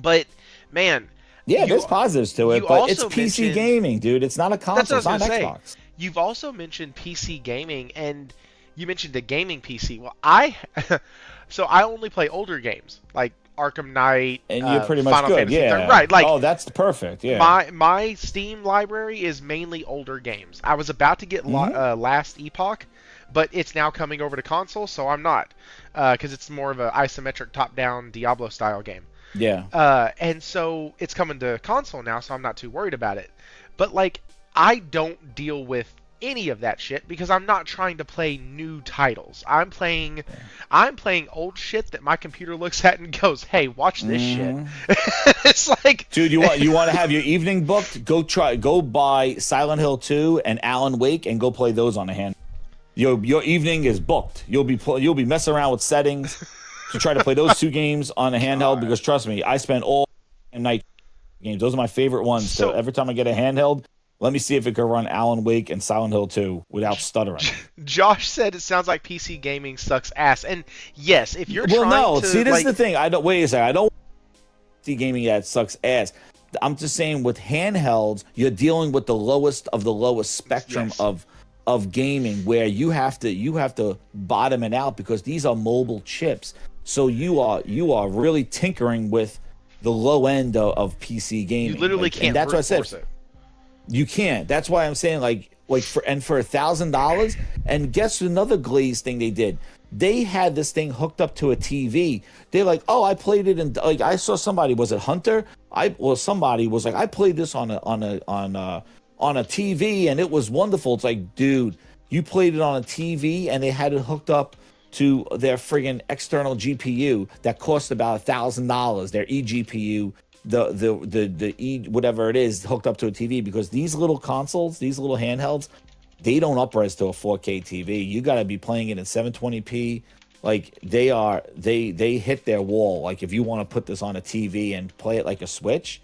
but man. Yeah, there's positives to it, but it's PC gaming, dude. It's not a console. It's not Xbox. You've also mentioned PC gaming, and you mentioned a gaming PC. Well, so I only play older games, like Arkham Knight, and you're pretty much Final good, Fantasy yeah. 3. Right, like, oh, that's perfect, yeah. My Steam library is mainly older games. I was about to get Last Epoch, but it's now coming over to console, so I'm not, because it's more of an isometric top-down Diablo-style game. Yeah. And so it's coming to console now, so I'm not too worried about it. But like, I don't deal with any of that shit because I'm not trying to play new titles. I'm playing old shit that my computer looks at and goes, "Hey, watch this shit." It's like, dude, you want to have your evening booked? Go buy Silent Hill 2 and Alan Wake and go play those on a hand. Your evening is booked. You'll be messing around with settings to try to play those 2 games on a handheld, because trust me, I spend all night games. Those are my favorite ones. So every time I get a handheld, let me see if it can run Alan Wake and Silent Hill 2 without stuttering. Josh said it sounds like PC gaming sucks ass. And yes, if you're trying to... see, this is the thing. Wait a second. I don't see gaming that sucks ass. I'm just saying with handhelds, you're dealing with the lowest of the lowest spectrum of gaming, where you have to bottom it out, because these are mobile chips. So you are really tinkering with the low end of PC gaming. You literally can't. And that's what I said. It. You can't. That's why I'm saying like for $1,000. And guess another Glaze thing they did. They had this thing hooked up to a TV. They're like, oh, I played it, and like I saw somebody, was it Hunter? Somebody was like, I played this on a TV and it was wonderful. It's like, dude, you played it on a TV and they had it hooked up to their friggin' external GPU that cost about $1,000, their eGPU, the E whatever it is, hooked up to a TV, because these little consoles, these little handhelds, they don't up-res to a 4K TV. You got to be playing it in 720p. Like they hit their wall. Like if you want to put this on a TV and play it like a Switch,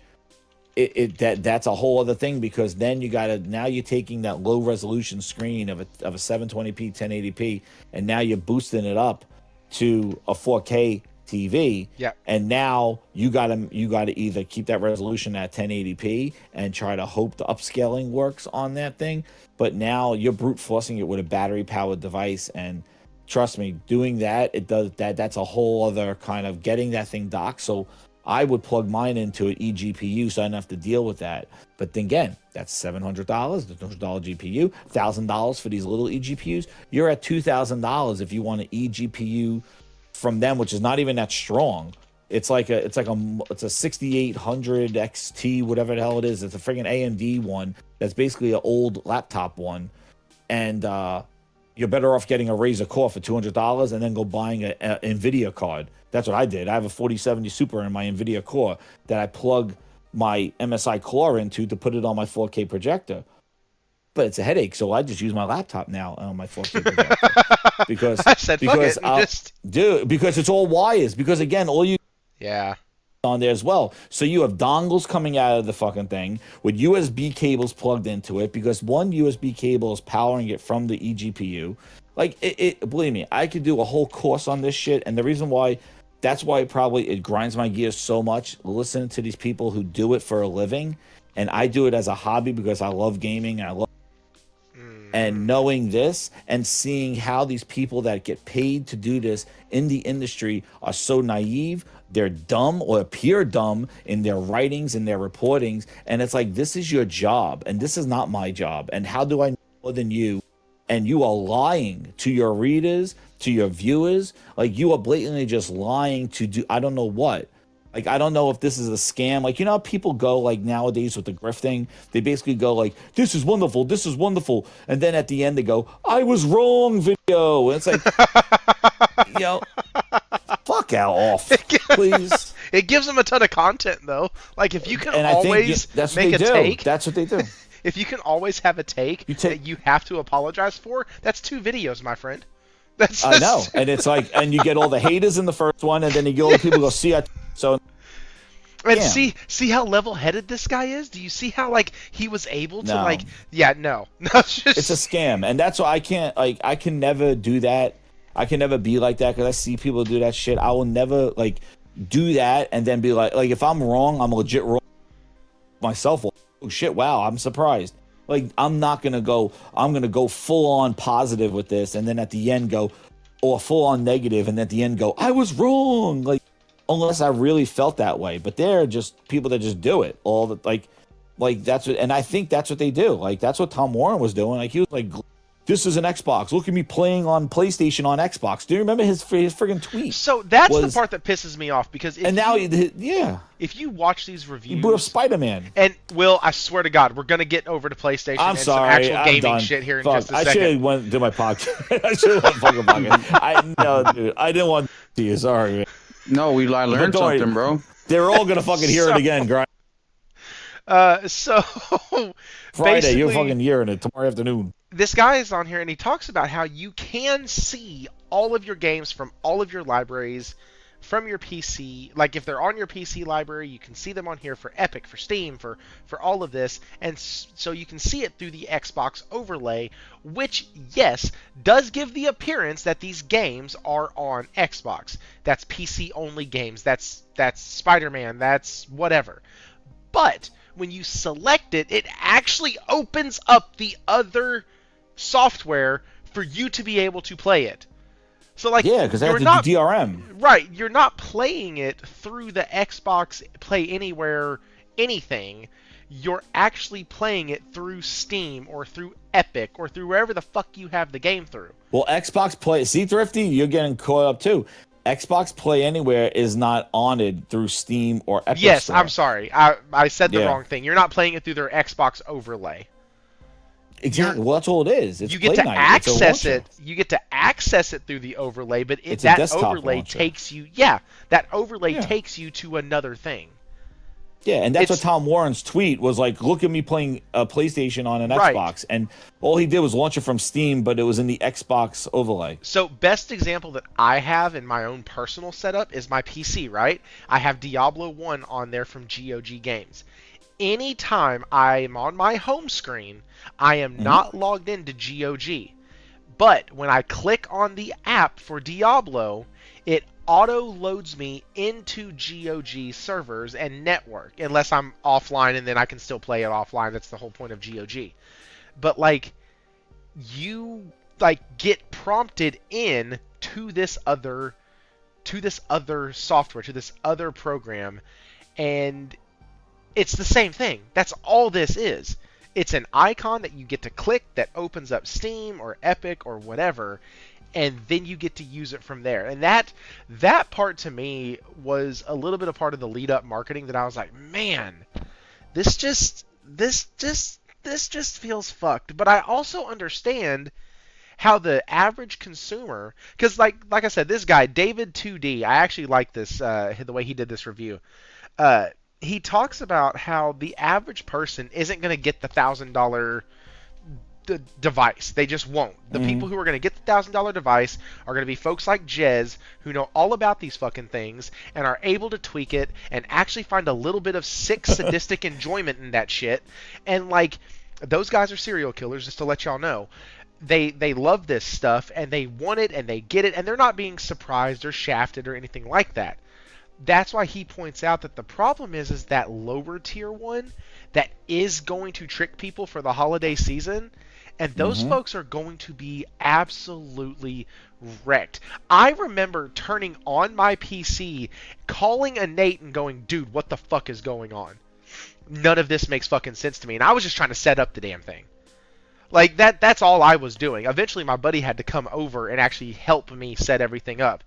that's a whole other thing, because then now you're taking that low resolution screen of a 720p 1080p, and now you're boosting it up to a 4K TV. Yeah. And now you gotta either keep that resolution at 1080p and try to hope the upscaling works on that thing, but now you're brute forcing it with a battery powered device. And trust me, doing that, that's a whole other kind of getting that thing docked. So I would plug mine into an eGPU so I don't have to deal with that. But then again, that's $700, the $200 GPU, $1,000 for these little eGPUs. You're at $2,000 if you want an eGPU from them, which is not even that strong. It's a 6800 XT, whatever the hell it is. It's a friggin' AMD one. That's basically an old laptop one. And you're better off getting a Razer Core for $200 and then go buying an NVIDIA card. That's what I did. I have a 4070 Super in my NVIDIA Core that I plug my MSI Core into to put it on my 4K projector. But it's a headache, so I just use my laptop now on my 4K projector. because it's all wires. Because again, all you on there as well. So you have dongles coming out of the fucking thing with USB cables plugged into it, because one USB cable is powering it from the eGPU. Like it believe me, I could do a whole course on this shit, and the reason why, that's why it grinds my gears so much listening to these people who do it for a living, and I do it as a hobby because I love gaming and I love. And knowing this and seeing how these people that get paid to do this in the industry are so naive, they're dumb or appear dumb in their writings and their reportings. And it's like, this is your job and this is not my job. And how do I know more than you? And you are lying to your readers, to your viewers. Like, you are blatantly just lying to do, I don't know what. Like, I don't know if this is a scam. Like, you know how people go, like, nowadays with the grifting? They basically go, like, this is wonderful, this is wonderful. And then at the end, they go, I was wrong video. And it's like, you know, fuck out off, please. It gives them a ton of content, though. Like, if you can And always that's what make they a do. take, That's what they do. if you can always have a take that you have to apologize for, that's 2 videos, my friend. That's I know. And it's like, and you get all the haters in the first one, and then you get all the people go, see, so. And Damn. see how level-headed this guy is? Do you see how, like, he was able to, No. like... Yeah, no. No, it's just... It's a scam, and that's why I can't, like, I can never do that. I can never be like that, because I see people do that shit. I will never, like, do that and then be like, if I'm wrong, I'm legit wrong myself. Oh, shit, wow, I'm surprised. Like, I'm going to go full-on positive with this, and then at the end go, or full-on negative, and at the end go, I was wrong. Like, unless I really felt that way. But they're just people that just do it all the like that's what, and I think that's what they do. Like, that's what Tom Warren was doing. Like, he was like, this is an Xbox. Look at me playing on PlayStation on Xbox. Do you remember his friggin' tweet? So that's the part that pisses me off, because if you watch these reviews, he blew up Spider-Man. And Will, I swear to God, we're gonna get over to PlayStation I'm and sorry, some actual I'm gaming done. shit here in Fuck, just a I second. should have went to my podcast. I should have went fucking podcast. I know, dude. I didn't want to you. Sorry, man. No, I learned something, bro. They're all gonna fucking hear it again, grind. So Friday, you're fucking hearing it tomorrow afternoon. This guy is on here and he talks about how you can see all of your games from all of your libraries from your PC. Like, if they're on your PC library, you can see them on here for Epic, for Steam, for all of this. And so you can see it through the Xbox overlay, which, yes, does give the appearance that these games are on Xbox. That's PC-only games. That's Spider-Man. That's whatever. But when you select it, it actually opens up the other software for you to be able to play it. So, like, yeah, because they have to do DRM. Right, you're not playing it through the Xbox Play Anywhere anything. You're actually playing it through Steam or through Epic or through wherever the fuck you have the game through. Well, Xbox Play... See, Thrifty, you're getting caught up, too. Xbox Play Anywhere is not honored through Steam or Epic Yes, Store. I'm sorry. I said the wrong thing. You're not playing it through their Xbox overlay. Exactly. Well, that's all it is. It's you get Play to Night. access it. You get to access it through the overlay, but that overlay launcher. takes you. Yeah, that overlay takes you to another thing. Yeah, and that's what Tom Warren's tweet was like. Look at me playing a PlayStation on an Xbox, and all he did was launch it from Steam, but it was in the Xbox overlay. So, best example that I have in my own personal setup is my PC. Right, I have Diablo 1 on there from GOG Games. Anytime I am on my home screen, I am not logged into GOG. But when I click on the app for Diablo, it auto-loads me into GOG servers and network, unless I'm offline, and then I can still play it offline. That's the whole point of GOG. But, like, you, like, get prompted in to this other software, to this other program, and it's the same thing. That's all this is. It's an icon that you get to click that opens up Steam or Epic or whatever, and then you get to use it from there. And that part to me was a little bit of part of the lead up marketing that I was like, man, this just feels fucked. But I also understand how the average consumer, because like I said, this guy David 2D, I actually like this the way he did this review. He talks about how the average person isn't going to get the $1,000 device. They just won't. The people who are going to get the $1,000 device are going to be folks like Jez, who know all about these fucking things and are able to tweak it and actually find a little bit of sick, sadistic enjoyment in that shit. And, like, those guys are serial killers, just to let y'all know. They love this stuff, and they want it, and they get it, and they're not being surprised or shafted or anything like that. That's why he points out that the problem is that lower tier one that is going to trick people for the holiday season, and those folks are going to be absolutely wrecked. I remember turning on my PC, calling a Nate and going, dude, what the fuck is going on? None of this makes fucking sense to me. And I was just trying to set up the damn thing. Like that's all I was doing. Eventually my buddy had to come over and actually help me set everything up.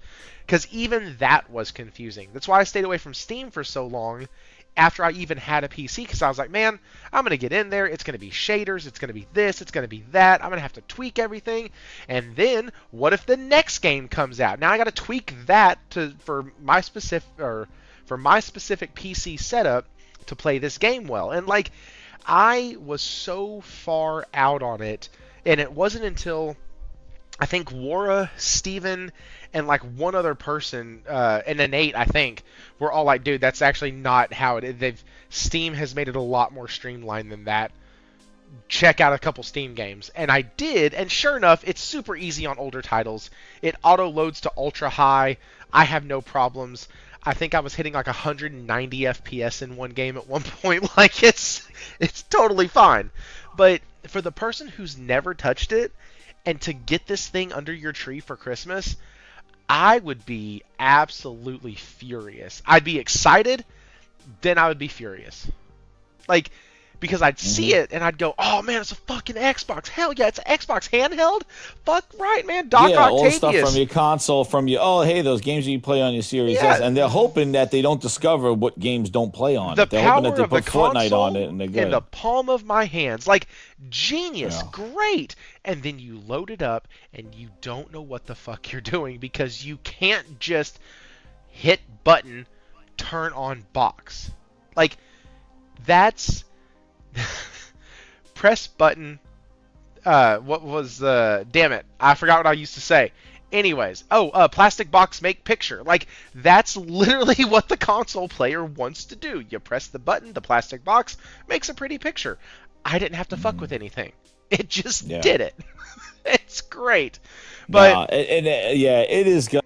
Cuz even that was confusing. That's why I stayed away from Steam for so long after I even had a PC, cuz I was like, man, I'm going to get in there, it's going to be shaders, it's going to be this, it's going to be that. I'm going to have to tweak everything. And then what if the next game comes out? Now I got to tweak that for my specific PC setup to play this game well. And like I was so far out on it, and it wasn't until I think Wara, Steven, and like one other person, and then Nate, I think, were all like, dude, that's actually not how it is. Steam has made it a lot more streamlined than that. Check out a couple Steam games. And I did, and sure enough, it's super easy on older titles. It auto-loads to ultra high. I have no problems. I think I was hitting like 190 FPS in one game at one point. Like it's totally fine. But for the person who's never touched it, and to get this thing under your tree for Christmas, I would be absolutely furious. I'd be excited, then I would be furious. Like, because I'd see it and I'd go, oh man, it's a fucking Xbox. Hell yeah, it's an Xbox handheld? Fuck right, man. Doc yeah, all the Octavius. stuff from your console, from your, oh, hey, those games you play on your Series S. And they're hoping that they don't discover what games don't play on The it. They're power hoping that they of the put Fortnite console on it and they're good. in the palm of my hands. Like, genius. Yeah. Great. And then you load it up and you don't know what the fuck you're doing because you can't just hit button, turn on box. Like, that's... press button. What was the? Damn it! I forgot what I used to say. Anyways, plastic box make picture. Like that's literally what the console player wants to do. You press the button, the plastic box makes a pretty picture. I didn't have to fuck with anything. It just did it. It's great. But it is good.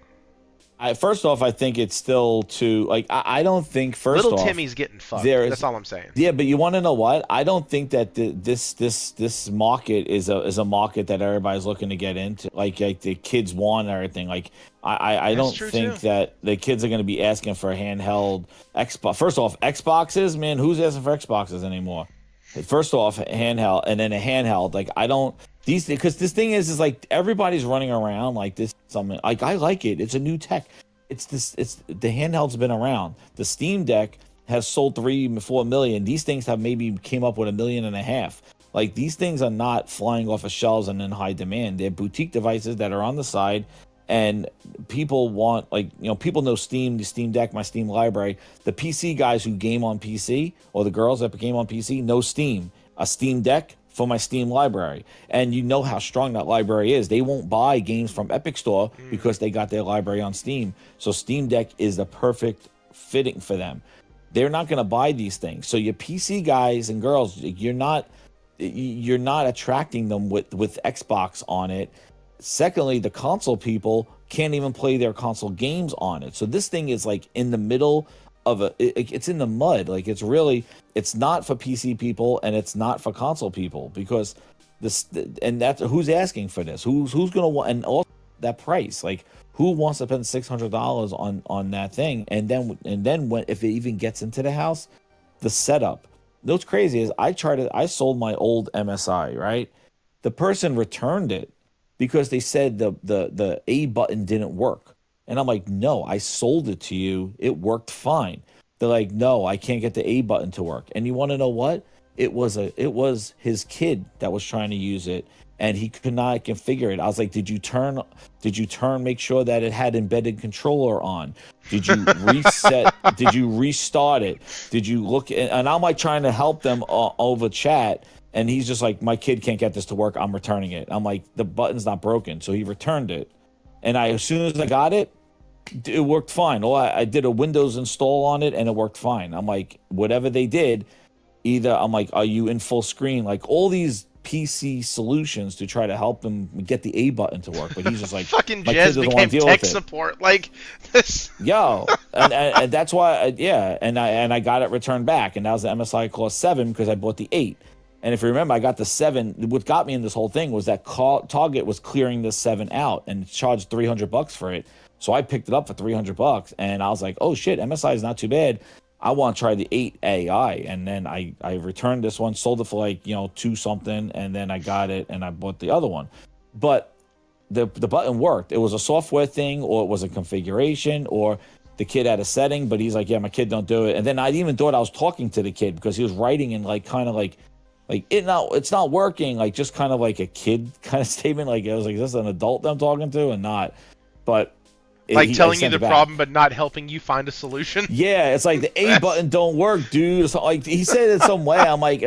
First off, I think it's still too like I don't think little Timmy's getting fucked. That's all I'm saying. Yeah, but you want to know what? I don't think that this market is a market that everybody's looking to get into. Like the kids want everything. Like I don't think that the kids are going to be asking for a handheld Xbox. First off, Xboxes, man, who's asking for Xboxes anymore? First off, handheld, and then a handheld. Like I don't. Because this thing is like everybody's running around like this. Something like I like it. It's a new tech. It's the handheld's been around. The Steam Deck has sold 3-4 million. These things have maybe came up with 1.5 million. Like these things are not flying off of shelves and in high demand. They're boutique devices that are on the side, and people want people know Steam, the Steam Deck, my Steam library. The PC guys who game on PC or the girls that game on PC know Steam. A Steam Deck for my Steam library, and you know how strong that library is. They won't buy games from Epic Store because they got their library on Steam. So Steam Deck is the perfect fitting for them. They're not going to buy these things. So your PC guys and girls, you're not attracting them with Xbox on it. Secondly, the console people can't even play their console games on it. So this thing is like in the middle of it's in the mud. Like it's not for PC people and it's not for console people because that's who's asking for this. Who's gonna want, and also that price. Like who wants to spend $600 on that thing? And then when if it even gets into the house, the setup. What's crazy is I sold my old MSI, right? The person returned it because they said the A button didn't work. And I'm like, no, I sold it to you. It worked fine. They're like, no, I can't get the A button to work. And you want to know what? It was his kid that was trying to use it, and he could not configure it. I was like, did you turn? Make sure that it had embedded controller on? Did you reset? Did you restart it? Did you look? And I'm like trying to help them over chat, and he's just like, my kid can't get this to work. I'm returning it. I'm like, the button's not broken, so he returned it. And as soon as I got it, it worked fine. I did a Windows install on it, and it worked fine. I'm like, whatever they did, I'm like, are you in full screen? Like all these PC solutions to try to help him get the A button to work. But he's just like, fucking Jez became tech support. Like this. Yo, and that's why, and I got it returned back, and that was the MSI cost 7 because I bought the 8. And if you remember, I got the 7. What got me in this whole thing was that Target was clearing the 7 out and charged $300 for it. So I picked it up for $300, and I was like, "Oh shit, MSI is not too bad." I want to try the 8 AI, and then I returned this one, sold it for like 2 something, and then I got it and I bought the other one. But the button worked. It was a software thing, or it was a configuration, or the kid had a setting, but he's like, yeah, my kid don't do it. And then I even thought I was talking to the kid because he was writing in like kind of like it's not working, like just kind of like a kid kind of statement. Like I was like, is this an adult that I'm talking to and not? But like telling you the problem but not helping you find a solution. Yeah, it's like the A button don't work, dude. So like he said it some way. I'm like,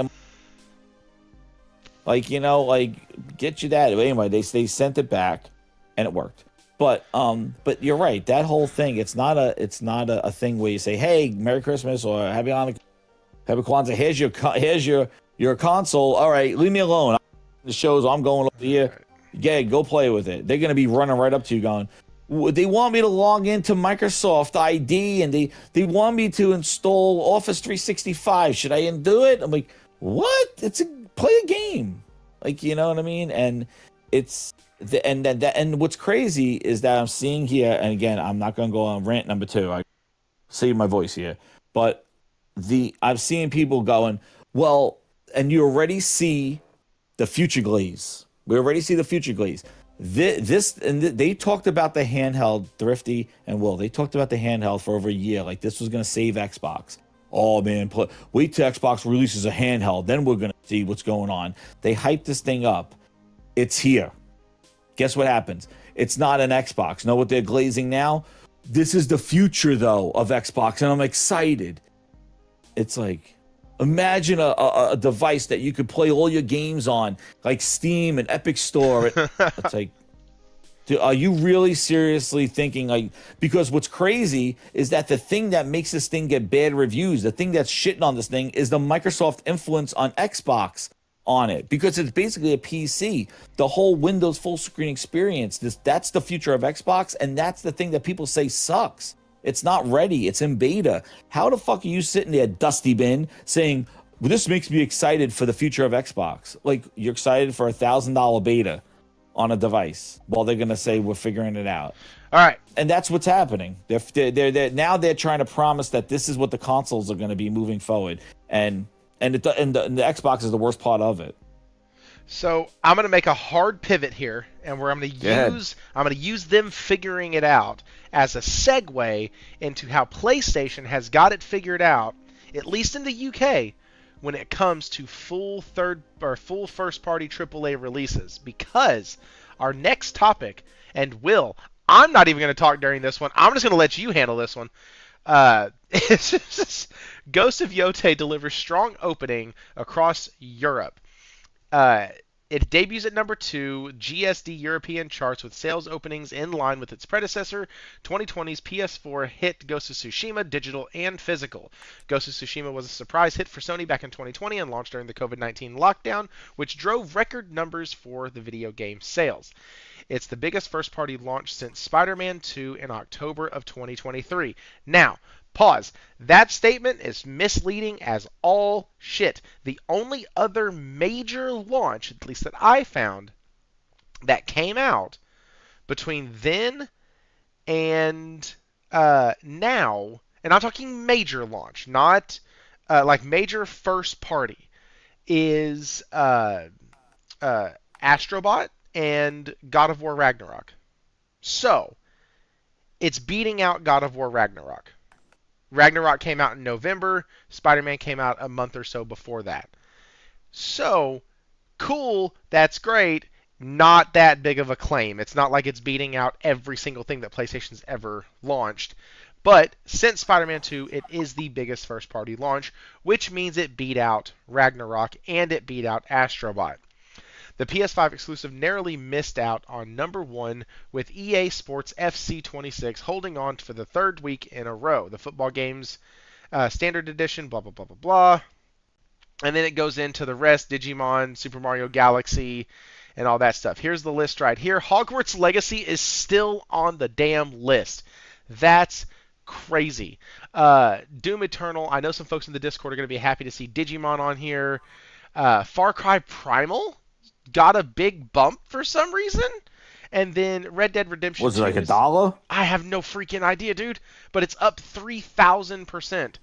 get you that. But anyway, they sent it back, and it worked. But you're right. That whole thing, it's not a thing where you say, hey, Merry Christmas or Happy Hanukkah, Happy Kwanzaa. Here's your console. All right, leave me alone. The shows, I'm going over here. Yeah, go play with it. They're gonna be running right up to you, going, they want me to log into Microsoft ID, and they want me to install Office 365. Should I do it? I'm like, what? Play a game, like, you know what I mean? And it's and what's crazy is that I'm seeing here, and again, I'm not gonna go on rant number 2. I save my voice here, but I've seen people going, well, and you already see the future glaze. We already see the future glaze. They talked about the handheld, Thrifty and Will. They talked about the handheld for over a year. Like this was going to save Xbox. Oh man, wait till Xbox releases a handheld, then we're going to see what's going on. They hyped this thing up. It's here. Guess what happens? It's not an Xbox. Know what they're glazing now? This is the future though of Xbox, and I'm excited. It's like, imagine a device that you could play all your games on, like Steam and Epic Store. It's like, dude, are you really seriously thinking like? Because what's crazy is that the thing that makes this thing get bad reviews, the thing that's shitting on this thing, is the Microsoft influence on Xbox on it, because it's basically a PC. The whole Windows full screen experience, that's the future of Xbox, and that's the thing that people say sucks. It's not ready. It's in beta. How the fuck are you sitting there, Dusty Bin, saying, well, this makes me excited for the future of Xbox? Like, you're excited for $1,000 beta on a device while they're going to say we're figuring it out. All right. And that's what's happening. Now they're trying to promise that this is what the consoles are going to be moving forward. And the Xbox is the worst part of it. So I'm going to make a hard pivot here, and where I'm going to use them figuring it out as a segue into how PlayStation has got it figured out, at least in the UK, when it comes to full first-party AAA releases. Because our next topic, and Will, I'm not even going to talk during this one. I'm just going to let you handle this one. It's just, Ghost of Yotei delivers strong opening across Europe. It debuts at number 2 GSD European charts with sales openings in line with its predecessor, 2020's PS4 hit Ghost of Tsushima, digital and physical. Ghost of Tsushima was a surprise hit for Sony back in 2020 and launched during the COVID-19 lockdown, which drove record numbers for the video game sales. It's the biggest first-party launch since Spider-Man 2 in October of 2023. Now, pause. That statement is misleading as all shit. The only other major launch, at least that I found, that came out between then and now, and I'm talking major launch, not like major first party, is Astrobot and God of War Ragnarok. So, it's beating out God of War Ragnarok. Ragnarok came out in November. Spider-Man came out a month or so before that. So, cool, that's great. Not that big of a claim. It's not like it's beating out every single thing that PlayStation's ever launched. But since Spider-Man 2, it is the biggest first-party launch, which means it beat out Ragnarok and it beat out Astrobot. The PS5 exclusive narrowly missed out on number 1 with EA Sports FC 26 holding on for the third week in a row. The football games standard edition, blah, blah, blah, blah, blah. And then it goes into the rest, Digimon, Super Mario Galaxy, and all that stuff. Here's the list right here. Hogwarts Legacy is still on the damn list. That's crazy. Doom Eternal, I know some folks in the Discord are going to be happy to see Digimon on here. Far Cry Primal got a big bump for some reason. And then Red Dead Redemption 2 was it like $1? I have no freaking idea, dude. But it's up 3,000%.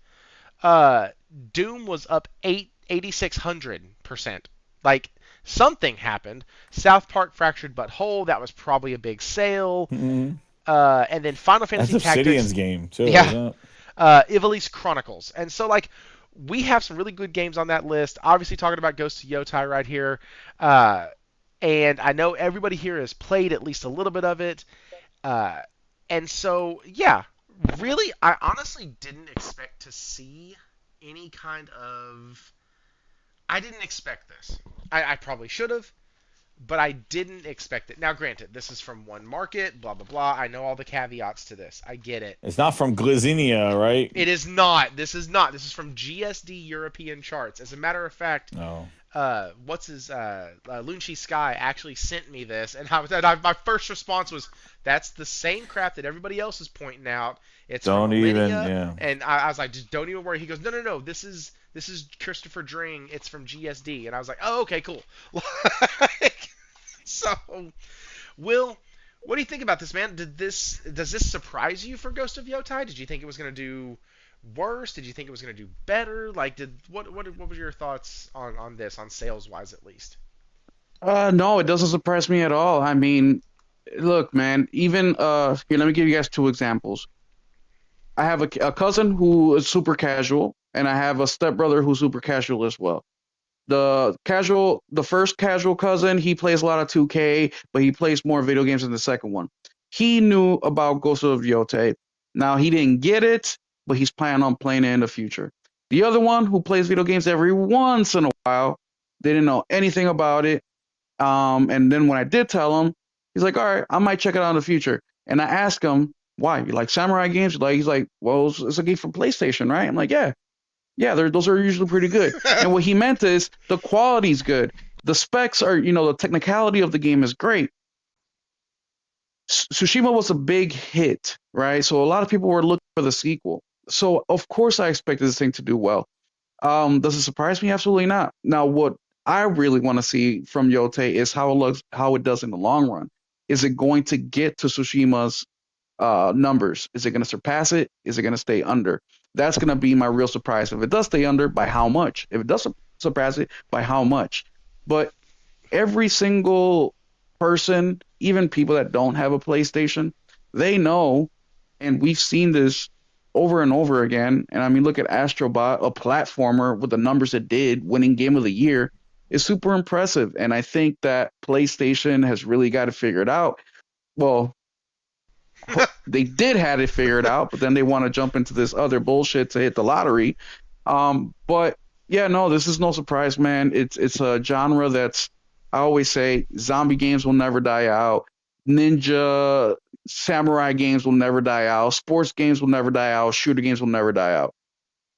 Uh, Doom was up 8,600%. Like, something happened. South Park Fractured But Whole, that was probably a big sale. Mhm. And then Final That's Fantasy Tactics. Obsidian's game too, Yeah. isn't it? Ivalice Chronicles. And so, like, we have some really good games on that list. Obviously, talking about Ghost of Yotei right here. Uh, and I know everybody here has played at least a little bit of it. Uh, and so, yeah, really, I honestly didn't expect to see any kind of. I didn't expect this. I probably should have, but I didn't expect it. Now, granted, this is from one market, blah, blah, blah. I know all the caveats to this. I get it. It's not from Glizinia, right? It is not. This is not. This is from GSD European charts. As a matter of fact, No. Lunchi Sky actually sent me this, and my first response was, "That's the same crap that everybody else is pointing out. It's Don't from even, Alinea." yeah. And I was like, "Just don't even worry." He goes, "No. This is Christopher Dring. It's from GSD." And I was like, "Oh, okay, cool." So, Will, what do you think about this, man? Does this surprise you for Ghost of Yotei? Did you think it was going to do worse? Did you think it was going to do better? Like, what was your thoughts on this, on sales wise at least? No, it doesn't surprise me at all. I mean, look, man, even here, let me give you guys two examples. I have a cousin who is super casual, and I have a stepbrother who's super casual as well. The first casual cousin, he plays a lot of 2K, but he plays more video games than the second one. He knew about Ghost of Yotei. Now he didn't get it, but he's planning on playing it in the future. The other one, who plays video games every once in a while, didn't know anything about it. And then when I did tell him, he's like, "All right, I might check it out in the future." And I asked him, "Why? You like samurai games?" He's like, "Well, it's a game from PlayStation, right?" I'm like, "Yeah, yeah, those are usually pretty good." And what he meant is the quality's good. The specs are, the technicality of the game is great. Tsushima was a big hit, right? So a lot of people were looking for the sequel. So of course I expected this thing to do well. Does it surprise me? Absolutely not. Now, what I really want to see from Yotei is how it looks, how it does in the long run. Is it going to get to Tsushima's numbers? Is it going to surpass it? Is it going to stay under? That's going to be my real surprise. If it does stay under, by how much? If it does surpass it, by how much? But every single person, even people that don't have a PlayStation, they know, and we've seen this over and over again. And I mean, look at Astrobot, a platformer with the numbers it did, winning Game of the Year, is super impressive. And I think that PlayStation has really got it figured out. Well, they did have it figured out, but then they want to jump into this other bullshit to hit the lottery. But yeah, no, this is no surprise, man. It's a genre that's, I always say, zombie games will never die out. Ninja samurai games will never die out. Sports games will never die out. Shooter games will never die out.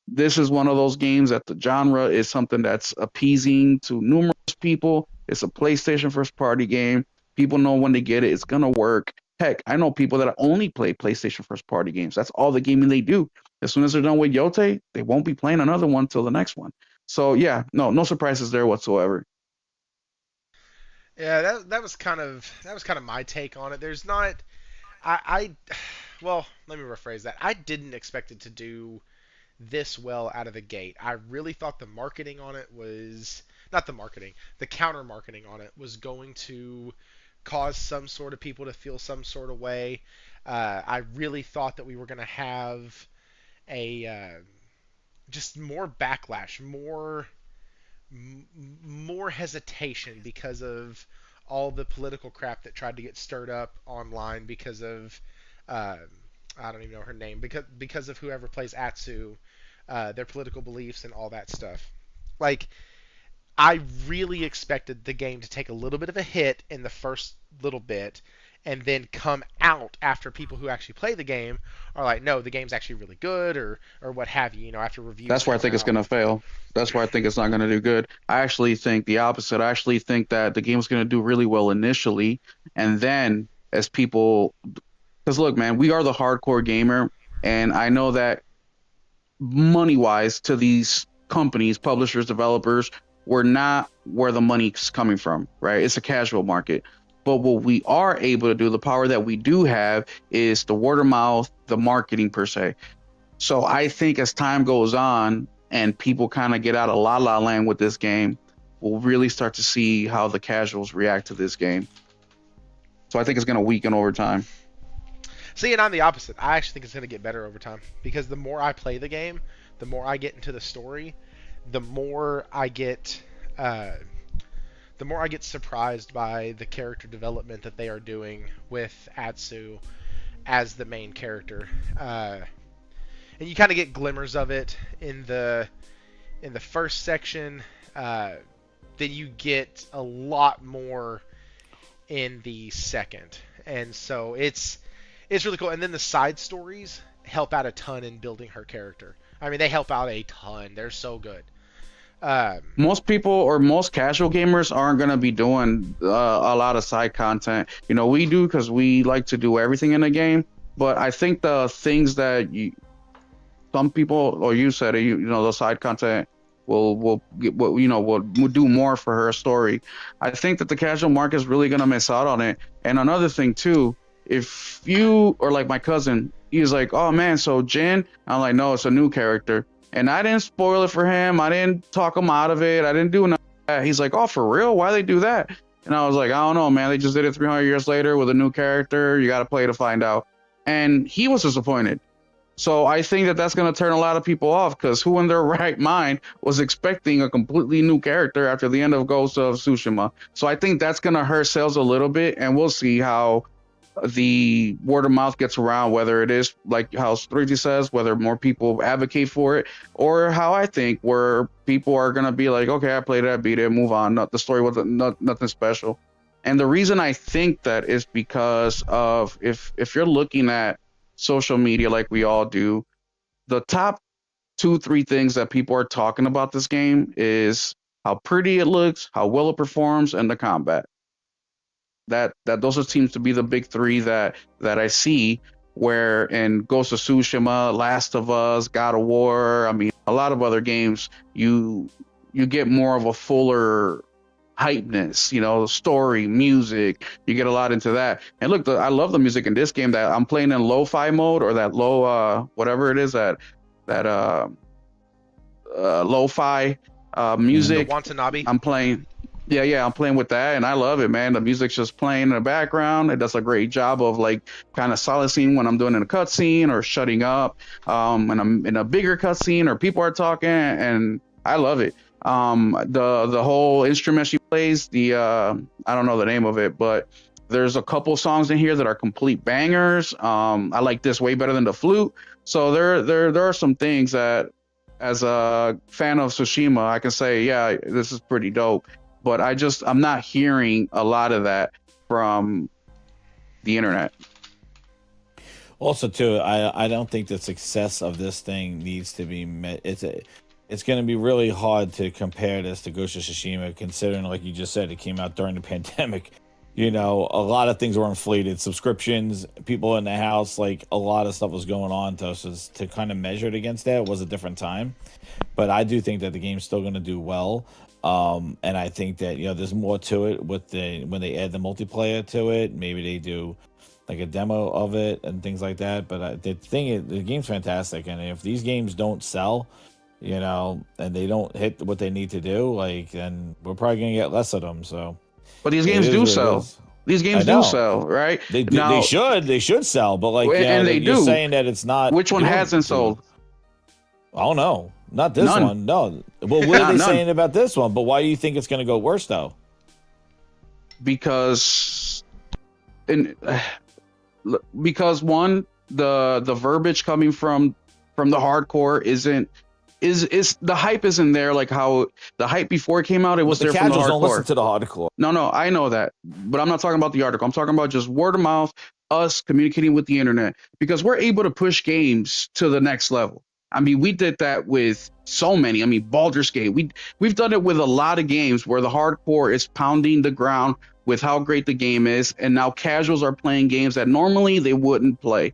This is one of those games that the genre is something that's appeasing to numerous people. It's a PlayStation first party game. People know when they get it, it's gonna work. Heck, I know people that only play PlayStation first party games. That's all the gaming they do. As soon as they're done with Yotei, they won't be playing another one till the next one. So yeah, no surprises there whatsoever. Yeah, that was kind of my take on it. There's not I well, let me rephrase that. I didn't expect it to do this well out of the gate. I really thought the marketing on it was not the marketing, the counter marketing on it was going to cause some sort of people to feel some sort of way. I really thought that we were going to have a just more backlash, more hesitation because of all the political crap that tried to get stirred up online because of uh, I don't even know her name because of whoever plays Atsu, their political beliefs and all that stuff. Like I really expected the game to take a little bit of a hit in the first little bit and then come out after people who actually play the game are like, no, the game's actually really good or what have you, after reviews That's where I come think it's out. going to fail. That's why I think it's not going to do good. I actually think the opposite. I actually think that the game's going to do really well initially, and then as people, because look, man, we are the hardcore gamer, and I know that money wise to these companies, publishers, developers, we're not where the money's coming from, right? It's a casual market. But what we are able to do, the power that we do have, is the word of mouth, the marketing per se. So I think as time goes on and people kind of get out of La La Land with this game, we'll really start to see how the casuals react to this game. So I think it's going to weaken over time. See, and I'm the opposite. I actually think it's going to get better over time because the more I play the game, the more I get into the story, the more I get, surprised by the character development that they are doing with Atsu as the main character. And you kind of get glimmers of it in the first section. Then you get a lot more in the second, and so it's really cool. And then the side stories help out a ton in building her character. I mean, they help out a ton. They're so good. Most people or most casual gamers aren't going to be doing a lot of side content. You know, we do because we like to do everything in a game. But I think the things that some people, or you said, you know, the side content will do more for her story. I think that the casual market is really gonna miss out on it. And another thing too, if you, or like my cousin, he's like, oh man, so Jin, I'm like, no, it's a new character, and I didn't spoil it for him. I didn't talk him out of it. I didn't do none of that. He's like, oh, for real? Why they do that? And I was like, I don't know, man. They just did it 300 years later with a new character. You got to play to find out. And he was disappointed. So I think that that's going to turn a lot of people off, because who in their right mind was expecting a completely new character after the end of Ghost of Tsushima? So I think that's going to hurt sales a little bit, and we'll see how the word of mouth gets around, whether it is like how 3G says, whether more people advocate for it, or how I think where people are going to be like, okay, I played it, I beat it, move on. The story wasn't nothing special. And the reason I think that is because of if you're looking at social media like we all do, the top 2-3 things that people are talking about this game is how pretty it looks, how well it performs, and the combat. That those seems to be the big three that I see. Where in Ghost of Tsushima, Last of Us, God of War, I mean, a lot of other games, you get more of a fuller hypeness, you know, story, music. You get a lot into that. And look, I love the music in this game that I'm playing in lo-fi mode, or that low whatever it is, that lo-fi music. The Watanabe. I'm playing. Yeah, I'm playing with that, and I love it, man. The music's just playing in the background. It does a great job of like kind of silencing when I'm doing in a cutscene or shutting up. When I'm in a bigger cutscene or people are talking, and I love it. The whole instrument she plays, I don't know the name of it, but there's a couple songs in here that are complete bangers. I like this way better than the flute. So there are some things that, as a fan of Tsushima, I can say, yeah, this is pretty dope. But I'm not hearing a lot of that from the internet. Also, too, I don't think the success of this thing needs to be met. It's going to be really hard to compare this to Ghost of Tsushima, considering, like you just said, it came out during the pandemic. You know, a lot of things were inflated. Subscriptions, people in the house, like a lot of stuff was going on. To kind of measure it against that was a different time. But I do think that the game's still going to do well. And I think that, you know, there's more to it when they add the multiplayer to it. Maybe they do like a demo of it and things like that. But the thing is, the game's fantastic. And if these games don't sell, you know, and they don't hit what they need to do, like, then we're probably going to get less of them. So, but these games do sell. These games do sell, right? They should sell. But like, and they you're do. saying that it's not. Which one hasn't sold? I don't know. Not this one. No. Well, what are they saying about this one? But why do you think it's going to go worse, though? Because one, the verbiage coming from the hardcore is the hype isn't there, like how the hype before it came out. It was there from the hardcore. Don't listen to the hardcore. No, I know that, but I'm not talking about the article. I'm talking about just word of mouth, us communicating with the internet, because we're able to push games to the next level. I mean, we did that with so many. I mean, Baldur's Gate. We've done it with a lot of games where the hardcore is pounding the ground with how great the game is, and now casuals are playing games that normally they wouldn't play.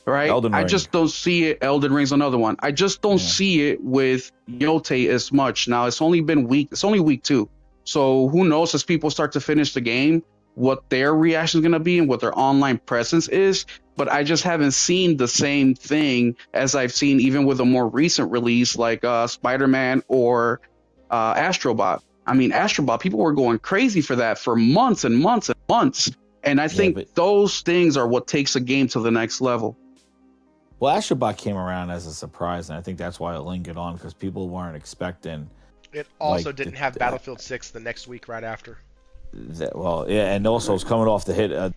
Right? I just don't see it. Elden Ring's another one. I just don't see it with Yotei as much. Now it's only been week. It's only week 2. So who knows, as people start to finish the game, what their reaction is going to be and what their online presence is. But I just haven't seen the same thing as I've seen even with a more recent release like Spider-Man or Astrobot. I mean, Astrobot, people were going crazy for that for months and months and months. And I think those things are what takes a game to the next level. Well, Astrobot came around as a surprise, and I think that's why it lingered on, because people weren't expecting. It also didn't have Battlefield 6 the next week right after. Well, yeah, and also it's coming off the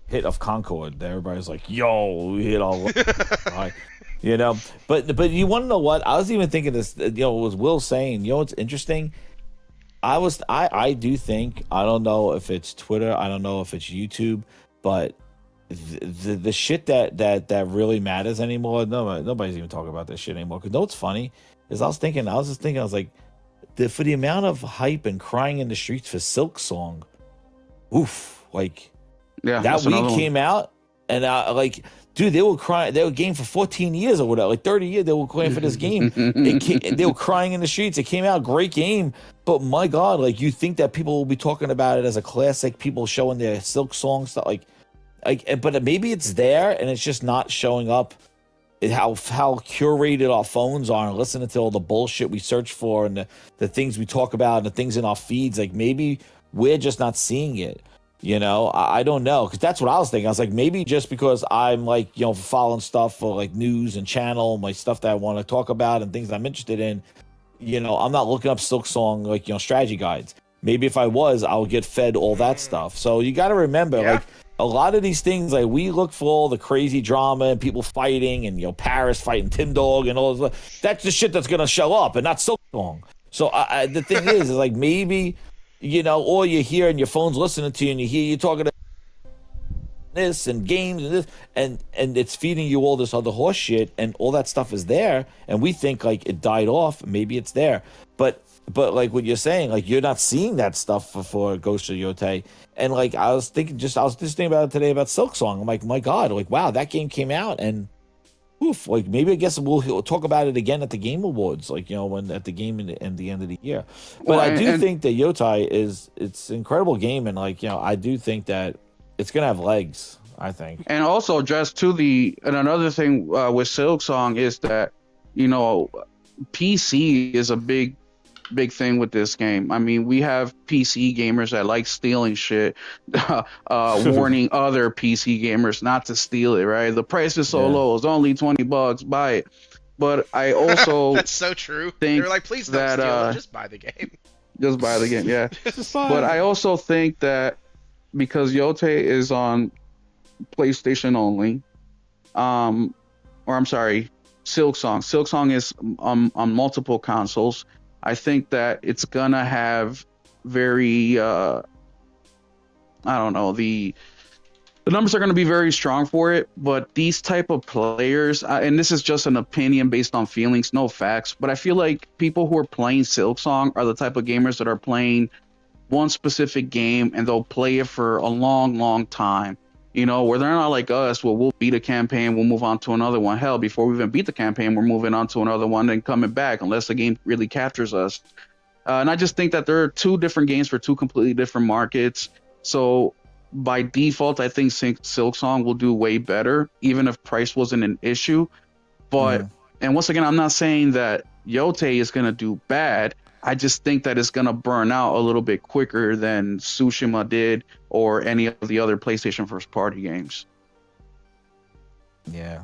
hit of Concord. Everybody's like, "Yo, we hit all," you know. But you want to know what? I was even thinking this. You know, was Will saying? You know, what's interesting? I do think, I don't know if it's Twitter, I don't know if it's YouTube, but the shit that really matters anymore, nobody's even talking about this shit anymore. Because what's funny is I was like, for the amount of hype and crying in the streets for Silk Song, oof, like that week came out, and like, dude, they were crying. They were game for 14 years or whatever, like 30 years. They were playing for this game. They were crying in the streets. It came out, great game, but my God, like, you think that people will be talking about it as a classic? People showing their Silk Song stuff, like, but maybe it's there and it's just not showing up. How curated our phones are and listening to all the bullshit we search for and the things we talk about and the things in our feeds. Like, maybe we're just not seeing it. You know, I don't know, because that's what I was thinking. I was like, maybe just because I'm like, you know, following stuff for like news and channel, my stuff that I want to talk about and things I'm interested in, you know, I'm not looking up Silk Song, like, you know, strategy guides. Maybe if I was, I would get fed all that stuff. So you got to remember, like, a lot of these things, like, we look for all the crazy drama and people fighting and, you know, Paris fighting Tim Dog and all this. That's the shit that's going to show up and not Silk Song. So the thing is like, maybe, you know, all you hear and your phone's listening to you and you hear you talking to this and games and this, and it's feeding you all this other horse shit, and all that stuff is there, and we think like it died off. Maybe it's there, but like what you're saying, like, you're not seeing that stuff for Ghost of Yotei. And like, I was just thinking about it today about Silk Song. I'm like, my God, like, wow, that game came out, and oof, like, maybe I guess we'll talk about it again at the Game Awards, like, you know, when at the game in the end of the year. But I do think that Yotei it's an incredible game, and like, you know, I do think that it's gonna have legs, I think. And also, just and another thing with Silk Song is that, you know, PC is a big thing with this game. I mean, we have PC gamers that like stealing shit, warning other PC gamers not to steal it, right? The price is so low, it's only $20, buy it. But I also that's so true. They're like, please don't steal it, just buy the game. Just buy the game, yeah. But I also think that because Yotei is on PlayStation only, or I'm sorry, Silk Song is on multiple consoles. I think that it's gonna have very, I don't know, the numbers are gonna be very strong for it. But these type of players, and this is just an opinion based on feelings, no facts, but I feel like people who are playing Silk Song are the type of gamers that are playing one specific game and they'll play it for a long, long time. You know, where they're not like us, well, we'll beat a campaign, we'll move on to another one. Hell, before we even beat the campaign, we're moving on to another one and coming back unless the game really captures us. And I just think that there are two different games for two completely different markets. So by default, I think Silk Song will do way better, even if price wasn't an issue. But, and once again, I'm not saying that Yotei is going to do bad. I just think that it's going to burn out a little bit quicker than Tsushima did or any of the other PlayStation first party games. Yeah.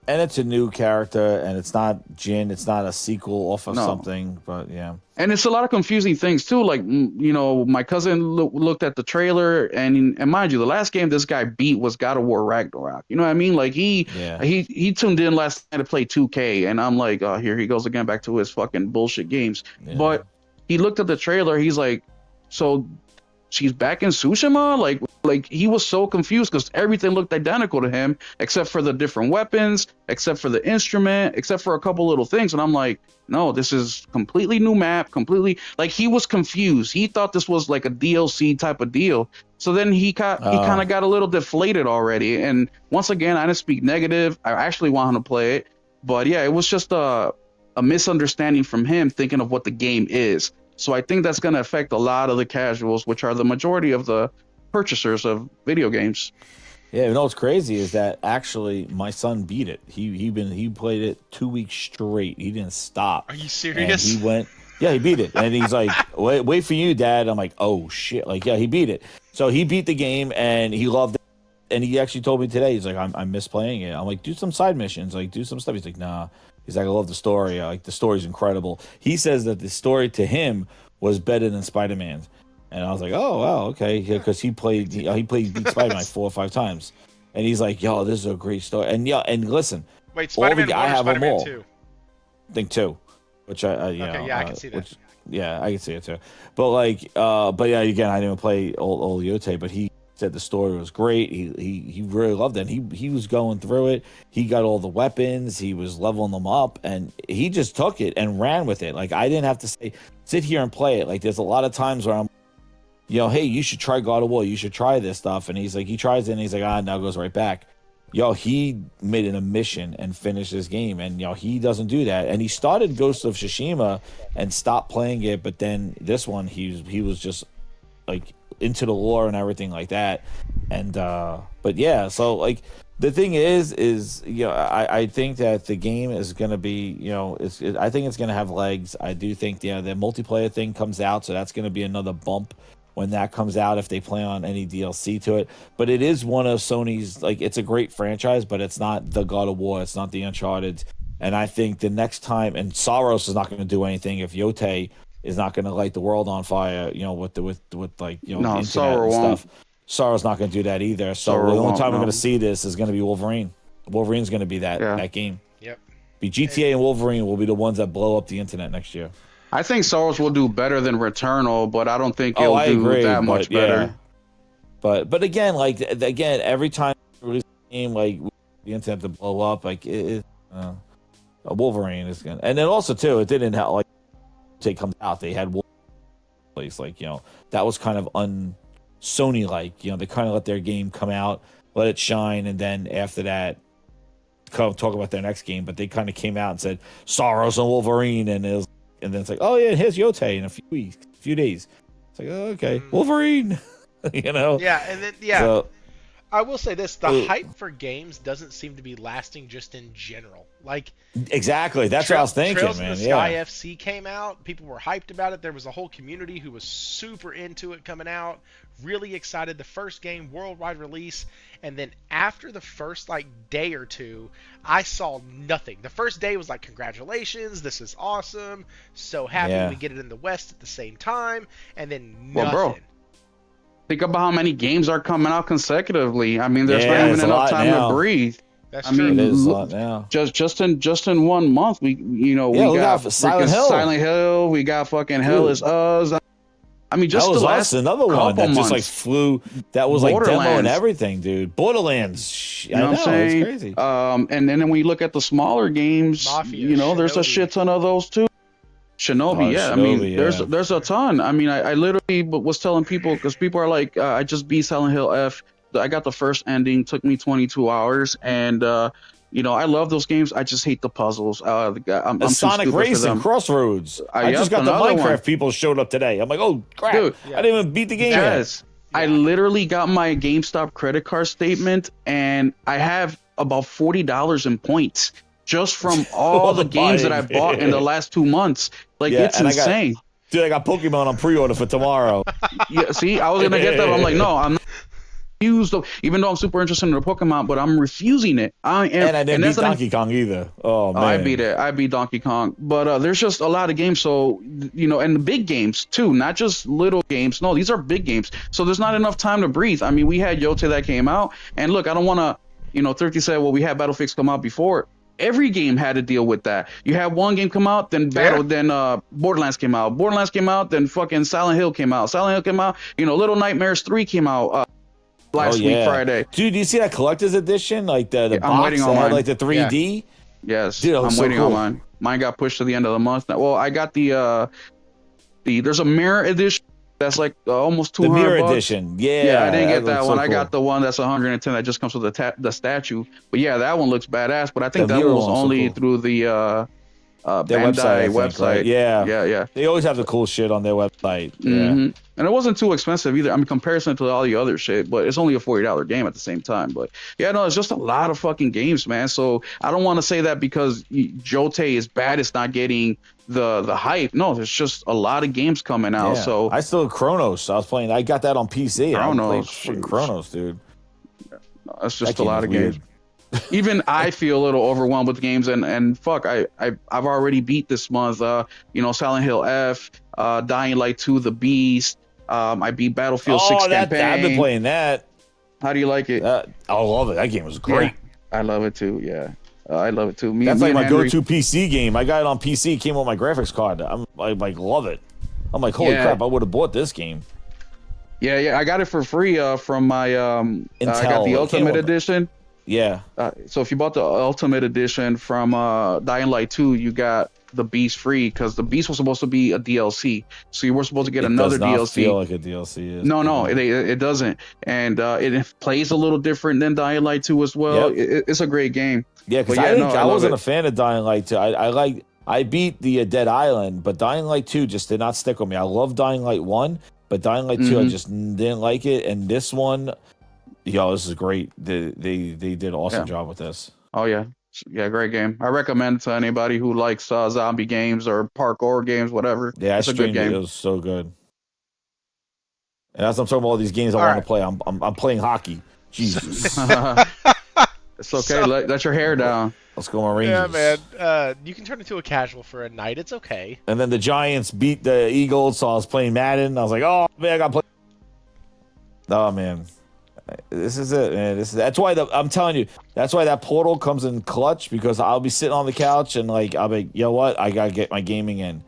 And it's a new character, and it's not Jin, it's not a sequel off of something, but yeah. And it's a lot of confusing things too. Like, you know, my cousin looked at the trailer, and mind you, the last game this guy beat was God of War Ragnarok. You know what I mean? Like, he tuned in last night to play 2K, and I'm like, oh, here he goes again, back to his fucking bullshit games. Yeah. But he looked at the trailer, he's like, so she's back in Tsushima? Like he was so confused because everything looked identical to him except for the different weapons, except for the instrument, except for a couple little things. And I'm like, no, this is completely new map, completely, like, he was confused. He thought this was like a DLC type of deal. So then he kind of got a little deflated already. And once again, I didn't speak negative. I actually want him to play it. But yeah, it was just a misunderstanding from him thinking of what the game is. So I think that's going to affect a lot of the casuals, which are the majority of the purchasers of video games. Yeah, you know what's crazy is that actually my son beat it. He played it 2 weeks straight. He didn't stop. Are you And serious? he went, yeah, he beat it. And he's like, wait for you, Dad. I'm like, oh shit. Like, yeah, he beat it. So he beat the game and he loved it. And he actually told me today, he's like, I miss playing it. I'm like, do some side missions, like do some stuff. He's like, nah. He's like, I love the story. Like the story's incredible. He says that the story to him was better than Spider-Man's. And I was like, oh wow, okay, because he beat Spider-Man like 4 or 5 times, and he's like, yo, this is a great story. And yeah, and listen, Wait, Spider-Man 1 I or have them Spider-Man all. 2? I think 2, which I Okay, yeah, I can see that. Yeah, I can see it too. But like, but yeah, again, I didn't play old Yotei, but he said the story was great. He really loved it. And he was going through it. He got all the weapons. He was leveling them up, and he just took it and ran with it. Like I didn't have to sit here and play it. Like there's a lot of times where I'm, hey, you should try God of War. You should try this stuff. And he's like, he tries it and he's like, now goes right back. He made it a mission and finished his game. And, he doesn't do that. And he started Ghost of Tsushima and stopped playing it. But then this one, he was just like into the lore and everything like that. And, but yeah, so like the thing is, I think that the game is going to be, I think it's going to have legs. I do think, the multiplayer thing comes out. So that's going to be another bump when that comes out, if they plan on any DLC to it. But it is one of Sony's, like, it's a great franchise, but it's not the God of War, it's not the Uncharted. And I think the next time, and Saros is not going to do anything if Yotei is not going to light the world on fire, with like, the internet and stuff. Saros not going to do that either. So the only time we're going to see this is going to be Wolverine. Wolverine's going to be that game. Yep. Be GTA and Wolverine will be the ones that blow up the internet next year. I think Soros will do better than Returnal, but I don't think he'll do that much better. Yeah. But again, every time you release a game, like the internet to blow up, like Wolverine is gonna, and then also too, it didn't help. Like, it comes out, they had Wolverine place, like that was kind of Sony like, they kind of let their game come out, let it shine, and then after that, come talk about their next game. But they kind of came out and said Saros and Wolverine, and it was. And then it's like, oh yeah, here's Yotei in a few days. It's like, oh, okay, Wolverine, Yeah, and then So, I will say this: the hype for games doesn't seem to be lasting just in general. Like exactly, that's what I was thinking, Trails man. in the Sky FC came out. People were hyped about it. There was a whole community who was super into it coming out. Really excited. The first game, worldwide release, and then after the first day or two, I saw nothing. The first day was like, congratulations, this is awesome, so happy we get it in the West at the same time, and then nothing. Well, bro, think about how many games are coming out consecutively. I mean, there's not even enough time to breathe. That's true. It is a lot now. Just in 1 month, we got Silent Hill. We got fucking Hell Is Us. I mean, just Hell the Is last Us, another one that months. just flew. That was like demo and everything, dude. Borderlands. You know what I'm saying? It's crazy. And then when we look at the smaller games, Mafia, there's a shit ton of those too. Shinobi, Shinobi, I mean, there's a ton. I mean, I literally was telling people, because people are like, I just beat Silent Hill F. I got the first ending, took me 22 hours, and I love those games. I just hate the puzzles. I'm Sonic Racing Crossroads. I just got the Minecraft people showed up today. I'm like, oh crap! Dude, I didn't even beat the game yet. I literally got my GameStop credit card statement, and I have about $40 in points just from all the games that I bought in the last 2 months. Like, it's insane. Dude, I got Pokemon on pre-order for tomorrow. Yeah, see, I was gonna get that. But I'm like, no, I'm not. Even though I'm super interested in the Pokemon, but I'm refusing it. And I didn't beat Donkey Kong either. Oh man, I beat it. I beat Donkey Kong, but there's just a lot of games. So and the big games too, not just little games. No, these are big games. So there's not enough time to breathe. I mean, we had Yotei that came out, and look, I don't want to, Thrifty said, well, we had Battlefield come out before. Every game had to deal with that. You had one game come out, then Borderlands came out. Borderlands came out, then fucking Silent Hill came out. Silent Hill came out. Little Nightmares 3 came out. Last week Friday. Dude, do you see that collector's edition? Like the box waiting on that had mine. like the 3D? Yeah. Yes. Dude, I'm waiting on mine. Mine got pushed to the end of the month. Well, I got there's a mirror edition that's like almost $200. The mirror edition. Yeah. I didn't get that one. So I got the one that's 110 that just comes with the statue. But yeah, that one looks badass, but I think that one was only through the Their Bandai I think, website. right? Yeah. Yeah. They always have the cool shit on their website. Yeah. hmm And it wasn't too expensive either. I mean, comparison to all the other shit, but it's only a $40 game at the same time. But yeah, no, it's just a lot of fucking games, man. So I don't want to say that because Jotei is bad, it's not getting the hype. No, there's just a lot of games coming out. Yeah. So I still Chronos. I was playing. I got that on PC. I played Chronos, freaking Chronos, dude. it's That just a game lot is of weird. games. Even I feel a little overwhelmed with games, and fuck, I've already beat this month. Silent Hill F, Dying Light 2, The Beast. I beat Battlefield 6 campaign. I've been playing that. How do you like it? I love it. That game was great. Yeah, I love it too. Yeah, I love it too. That's like and my Henry- go-to PC game. I got it on PC. It came with my graphics card. I like love it. I'm like, holy Yeah. crap! I would have bought this game. Yeah. I got it for free from my I got the Intel. Ultimate Edition. Yeah. So if you bought the Ultimate Edition from Dying Light 2, you got the Beast free because the Beast was supposed to be a DLC. So you were supposed to get another does not DLC. feel like a DLC is. No, it doesn't, and it plays a little different than Dying Light 2 as well. Yep. It's a great game. Yeah, because But yeah, I love wasn't it. a fan of Dying Light 2. I beat the Dead Island, but Dying Light 2 just did not stick with me. I love Dying Light 1, but Dying Light 2 I Mhm. just didn't like it. And this one, this is great. They did an awesome job with this. Oh yeah, great game. I recommend it to anybody who likes zombie games or parkour games, whatever. Yeah, It's a good streamed it. game. It was so good. And as I'm talking about all these games I All want right. to play, I'm playing hockey. Jesus. It's okay. So- let your hair down. Let's go my Rangers. Yeah, man. You can turn into a casual for a night. It's okay. And then the Giants beat the Eagles, so I was playing Madden. I was like, oh man, I got to play. Oh man, this is it, man. That's why I'm telling you. That's why that Portal comes in clutch, because I'll be sitting on the couch and like I'll be, you know what, I gotta get my gaming in,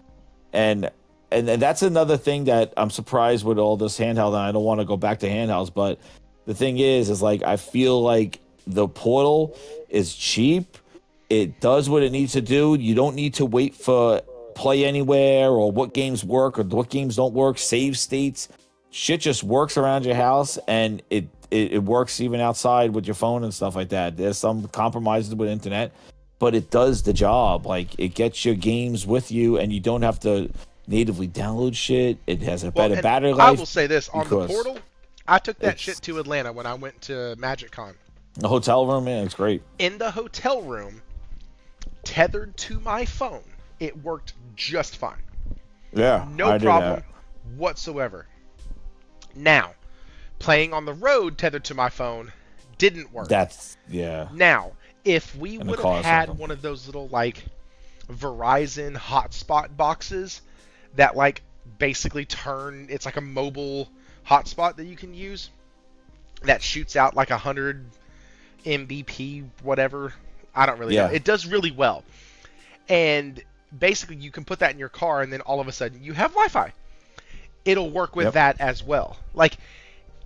and that's another thing that I'm surprised with all this handheld. And I don't want to go back to handhelds, but the thing is like I feel like the Portal is cheap. It does what it needs to do. You don't need to wait for Play Anywhere or what games work or what games don't work, save states. Shit just works around your house, and it works even outside with your phone and stuff like that. There's some compromises with internet, but it does the job. Like, it gets your games with you, and you don't have to natively download shit. It has a better and battery I life. will say this on the because Portal. I took that it's- shit to Atlanta when I went to MagicCon. The hotel room, man, it's great. In the hotel room, tethered to my phone, it worked just fine. Yeah, No I did problem that. whatsoever. Now, playing on the road tethered to my phone didn't work. That's yeah. Now, if we In the would car or have had something. one of those little like Verizon hotspot boxes that like basically turn, it's like a mobile hotspot that you can use that shoots out like 100 Mbp whatever. I don't really know. Yeah. It does really well. And basically you can put that in your car and then all of a sudden you have Wi-Fi. It'll work with Yep. that as well. Like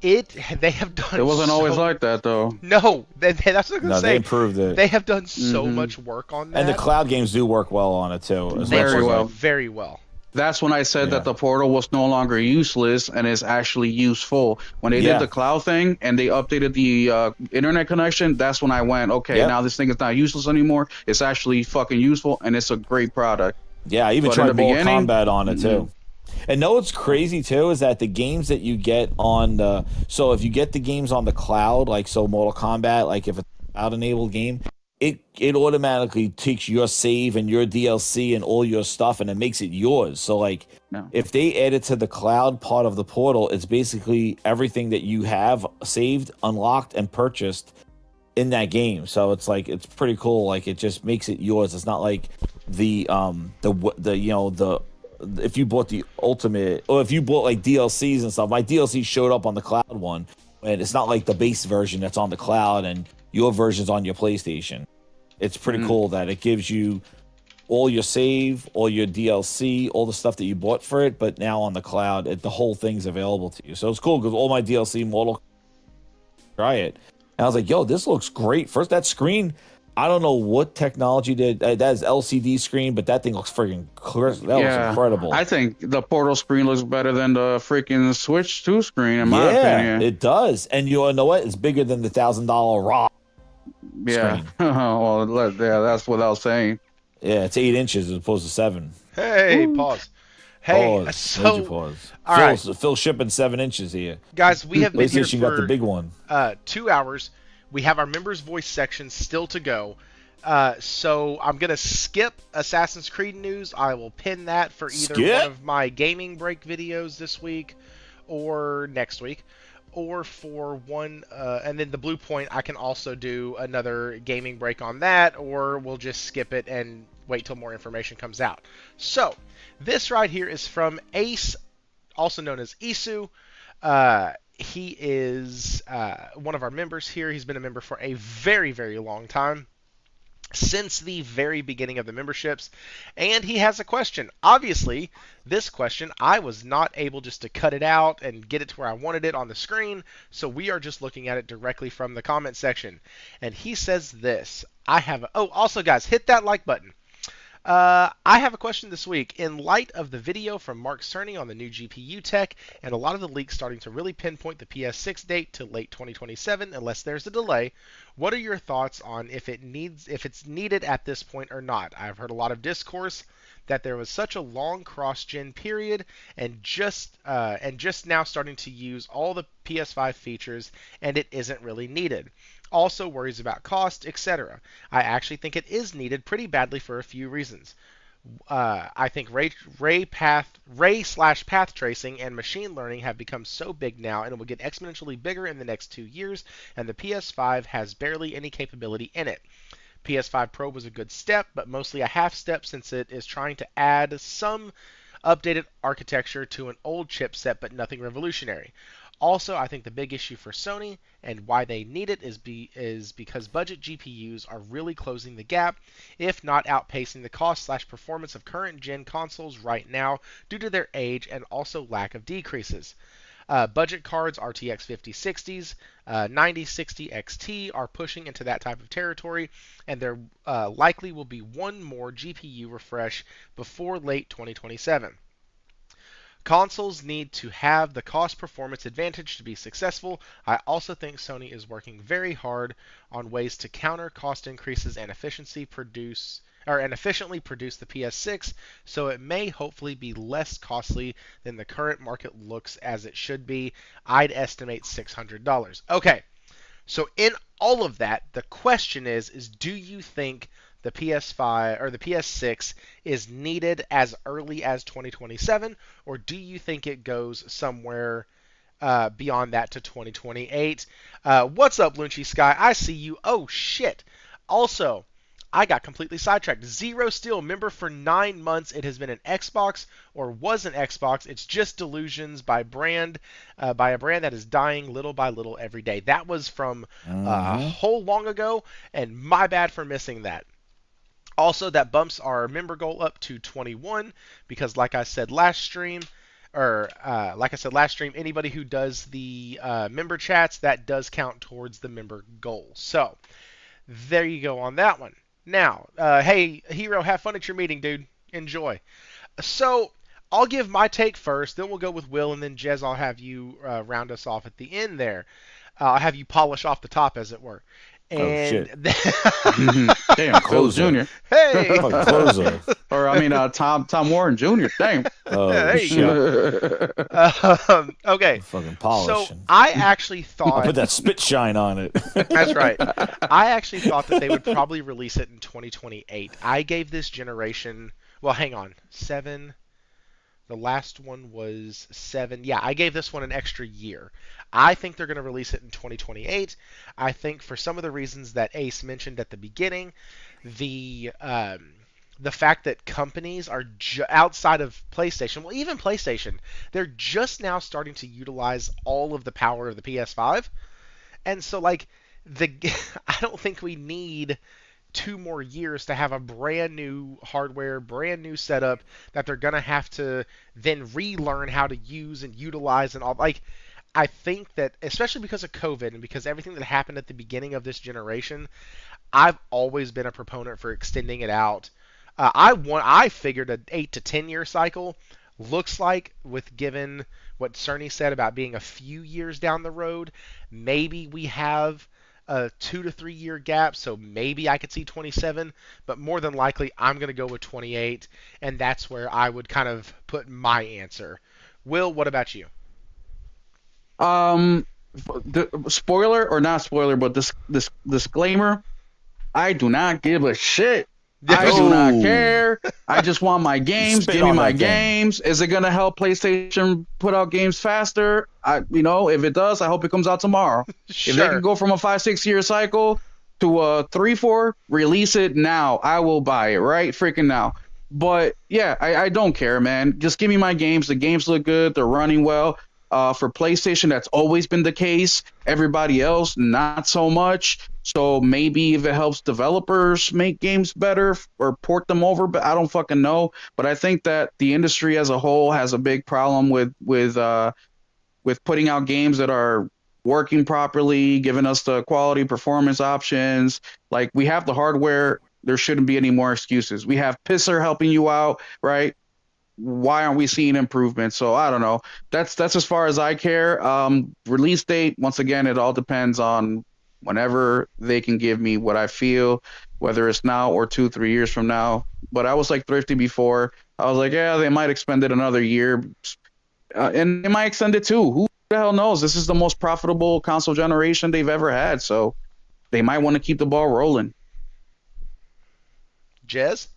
they have done It wasn't always so- like that though. No, that's what I was gonna No, say. they improved it. They have done so Mhm. much work on that. And the cloud games do work well on it too. as They Very much as, work well. like, very well. That's when I said Yeah. that the Portal was no longer useless and is actually useful. When they Yeah. did the cloud thing and they updated the internet connection, that's when I went, okay, Yep. now this thing is not useless anymore. It's actually fucking useful, and it's a great product. Yeah, I even But in tried the Mortal beginning- Kombat on it too. And know what's crazy too is that the games that you get on the, so if you get the games on the cloud, like so Mortal Kombat, like if it's a cloud enabled game, it automatically takes your save and your DLC and all your stuff and it makes it yours. So like No. if they add it to the cloud part of the Portal, it's basically everything that you have saved, unlocked, and purchased in that game. So it's like it's pretty cool. Like it just makes it yours. It's not like the if you bought the ultimate or if you bought like DLCs and stuff. My DLC showed up on the cloud one, and it's not like the base version that's on the cloud and your version's on your PlayStation. It's pretty cool that it gives you all your save, all your DLC, all the stuff that you bought for it, but now on the cloud, the whole thing's available to you. So it's cool because all my DLC Mortal try it. And I was like, yo, this looks great. First, that screen, I don't know what technology did. That is LCD screen, but that thing looks freaking crisp. That looks incredible. I think the Portal screen looks better than the freaking Switch 2 screen, in my opinion. it does. And you know what? It's bigger than the $1,000 RAW. Yeah. screen. Well, yeah, that's without saying. Yeah, it's 8 inches as opposed to 7. Hey, pause. Hey, Pause. Major so pause. all right, Phil shipping 7 inches here. guys, we have been here PlayStation got the for big one. 2 hours. We have our members' voice section still to go. So I'm gonna skip Assassin's Creed news. I will pin that for either Skip? one of my gaming break videos this week or next week, or for one, and then the Bluepoint. I can also do another gaming break on that, or we'll just skip it and wait till more information comes out. So this right here is from Ace, also known as Isu. He is one of our members here. He's been a member for a very, very long time, since the very beginning of the memberships, and he has a question. Obviously, this question, I was not able just to cut it out and get it to where I wanted it on the screen, so we are just looking at it directly from the comment section. And he says this, also guys, hit that like button. I have a question this week. In light of the video from Mark Cerny on the new GPU tech, and a lot of the leaks starting to really pinpoint the PS6 date to late 2027, unless there's a delay, what are your thoughts on if it's needed at this point or not? I've heard a lot of discourse that there was such a long cross-gen period, and just now starting to use all the PS5 features, and it isn't really needed. Also worries about cost, etc. I actually think it is needed pretty badly for a few reasons. I think ray/path tracing and machine learning have become so big now, and will get exponentially bigger in the next 2 years, and the PS5 has barely any capability in it. PS5 Pro was a good step, but mostly a half step, since it is trying to add some updated architecture to an old chipset, but nothing revolutionary. Also, I think the big issue for Sony and why they need it is because budget GPUs are really closing the gap, if not outpacing the cost/performance of current gen consoles right now due to their age and also lack of decreases. Budget cards, RTX 5060s, 9060 XT are pushing into that type of territory, and there likely will be one more GPU refresh before late 2027. Consoles need to have the cost performance advantage to be successful. I also think Sony is working very hard on ways to counter cost increases and efficiently produce the PS6, so it may hopefully be less costly than the current market looks as it should be. I'd estimate $600. Okay, so in all of that, the question is do you think the PS5 or the PS6 is needed as early as 2027, or do you think it goes somewhere beyond that to 2028? What's up, Lunchy Sky? I see you. Oh, shit. Also, I got completely sidetracked. Zero Steel, member for 9 months. It has been an Xbox, or was an Xbox. It's just delusions by a brand that is dying little by little every day. That was from a whole long ago, and my bad for missing that. Also, that bumps our member goal up to 21 because, like I said last stream, anybody who does the member chats, that does count towards the member goal. So, there you go on that one. Now, hey, Hero, have fun at your meeting, dude. Enjoy. So, I'll give my take first, then we'll go with Will, and then Jez, I'll have you round us off at the end there. I'll have you polish off the top, as it were. And damn, Close Jr. Hey, Closer. Or I mean, Tom Warren Jr. Damn. Oh, there you go. Okay. Fucking polishing. So I actually thought I put that spit shine on it. That's right. I actually thought that they would probably release it in 2028. I gave this generation. Well, hang on. 7. The last one was 7. Yeah, I gave this one an extra year. I think they're going to release it in 2028. I think for some of the reasons that Ace mentioned at the beginning, the fact that companies are outside of PlayStation, well, even PlayStation, they're just now starting to utilize all of the power of the PS5. And so, like, I don't think we need 2 more years to have a brand new hardware, brand new setup that they're gonna have to then relearn how to use and utilize and all. Like, I think that especially because of COVID and because everything that happened at the beginning of this generation, I've always been a proponent for extending it out. I figured an 8 to 10 year cycle looks like, with given what Cerny said about being a few years down the road, maybe we have a 2 to 3 year gap, so maybe I could see 27, but more than likely I'm going to go with 28, and that's where I would kind of put my answer. Will, what about you? Um, the spoiler or not spoiler, but this disclaimer: I do not give a shit. I do not Oh. care. I just want my games. Spit Give me on my that thing. games. Is it gonna help PlayStation put out games faster? If it does, I hope it comes out tomorrow. If they Sure. can go from a 5-6 year cycle to a 3-4, release it now. I will buy it right freaking now. But yeah, I don't care, man. Just give me my games. The games look good. They're running well. For PlayStation, that's always been the case. Everybody else, not so much. So maybe if it helps developers make games better or port them over, but I don't fucking know. But I think that the industry as a whole has a big problem with putting out games that are working properly, giving us the quality performance options. Like we have the hardware, there shouldn't be any more excuses. We have Pisser helping you out, right? Why aren't we seeing improvements? So I don't know. That's as far as I care. Release date, once again, it all depends on whenever they can give me what I feel, whether it's now or 2-3 years from now. But I was like thrifty before. I was like, yeah, they might extend it another year, and they might extend it too. Who the hell knows? This is the most profitable console generation they've ever had, so they might want to keep the ball rolling. Jez?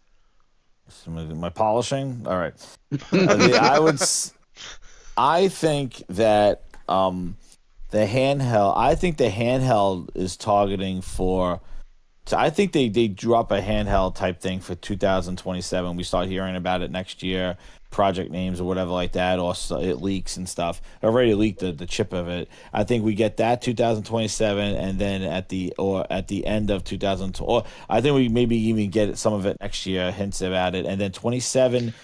My polishing. All right. I think that the handheld. I think the handheld is targeting for. I think they drop a handheld type thing for 2027. We start hearing about it next year, project names or whatever like that, or it leaks and stuff. It already leaked the chip of it. I think we get that 2027, and then at the end of 2000, or I think we maybe even get some of it next year, hints about it, and then 27.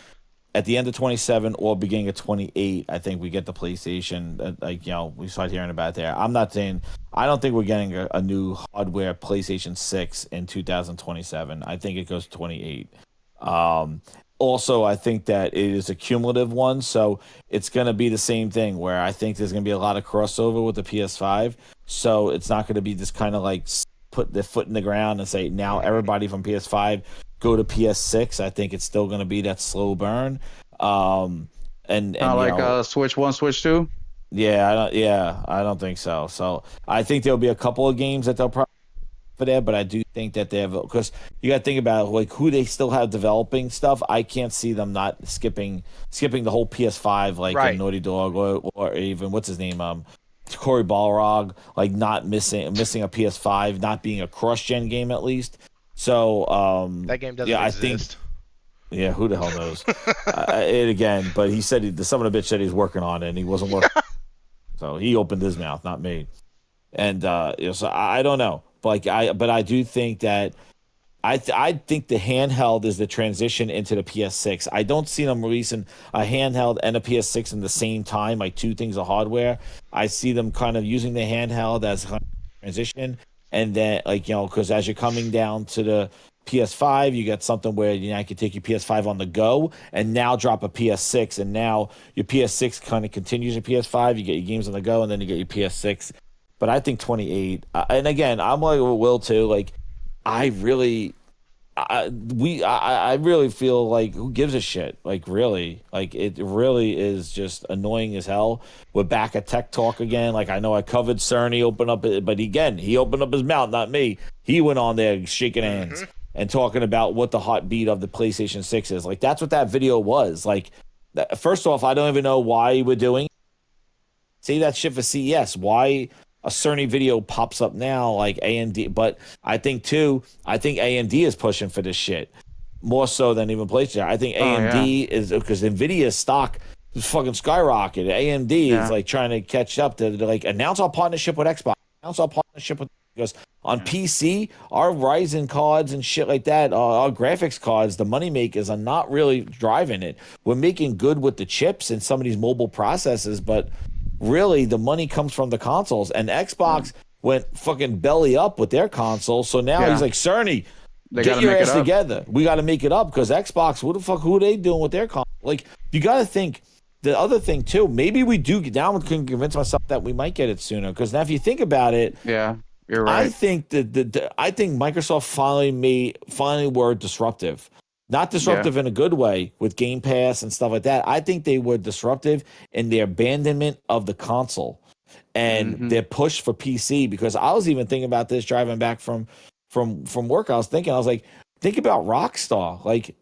At the end of 27 or beginning of 28, I think we get the PlayStation. We start hearing about it there. I'm not saying I don't think we're getting a new hardware PlayStation 6 in 2027. I think it goes 28. Also, I think that it is a cumulative one, so it's going to be the same thing where I think there's going to be a lot of crossover with the PS5. So it's not going to be just kind of like put their foot in the ground and say now everybody from PS5 go to PS6. I think it's still going to be that slow burn. And like Switch 1, Switch 2. I don't think so. So I think there'll be a couple of games that they'll probably for there, but I do think that they have, because you got to think about like who they still have developing stuff. I can't see them not skipping the whole PS5 like Right. a Naughty Dog or even what's his name Cory Balrog, like not missing a PS5, not being a cross-gen game at least. So That game doesn't I exist. think who the hell knows? It again, but he said the son of a bitch said he's working on it and he wasn't working. So he opened his mouth, not me. And so I don't know. But I do think that I think the handheld is the transition into the PS6. I don't see them releasing a handheld and a PS6 in the same time, like two things of hardware. I see them kind of using the handheld as a transition, and then because as you're coming down to the PS5, you got something where you can take your PS5 on the go, and now drop a PS6, and now your PS6 kind of continues your PS5. You get your games on the go, and then you get your PS6. But I think 28, and again, I'm like Will too. Like, I really feel like who gives a shit? Like, really, like it really is just annoying as hell. We're back at Tech Talk again. Like, I know I covered Cerny open up, but again, he opened up his mouth, not me. He went on there shaking hands and talking about what the hot beat of the PlayStation 6 is. Like, that's what that video was. Like, first off, I don't even know why we're doing. Say that shit for CES. Why? A Cerny video pops up now like AMD, but I think AMD is pushing for this shit more so than even PlayStation. I think AMD is, because Nvidia's stock is fucking skyrocketed. AMD is like trying to catch up to like announce our partnership with Xbox, because on PC, our Ryzen cards and shit like that, our graphics cards, the money makers are not really driving it. We're making good with the chips and some of these mobile processes, but really the money comes from the consoles, and Xbox went fucking belly up with their consoles. So now he's like, Cerny, get your ass together. We got to make it up, because Xbox, who are they doing with their console? Like, you got to think the other thing too. Maybe we do. Now I can convince myself that we might get it sooner, because now if you think about it, You're I right. think I think Microsoft finally were disruptive. Not Yeah. disruptive in a good way with Game Pass and stuff like that. I think they were disruptive in their abandonment of the console and Hmm. their push for PC. Because I was even thinking about this driving back from work. I was like, think about Rockstar. Like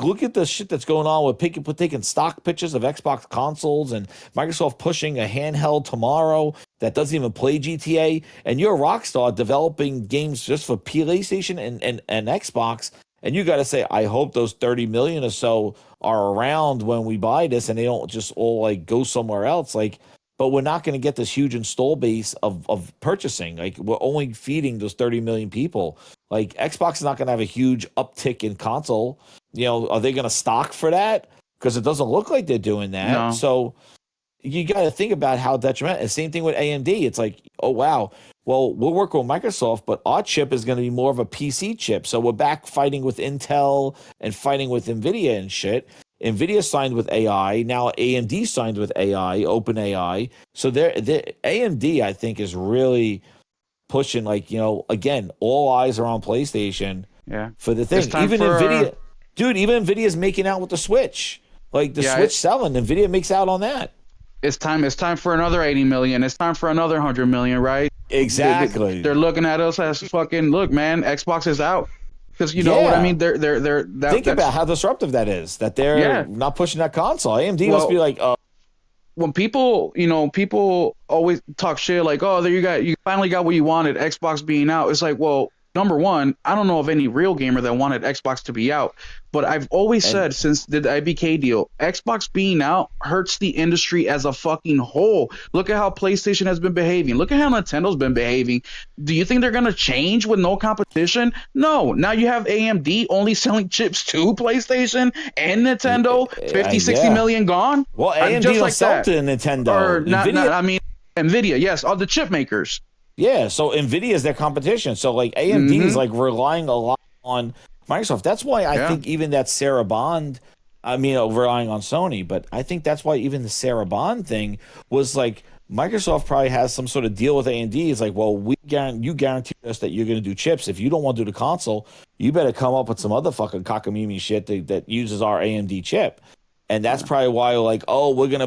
look at the shit that's going on with taking stock pictures of Xbox consoles and Microsoft pushing a handheld tomorrow that doesn't even play GTA. And you're a Rockstar developing games just for PlayStation and Xbox. And you got to say, I hope those 30 million or so are around when we buy this and they don't just all like go somewhere else. Like, but we're not going to get this huge install base of purchasing. Like, we're only feeding those 30 million people. Like, Xbox is not going to have a huge uptick in console. You know, are they going to stock for that? Because it doesn't look like they're doing that. No. So you got to think about how detrimental. And same thing with AMD. It's like, oh, wow. Well, we'll work with Microsoft, but our chip is going to be more of a PC chip. So we're back fighting with Intel and fighting with NVIDIA and shit. NVIDIA signed with AI. Now AMD signed with AI, OpenAI. So they're AMD, I think, is really pushing, like, you know, again, all eyes are on PlayStation Yeah. for the thing. It's time Even for NVIDIA, dude, even NVIDIA's making out with the Switch. Like, the Yeah, Switch selling, NVIDIA makes out on that. it's time for another 80 million. It's time for another 100 million, right? Exactly. They're looking at us as fucking, look, man, Xbox is out. Because you know what I Yeah. mean? Think about how disruptive that is, that they're Yeah. not pushing that console. AMD must Well, be like, when people always talk shit like, oh, there you finally got what you wanted, Xbox being out. It's like, well, number one, I don't know of any real gamer that wanted Xbox to be out. But I've always And- said since the IBK deal, Xbox being out hurts the industry as a fucking whole. Look at how PlayStation has been behaving. Look at how Nintendo's been behaving. Do you think they're going to change with no competition? No. Now you have AMD only selling chips to PlayStation and Nintendo, 50, 60 yeah. million gone. well, AMD just don't like sell that. to Nintendo. Or not, NVIDIA, I mean, NVIDIA, yes, all the chip makers. yeah, so NVIDIA is their competition. So, like, AMD is, like, relying a lot on Microsoft. That's why I Yeah. think even that Sarah Bond, relying on Sony, but I think that's why even the Sarah Bond thing was, like, Microsoft probably has some sort of deal with AMD. It's like, well, you guarantee us that you're going to do chips. If you don't want to do the console, you better come up with some other fucking cockamamie shit that uses our AMD chip. And that's probably why, like, oh, we're gonna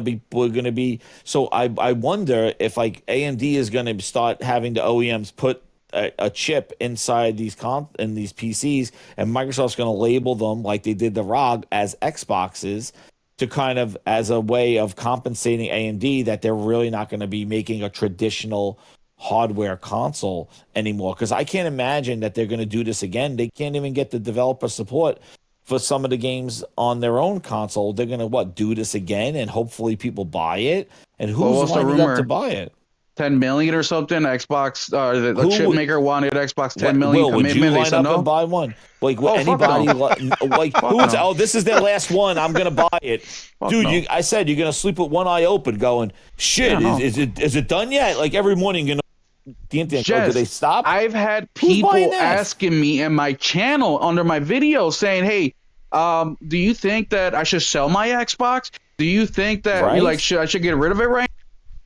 be. So I wonder if, like, AMD is gonna start having the OEMs put a chip inside these PCs, and Microsoft's gonna label them like they did the ROG as Xboxes, to kind of as a way of compensating AMD that they're really not going to be making a traditional hardware console anymore. Because I can't imagine that they're going to do this again. They can't even get the developer support for some of the games on their own console. They're going to do this again, and hopefully people buy it. And who's what's the lining up rumor? to buy it? 10 million or something. Xbox, the Who chip would- maker wanted Xbox 10 million Will, would you commitment. They line said up no. and buy one? Like, would Oh, fuck anybody no. like Fuck who would say, no. oh, this is their last one, I'm gonna buy it. Fuck Dude, no. I said you're gonna sleep with one eye open going, shit, Yeah, no. is it done yet? Like, every morning you're gonna the internet go, Jess, do they stop? I've had Who's people buying that? asking me in my channel under my video saying, hey, do you think that I should sell my Xbox? Do you think that Right? I should get rid of it right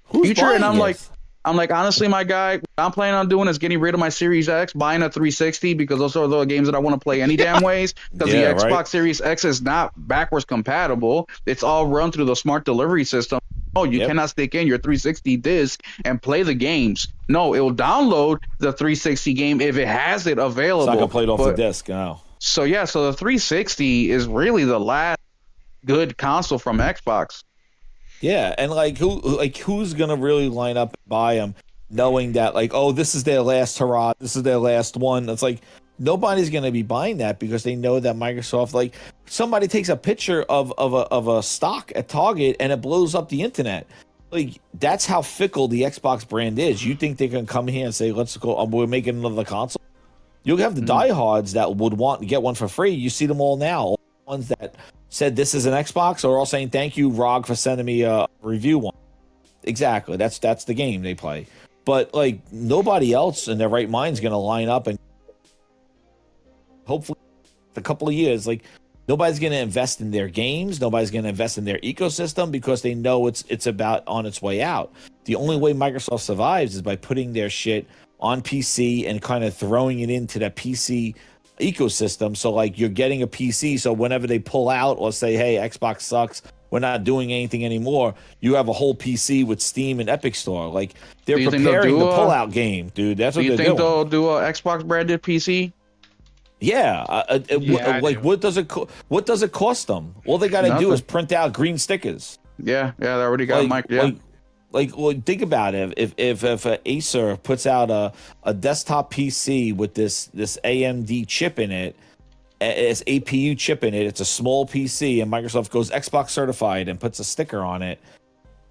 Who's future? buying And I'm it? like, honestly, my guy, what I'm planning on doing is getting rid of my Series X, buying a 360, because those are the games that I want to play any damn ways. Because Yeah, the Xbox right. Series X is not backwards compatible. It's all run through the smart delivery system. Oh, you Yep. cannot stick in your 360 disc and play the games. No, it will download the 360 game if it has it available. It's not gonna play it off the But- disc. No. So yeah, so the 360 is really the last good console from Xbox. Yeah, and who's gonna really line up and buy them, knowing that, like, oh, this is their last hurrah, this is their last one. It's like nobody's gonna be buying that because they know that Microsoft, like, somebody takes a picture of a stock at Target and it blows up the internet. Like, that's how fickle the Xbox brand is. You think they can come here and say, let's go, we're making another console? You'll have the diehards that would want to get one for free. You see them all now. All the ones that said this is an Xbox are all saying, thank you, ROG, for sending me a review one. Exactly. That's the game they play. But, like, nobody else in their right mind is going to line up, and hopefully a couple of years, like, nobody's going to invest in their games. Nobody's going to invest in their ecosystem because they know it's about on its way out. The only way Microsoft survives is by putting their shit on PC and kind of throwing it into that PC ecosystem. So like you're getting a PC, so whenever they pull out or say, hey, Xbox sucks, we're not doing anything anymore, you have a whole PC with Steam and Epic Store. Like they're preparing the pullout game, dude. That's what they're doing. Do you think they'll do a Xbox branded PC? Yeah, like what does it cost them? All they got to do is print out green stickers. Yeah, they already got Mike. Yeah, well, think about it. If Acer puts out a desktop PC with this AMD chip in it, it's APU chip in it, it's a small PC, and Microsoft goes Xbox certified and puts a sticker on it,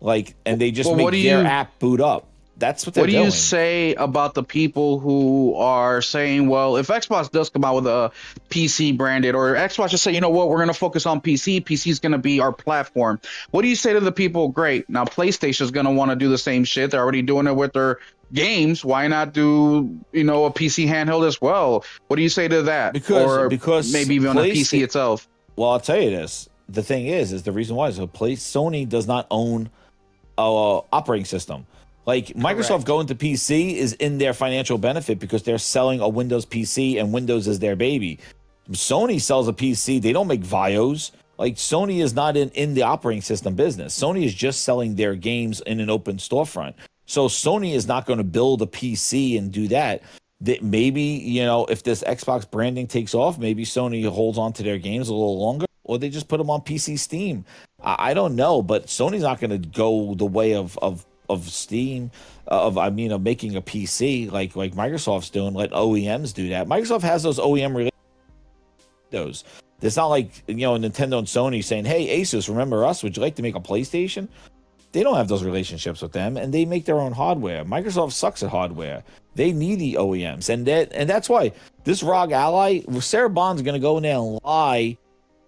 like, and they just make their app boot up. That's what they're doing. What do you say about the people who are saying, well, if Xbox does come out with a PC branded, or Xbox just say, you know what, we're going to focus on PC. PC is going to be our platform. What do you say to the people? Great. Now PlayStation is going to want to do the same shit. They're already doing it with their games. Why not do, a PC handheld as well? What do you say to that? Because maybe even on the PC itself. Well, I'll tell you this. The thing is the reason why is Sony does not own a operating system. Like Microsoft going to PC is in their financial benefit because they're selling a Windows PC and Windows is their baby. Sony sells a PC. They don't make VAIOs. Like Sony is not in the operating system business. Sony is just selling their games in an open storefront. So Sony is not going to build a PC and do that. That maybe, if this Xbox branding takes off, maybe Sony holds on to their games a little longer, or they just put them on PC Steam. I don't know, but Sony's not going to go the way of Steam, of making a PC like Microsoft's doing. Let OEMs do that. Microsoft has those OEM those. It's not like Nintendo and Sony saying, "Hey, Asus, remember us? Would you like to make a PlayStation?" They don't have those relationships with them, and they make their own hardware. Microsoft sucks at hardware. They need the OEMs, and that's why this ROG Ally, Sarah Bond's going to go in there and lie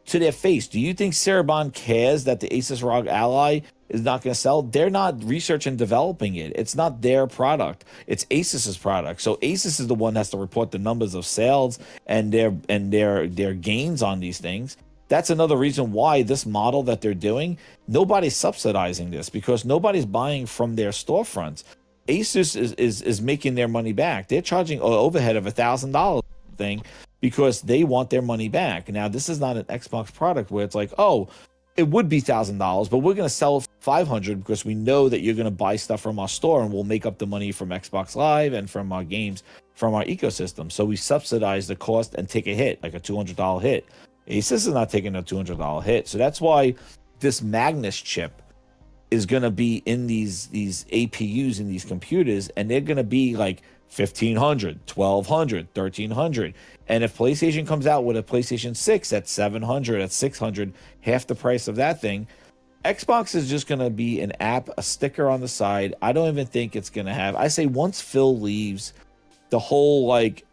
to their face. Do you think Sarah Bond cares that the Asus ROG Ally is not going to sell? They're not researching and developing it. It's not their product. It's Asus's product. So Asus is the one that has to report the numbers of sales and their gains on these things. That's another reason why this model that they're doing, nobody's subsidizing this because nobody's buying from their storefronts. Asus is making their money back. They're charging an overhead of $1,000 thing because they want their money back. Now, this is not an Xbox product where it's like, oh, it would be $1,000, but we're going to sell it for $500 because we know that you're going to buy stuff from our store and we'll make up the money from Xbox Live and from our games, from our ecosystem. So we subsidize the cost and take a hit, like a $200 hit. Asus is not taking a $200 hit. So that's why this Magnus chip is going to be in these APUs in these computers, and they're going to be like $1,500, $1,200, $1,300. And if PlayStation comes out with a PlayStation 6 at $700, at $600, half the price of that thing, Xbox is just going to be an app, a sticker on the side. I don't even think it's going to have... I say once Phil leaves, the whole like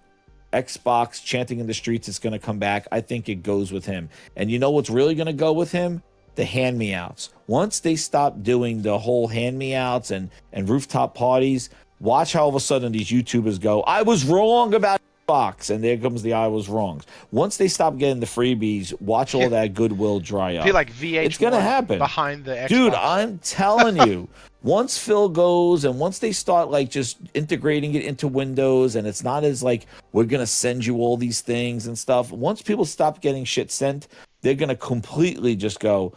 Xbox chanting in the streets is going to come back. I think it goes with him. And you know what's really going to go with him? The hand-me-outs. Once they stop doing the whole hand-me-outs and rooftop parties, watch how all of a sudden these YouTubers go, I was wrong about Xbox, and there comes the I was wrong. Once they stop getting the freebies, watch all that goodwill dry up. I feel like VH1 it's gonna happen behind the Xbox. Dude, I'm telling you, once Phil goes and once they start like just integrating it into Windows, and it's not as like we're gonna send you all these things and stuff. Once people stop getting shit sent, they're gonna completely just go,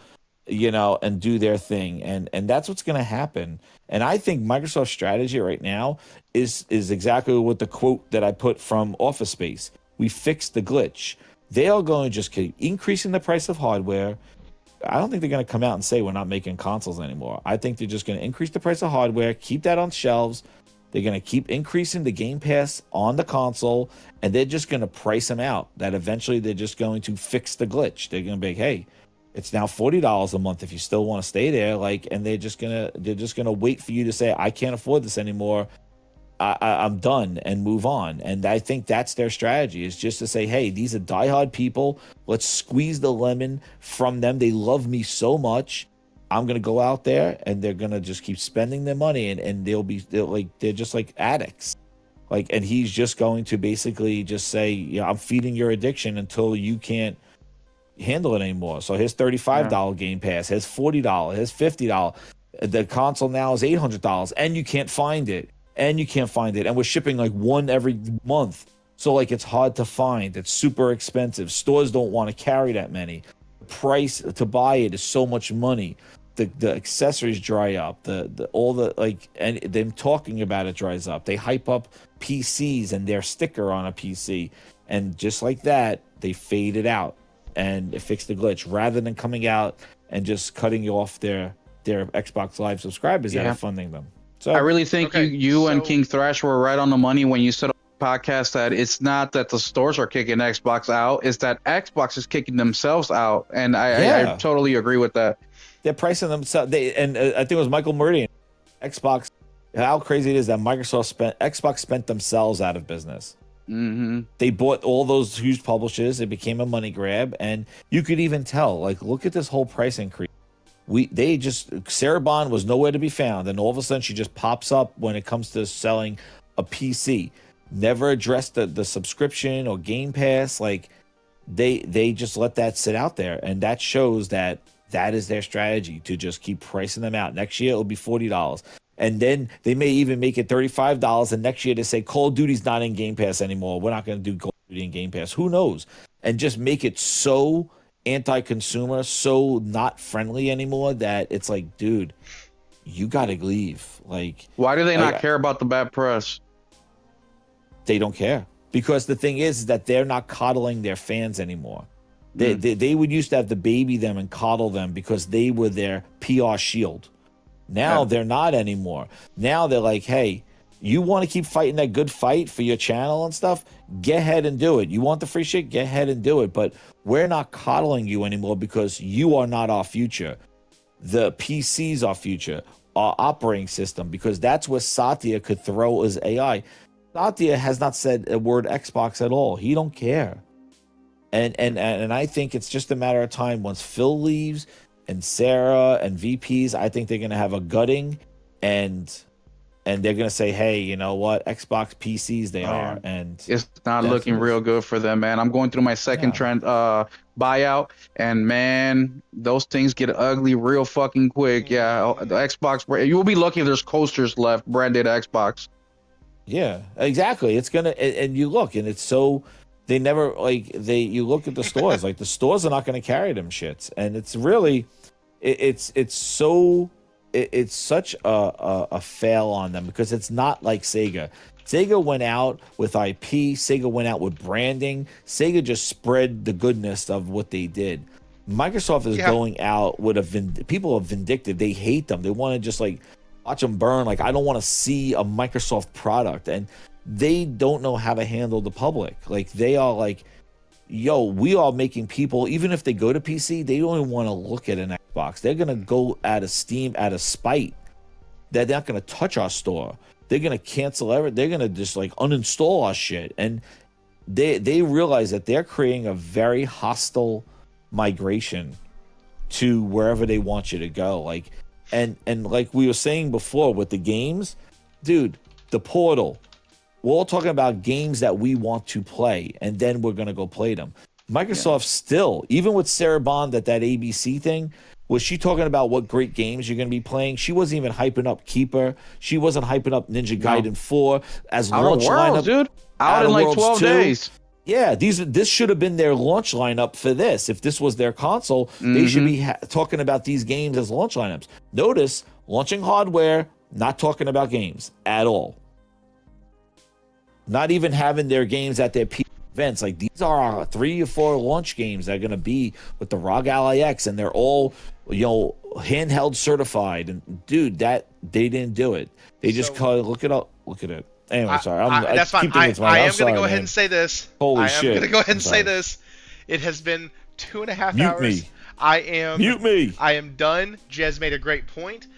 and do their thing, and that's what's gonna happen. And I think Microsoft's strategy right now is exactly what the quote that I put from Office Space. We fixed the glitch. They are going to just keep increasing the price of hardware. I don't think they're going to come out and say we're not making consoles anymore. I think they're just going to increase the price of hardware, keep that on shelves. They're going to keep increasing the Game Pass on the console, and they're just going to price them out. That eventually they're just going to fix the glitch. They're going to be like, hey, it's now $40 a month if you still want to stay there. And they're just gonna wait for you to say, I can't afford this anymore. I'm done, and move on. And I think that's their strategy, is just to say, hey, these are diehard people. Let's squeeze the lemon from them. They love me so much. I'm gonna go out there, and they're gonna just keep spending their money, and they're just like addicts. And he's just going to basically just say, I'm feeding your addiction until you can't handle it anymore. So his $35 Game Pass, his $40, his $50. The console now is $800, and you can't find it. and you can't find it. And we're shipping like one every month. So like it's hard to find. It's super expensive. Stores don't want to carry that many. The price to buy it is so much money. The accessories dry up. All the like, and them talking about it dries up. They hype up PCs and their sticker on a PC, and just like that, they fade it out and it fixed the glitch rather than coming out and just cutting off their Xbox Live subscribers that are funding them. So I really think Okay, you and so- King Thrash were right on the money when you said on the podcast that it's not that the stores are kicking Xbox out, it's that Xbox is kicking themselves out, and I totally agree with that. they're pricing themselves. I think it was Michael Meridian. Xbox, how crazy it is that Xbox spent themselves out of business. Mm-hmm. They bought all those huge publishers. It became a money grab, and you could even tell. Like, look at this whole price increase. Sarah Bond was nowhere to be found, and all of a sudden she just pops up when it comes to selling a PC. Never addressed the subscription or Game Pass. Like, they just let that sit out there, and that shows that is their strategy, to just keep pricing them out. Next year it'll be $40. And then they may even make it $35, and next year they say Call of Duty's not in Game Pass anymore. We're not going to do Call of Duty in Game Pass. Who knows? And just make it so anti-consumer, so not friendly anymore that it's like, dude, you got to leave. Like, why do they not care about the bad press? They don't care, because the thing is that they're not coddling their fans anymore. They would used to have to baby them and coddle them because they were their PR shield. Now they're not anymore. Now they're like, hey, you want to keep fighting that good fight for your channel and stuff? Get ahead and do it. You want the free shit? Get ahead and do it. But we're not coddling you anymore because you are not our future. The PC's our future, our operating system, because that's where Satya could throw his AI. Satya has not said a word Xbox at all. He don't care. And I think it's just a matter of time once Phil leaves and Sarah and VPs. I think they're going to have a gutting, and they're going to say, hey, you know what? Xbox PCs they are. And it's not looking real good for them, man. I'm going through my second trend buyout, and man, those things get ugly real fucking quick. Yeah, the Xbox, you'll be lucky if there's coasters left branded Xbox. Yeah, exactly. It's gonna, and you look, and it's so, they never, like, you look at the stores, like the stores are not going to carry them shits, and it's really, it's such a fail on them, because it's not like Sega. Sega went out with IP. Sega went out with branding. Sega just spread the goodness of what they did. Microsoft is going out with people are vindictive. They hate them. They want to just like watch them burn. Like, I don't want to see a Microsoft product, and they don't know how to handle the public. Like, they are like, yo, we are making people, even if they go to PC, they don't even want to look at an Xbox. They're going to go out of Steam, out of spite. They're not going to touch our store. They're going to cancel everything. They're going to just like uninstall our shit. And they realize that they're creating a very hostile migration to wherever they want you to go. Like, and like we were saying before with the games, dude, the Portal, we're all talking about games that we want to play, and then we're going to go play them. Microsoft still, even with Sarah Bond at that ABC thing, was she talking about what great games you're going to be playing? She wasn't even hyping up Keeper. She wasn't hyping up Ninja Gaiden 4 as launch lineup. Dude. Out in like 12 days. Yeah, this should have been their launch lineup for this. If this was their console, they should be talking about these games as launch lineups. Notice, launching hardware, not talking about games at all. Not even having their games at their peak events. Like, these are our 3 or 4 launch games that are going to be with the ROG Ally X, and they're all, you know, handheld certified. And dude, that they didn't do it. They just look it up. Look at it. Anyway, sorry. That's fine. I am going to go ahead and say this. Holy shit. I am going to go ahead and say this. It has been 2.5 hours. Me. Mute me. I am done. Jez made a great point.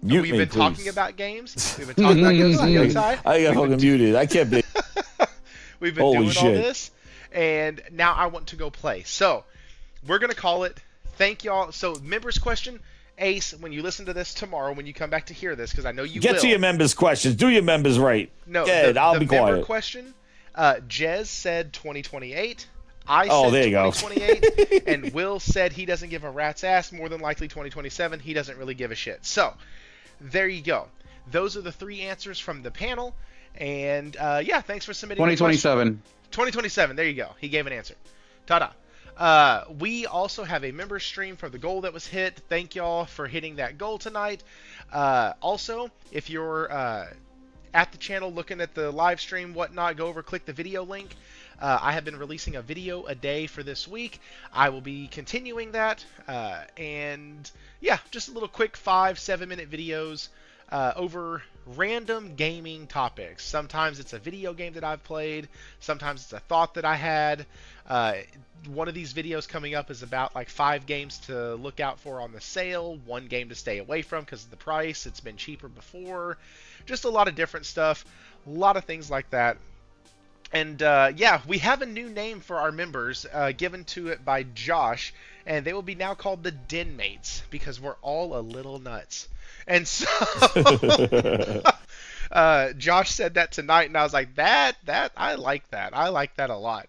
We've been talking about games. We've been talking about games on Yotei. I got fucking muted. I can't be. We've been doing all this, and now I want to go play. So we're going to call it. Thank y'all. So members question, Ace, when you listen to this tomorrow, when you come back to hear this, because I know you will. Get to your members' questions. Do your members right. No, I'll be quiet. Member question, Jez said 2028. I said there you 2028. And Will said he doesn't give a rat's ass. More than likely 2027. He doesn't really give a shit. So there you go. those are the 3 answers from the panel. And yeah, thanks for submitting. 2027. 2027. There you go. He gave an answer. Ta-da. We also have a member stream for the goal that was hit. Thank y'all for hitting that goal tonight. Also, if you're at the channel looking at the live stream, whatnot, go over, click the video link. I have been releasing a video a day for this week. I will be continuing that. And yeah, just a little quick 5-7 minute videos over random gaming topics. Sometimes it's a video game that I've played. Sometimes it's a thought that I had. One of these videos coming up is about like 5 games to look out for on the sale, 1 game to stay away from because of the price. It's been cheaper before. Just a lot of different stuff. A lot of things like that. And yeah, we have a new name for our members given to it by Josh, and they will be now called the Den Mates because we're all a little nuts. And so Josh said that tonight, and I was like, that I like that. I like that a lot.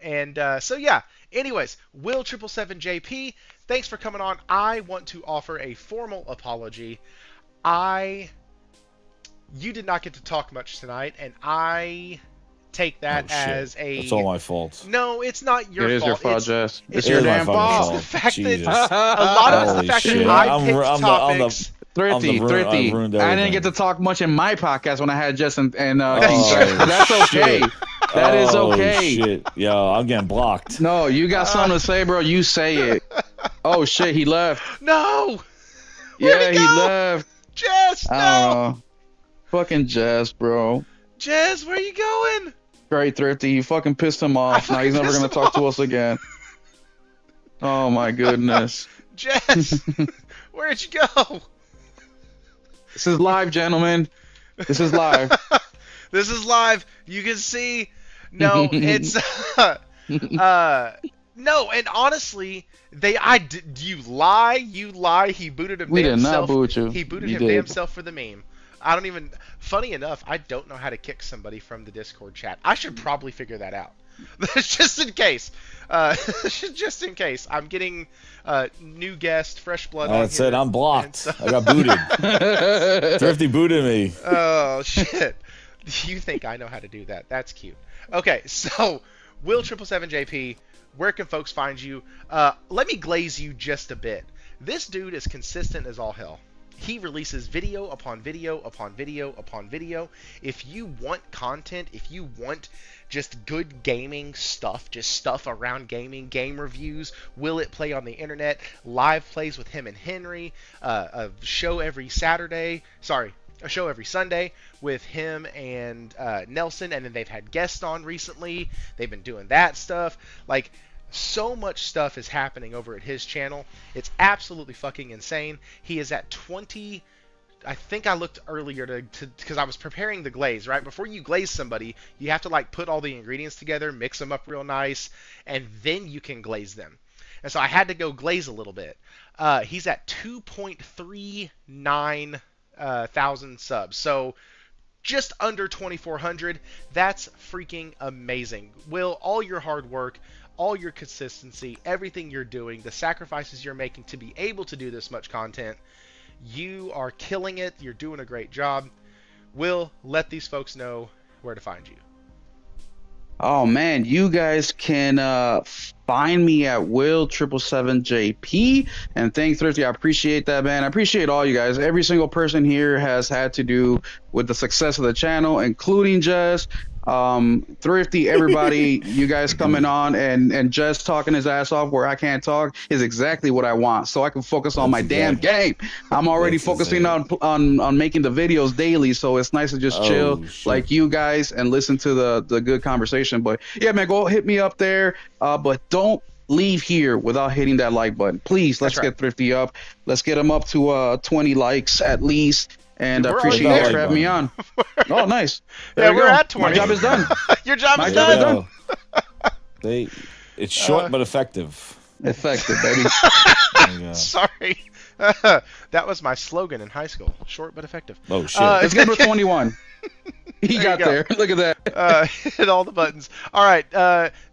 And so yeah. Anyways, Will 777JP, thanks for coming on. I want to offer a formal apology. You did not get to talk much tonight, and I take that as a... It's all my fault. No, it's not your fault. It is your fault, Jess. It's your your damn fault. The fact Jesus. that a lot of it's the fact Holy that I shit. picked topics. Thrifty. I ruined I didn't everything. get to talk much in my podcast when I had Jess and Oh, that's okay. shit. That is okay. Oh, shit. Yo, I'm getting blocked. No, you got something to say, bro. You say it. Oh shit, he left. No! Yeah, he he go? left. Jess, I no! don't know. Fucking Jess, bro. Jess, where you going? Great, Thrifty. You fucking pissed him off. Now he's never gonna talk to us again. Oh my goodness. Jess, where'd you go? This is live, gentlemen. This is live. This is live. You can see. No, it's no, and honestly, you lie. He booted him. We did not himself. boot you. He booted You him did. himself for the meme. I don't even. Funny enough, I don't know how to kick somebody from the Discord chat. I should probably figure that out. Just in case. Just in case. I'm getting new guest, fresh blood. on That's it. here, I'm and blocked. so- I got booted. Thrifty booted me. Oh shit! You think I know how to do that? That's cute. Okay, so Will 777JP, where can folks find you? Let me glaze you just a bit. This dude is consistent as all hell. He releases video upon video upon video upon video. If you want content, if you want just good gaming stuff, just stuff around gaming, game reviews, will it play on the internet, live plays with him and Henry, a show every Sunday with him and Nelson, and then they've had guests on recently. They've been doing that stuff. Like, so much stuff is happening over at his channel. It's absolutely fucking insane. He is at 20... I think I looked earlier to because I was preparing the glaze, right? Before you glaze somebody, you have to like put all the ingredients together, mix them up real nice, and then you can glaze them. And so I had to go glaze a little bit. He's at 2.39 thousand subs. So just under 2,400. That's freaking amazing. Will, all your hard work, all your consistency, everything you're doing, the sacrifices you're making to be able to do this much content, you are killing it. You're doing a great job. Will, let these folks know where to find you. Oh man, you guys can find me at Will777JP, and thanks Thrifty, I appreciate that, man. I appreciate all you guys. Every single person here has had to do with the success of the channel, including Jess, Thrifty, everybody. You guys coming on and Jess talking his ass off where I can't talk is exactly what I want, so I can focus on my damn game. I'm already focusing on making the videos daily, so it's nice to just chill like you guys and listen to the good conversation. But yeah, man, go hit me up there, but don't leave here without hitting that like button, please. Let's get Thrifty up. Let's get him up to 20 likes at least. And I appreciate you guys for having me on. Oh, nice. Yeah, we're at 20. My job is done. Your job My is job is done. done. It's short but effective. Effective, baby. Sorry. That was my slogan in high school. Short but effective. Oh, shit. It's number 21. He got there. Look at that. Hit all the buttons. All right.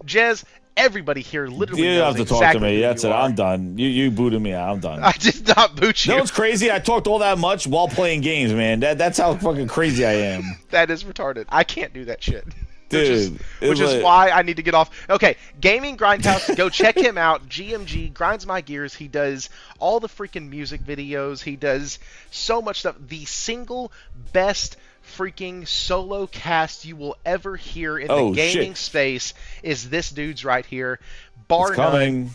Jez, everybody here literally You knows don't have to talk exactly to me. who That's you it. are. I'm done. You booted me out. I'm done. I did not boot You you. know what's crazy? I talked all that much while playing games, man. That's how fucking crazy I am. That is retarded. I can't do that shit. Dude, which is why I need to get off. Okay, Gaming Grindhouse, go check him out. GMG grinds my gears. He does all the freaking music videos. He does so much stuff. The single best freaking solo cast you will ever hear in the gaming space is this dude's right here. Bar none.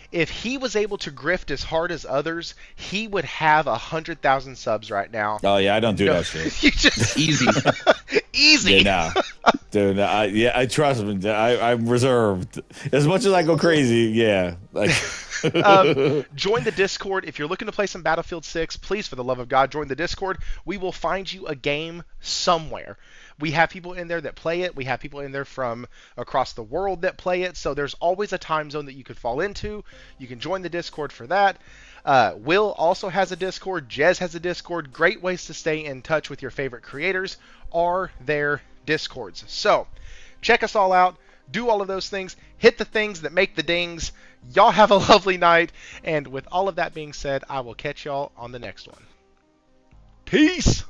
If he was able to grift as hard as others, he would have 100,000 subs right now. Oh yeah, I don't do that shit. You just Easy. easy. Yeah, nah. Dude, I trust him. I'm reserved. As much as I go crazy, yeah. Like, join the Discord if you're looking to play some Battlefield 6. Please, for the love of God, join the Discord. We will find you a game somewhere. We have people in there that play it. We have people in there from across the world that play it. So there's always a time zone that you could fall into. You can join the Discord for that. Will also has a Discord. Jez has a Discord. Great ways to stay in touch with your favorite creators are their Discords. So check us all out. Do all of those things. Hit the things that make the dings. Y'all have a lovely night. And with all of that being said, I will catch y'all on the next one. Peace!